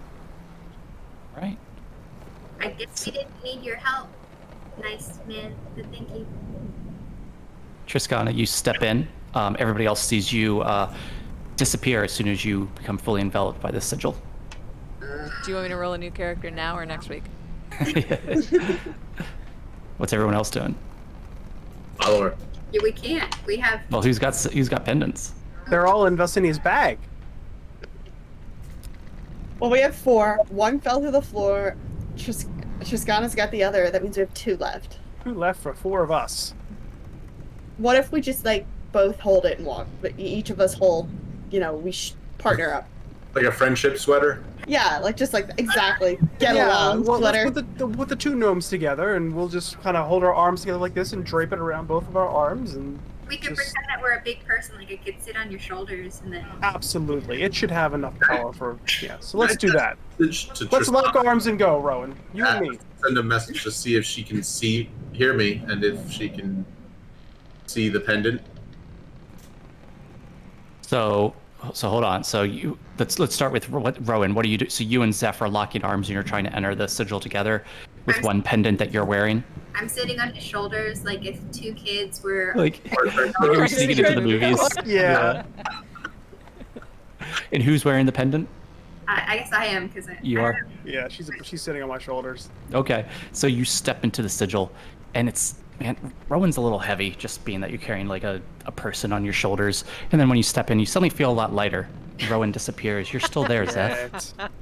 Right. I guess we didn't need your help. Nice man. Thank you. Triskana, you step in. Everybody else sees you disappear as soon as you become fully enveloped by this sigil. Do you want me to roll a new character now or next week? What's everyone else doing? Follower. Yeah, we can't. We have. Well, who's got pendants? They're all in Vestini's bag. Well, we have 4. 1 fell to the floor. Triskana's got the other. That means we have 2 left. 2 left for 4 of us. What if we just, like, both hold it and walk? But each of us hold, we partner up. Like a friendship sweater? Yeah, exactly. Get Yeah, along, well, sweater. let's put the 2 gnomes together, and we'll just kind of hold our arms together like this and drape it around both of our arms, and We could just- pretend that we're a big person, like it could sit on your shoulders, and then. absolutely. It should have enough power for, yeah. So let's do that. To Let's lock Tristan, arms and go, Rowan. You and me. send a message to see if she can hear me, and if she can see the pendant. So hold on. So let's start with Rowan. What do you do? So you and Zeph are locking arms and you're trying to enter the sigil together. with one pendant that you're wearing. I'm sitting on his shoulders like if two kids were Like you were sneaking into the movies. Yeah. And who's wearing the pendant? I guess I am because You are? Yeah, she's sitting on my shoulders. Okay. So you step into the sigil, and man, Rowan's a little heavy, just being that you're carrying like a person on your shoulders. And then when you step in, you suddenly feel a lot lighter. Rowan disappears. You're still there, Zeph. Right.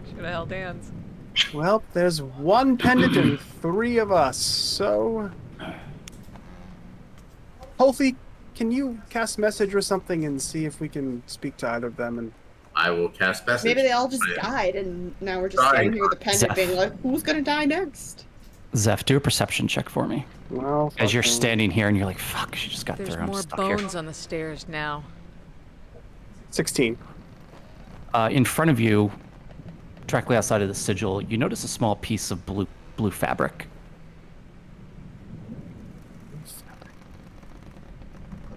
Should have held hands. Well, there's one pendant and 3 of us, so... Holfi, can you cast message or something and see if we can speak to either of them? And I will cast message. Maybe they all just I am died, and now we're just Dying. standing here with a pendant Zeph. being like, who's gonna die next? Zeph, do a perception check for me. well, As you're fucking- standing here and you're like, fuck, she just got There's through. I'm more stuck bones here. on the stairs now. 16. In front of you, directly outside of the sigil, you notice a small piece of blue fabric.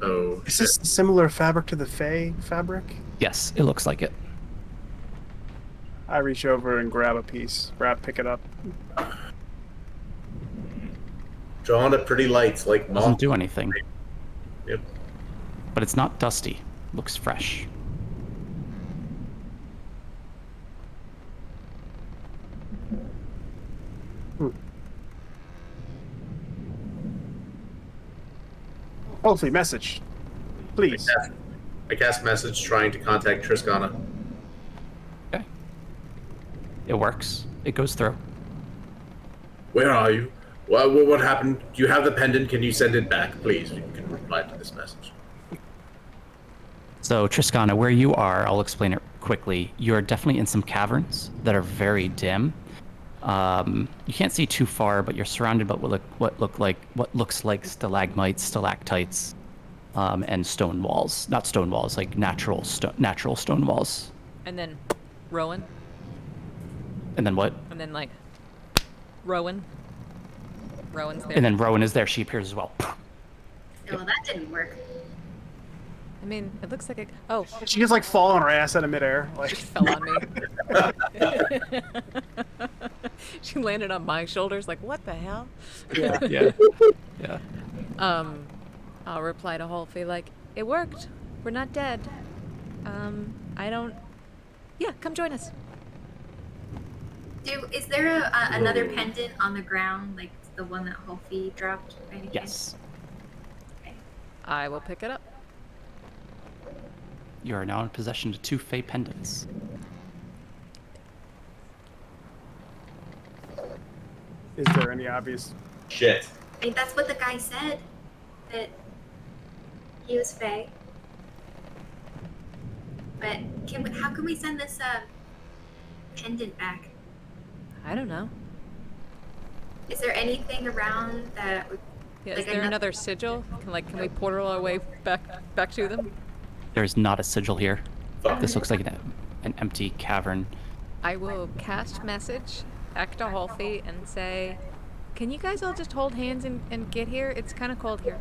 Oh, Is this similar fabric to the Fae fabric? Yes, it looks like it. I reach over and grab a piece. Pick it up. drawn at pretty lights like Doesn't moth. do anything. Yep. But it's not dusty. Looks fresh. Hopefully, message. Please. I cast message trying to contact Triskana. Okay. It works. It goes through. Where are you? What happened? Do you have the pendant? Can you send it back, please? You can reply to this message. So, Triskana, where you are, I'll explain it quickly. You're definitely in some caverns that are very dim. You can't see too far, but you're surrounded by what looks like stalagmites, stalactites, and stone walls. Not stone walls, like natural stone walls. And then Rowan. And then what? And then like Rowan. Rowan's there. And then Rowan is there. She appears as well. Well, that didn't work. I mean, it looks like oh, She just like fall on her ass out of midair. Like, she fell on me. She landed on my shoulders. Like, what the hell? Yeah. Yeah. I'll reply to Holfie like, it worked. We're not dead. I don't. Yeah, come join us. Is there another pendant on the ground, like the one that Holfie dropped? By any chance? Yes. I will pick it up. You are now in possession of 2 Fey pendants. is there any obvious? Shit. I mean, that's what the guy said. That he was Fae. But how can we send this pendant back? I don't know. Is there anything around that? Yeah, Like is there another sigil? Can we portal our way back to them? There's not a sigil here. Fuck. This looks like an empty cavern. I will cast message back to Holfie and say, can you guys all just hold hands and get here? It's kind of cold here.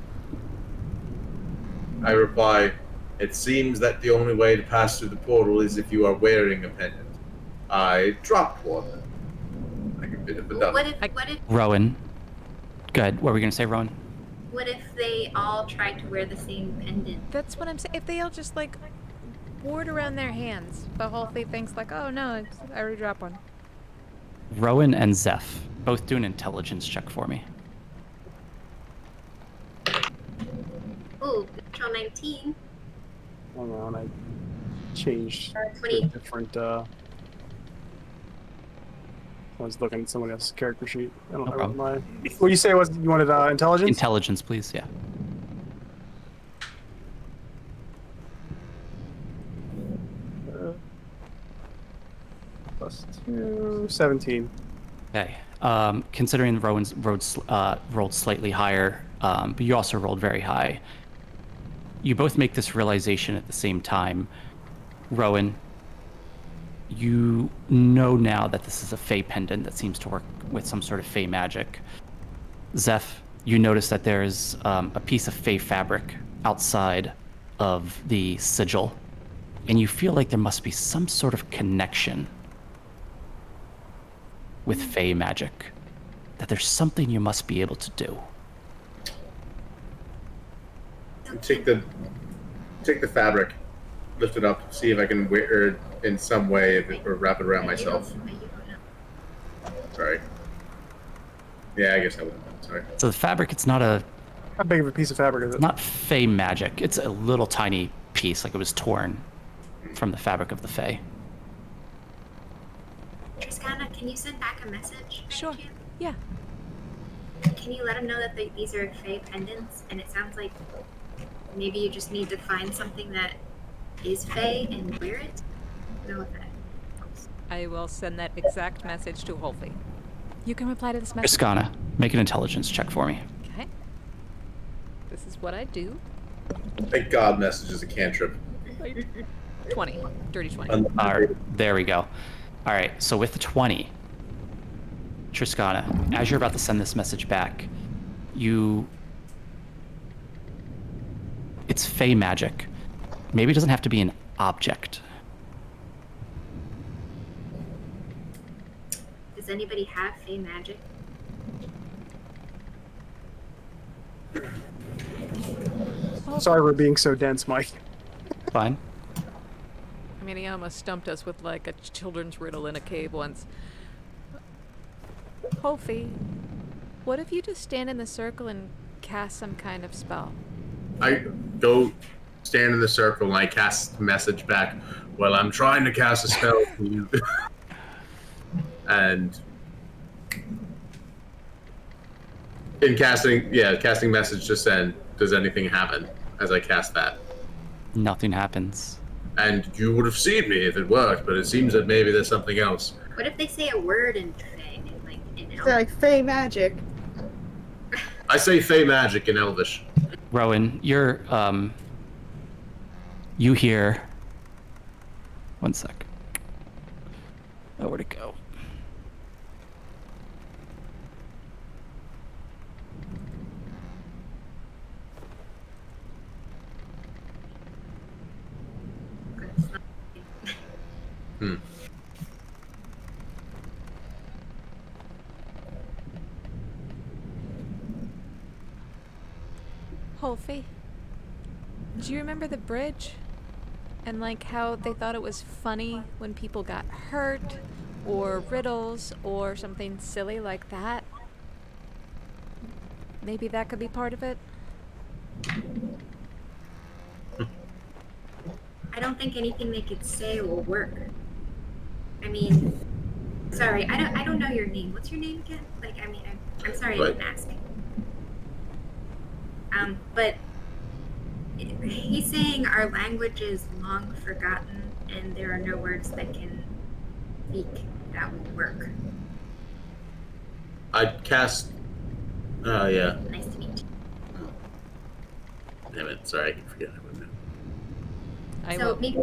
I reply, it seems that the only way to pass through the portal is if you are wearing a pendant. I dropped one. Like a bit of a dummy. What if Rowan. Good. What were we going to say, Rowan? what if they all tried to wear the same pendant? That's what I'm saying. If they all just like ward around their hands, but Holfie thinks like, oh no, I already dropped one. Rowan and Zeph, both do an intelligence check for me. Ooh, natural 19. Hold on, I changed to 20. a different. I was looking at someone else's character sheet. I don't No know what my. What you say was you wanted intelligence? Intelligence, please. Yeah. Plus 2, 17. Okay. Considering Rowan's rolled slightly higher, but you also rolled very high. You both make this realization at the same time. Rowan, you know now that this is a Fey pendant that seems to work with some sort of Fey magic. Zeph, you notice that there's a piece of Fey fabric outside of the sigil, and you feel like there must be some sort of connection with Fey magic, that there's something you must be able to do. Take the fabric, lift it up, see if I can wear it in some way or wrap it around myself. Sorry. Yeah, I guess I would. Sorry. So the fabric, it's not How big of a piece of fabric is it? not Fey magic. It's a little tiny piece, like it was torn from the fabric of the Fey. Triskana, can you send back a message? by Sure. chance? Yeah. Can you let them know that these are Fey pendants? And it sounds like maybe you just need to find something that is Fey and wear it? No, that helps. I will send that exact message to Holfie. You can reply to this message. Triskana, make an intelligence check for me. Okay. This is what I do. Thank God message is a cantrip. 20. Dirty 20. There we go. All right, so with the 20, Triskana, as you're about to send this message back, it's Fey magic. Maybe it doesn't have to be an object. Does anybody have Fey magic? Sorry for being so dense, Mike. Fine. I mean, he almost stumped us with like a children's riddle in a cave once. Holfie, what if you just stand in the circle and cast some kind of spell? I go stand in the circle and I cast a message back. Well, I'm trying to cast a spell for you. And in casting message to send, does anything happen as I cast that? Nothing happens. And you would have seen me if it worked, but it seems that maybe there's something else. What if they say a word in Fey, like in They're like Fey magic. I say Fey magic in Elvish. Rowan, you hear. One sec. Oh, where'd it go? Hmm. Holfie, do you remember the bridge? And like how they thought it was funny when people got hurt, or riddles, or something silly like that? Maybe that could be part of it? I don't think anything they could say will work. I mean, sorry, I don't know your name. What's your name again? Like, I mean, I'm sorry I didn't ask. But he's saying our language is long forgotten and there are no words that can speak that will work. I'd cast. Oh, yeah. Nice to meet you. Damn it. Sorry, I keep forgetting. I So will. maybe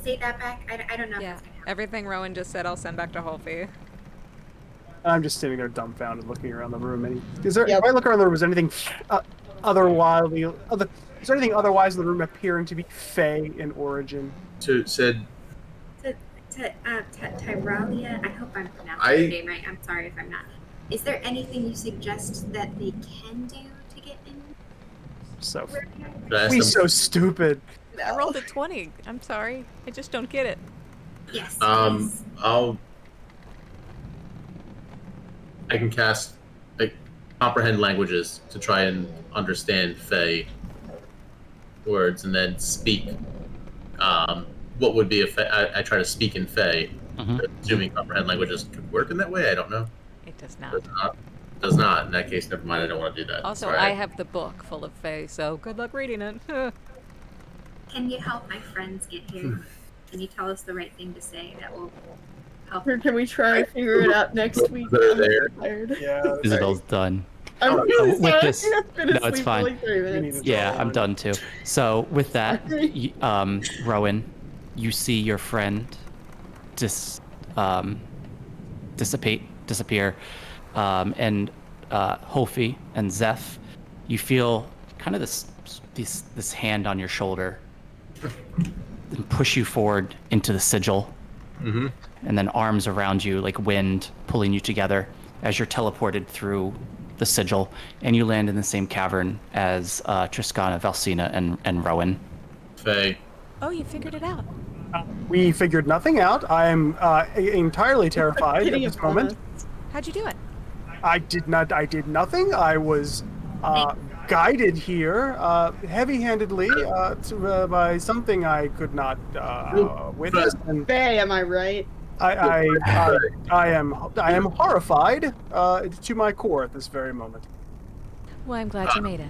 say that back. I don't know if Yeah, that's gonna help. everything Rowan just said, I'll send back to Holfie. I'm just sitting there dumbfounded, looking around the room. Is there? Yep. If I look around the room, is there anything is there anything otherwise in the room appearing to be Fey in origin? Said Tyralia, I hope I'm pronouncing your name right. I'm sorry if I'm not. Is there anything you suggest that they can do to get in? So Should I ask he's them? so stupid. I rolled a 20. I'm sorry. I just don't get it. Yes. Please. I can cast comprehend languages to try and understand Fey words, and then speak. What would be a Fey? I try to speak in Fey. Assuming comprehend languages could work in that way. I don't know. It does not. Does not. In that case, never mind. I don't want to do that. Also, Sorry. I have the book full of Fae, so good luck reading it. Can you help my friends get here? Can you tell us the right thing to say that will help? Or can we try to figure it out next week? They're I'm there. tired. Yeah. Isabel's done. I'm really with sorry. this- I've been no, asleep it's for fine. like 3 minutes. Yeah, I'm done too. So with that, Rowan, you see your friend disappear, and Holfie and Zeph, you feel kind of this hand on your shoulder and push you forward into the sigil. and then arms around you like wind pulling you together as you're teleported through the sigil, and you land in the same cavern as Triscana, Valsina, and Rowan. Faye. Oh, you figured it out. We figured nothing out. I'm entirely terrified at Getting this a moment. How'd you do it? I did nothing. I was guided here heavy-handedly by something I could not witness. And Faye, am I right? I am horrified to my core at this very moment. Well, I'm glad you made it.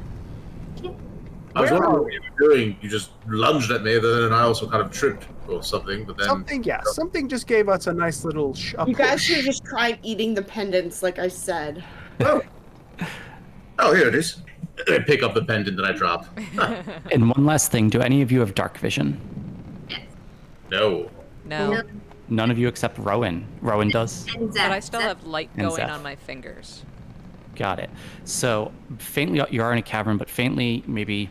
I was Where wondering are what you were doing. You just lunged at me, then I also kind of tripped or something. But then Something just gave us a nice little You guys push. should have just tried eating the pendants, like I said. Oh, here it is. I pick up the pendant that I dropped. And one last thing, do any of you have dark vision? No. No. None of you except Rowan. Rowan does? And But I still have light And going Zeph. on my fingers. Got it. So faintly, you are in a cavern, but faintly, maybe,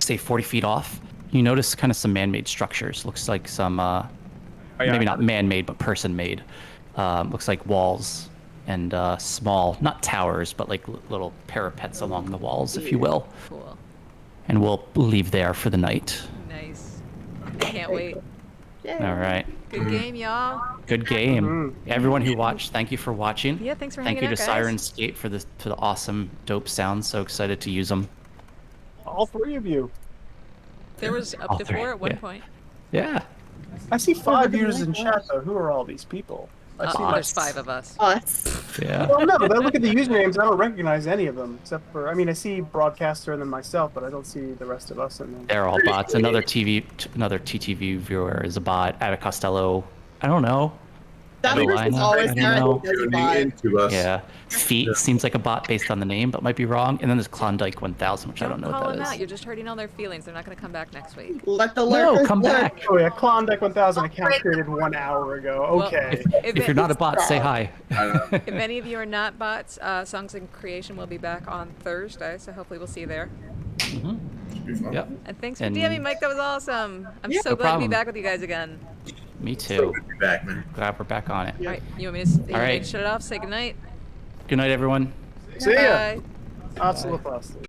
say 40 feet off, you notice kind of some man-made structures. Looks like some, maybe not man-made, but person-made. Looks like walls and small, not towers, but like little parapets along the walls, if you will. Cool. And we'll leave there for the night. Nice. I can't wait. Yay. All right. Good game, y'all. Good game. Everyone who watched, thank you for watching. Yeah, thanks for Thank hanging you to out, guys. Sirenscape for the awesome, dope sounds. So excited to use them. All three of you. There was All up to three, 4 at one yeah. point. Yeah. I see 5 viewers in chat, though. Who are all these people? I see There's like 5 of us. Us. Yeah. Well, no, but I look at the usernames. I don't recognize any of them, except for I see Broadcaster and then myself, but I don't see the rest of us. And then They're all bots. Another TTV viewer is a bot. Ada Costello. I don't know. That Carolina, person's always I there. don't know. I think, as a Tuning bot. into us. Yeah. Feet seems like a bot based on the name, but might be wrong. And then there's Klondike 1000, which I don't know call what them that out. is. You're just hurting all their feelings. They're not going to come back next week. Let the No, lurkers come lurk. back. oh yeah, Klondike 1000 account created 1 hour ago. Well, Okay. If you're not a bot, say hi. If any of you are not bots, Songs in Creation will be back on Thursday, so hopefully we'll see you there. Should be fun. Yep. And thanks for And- DMing, Mike. That was awesome. I'm Yeah. so No glad to problem. be back with you guys again. Me So too. good to be back, man. Glad we're back on it. All right, you want me to, you want me right. to shut it off? Say goodnight. Good night, everyone. See ya. Bye. Absolutely.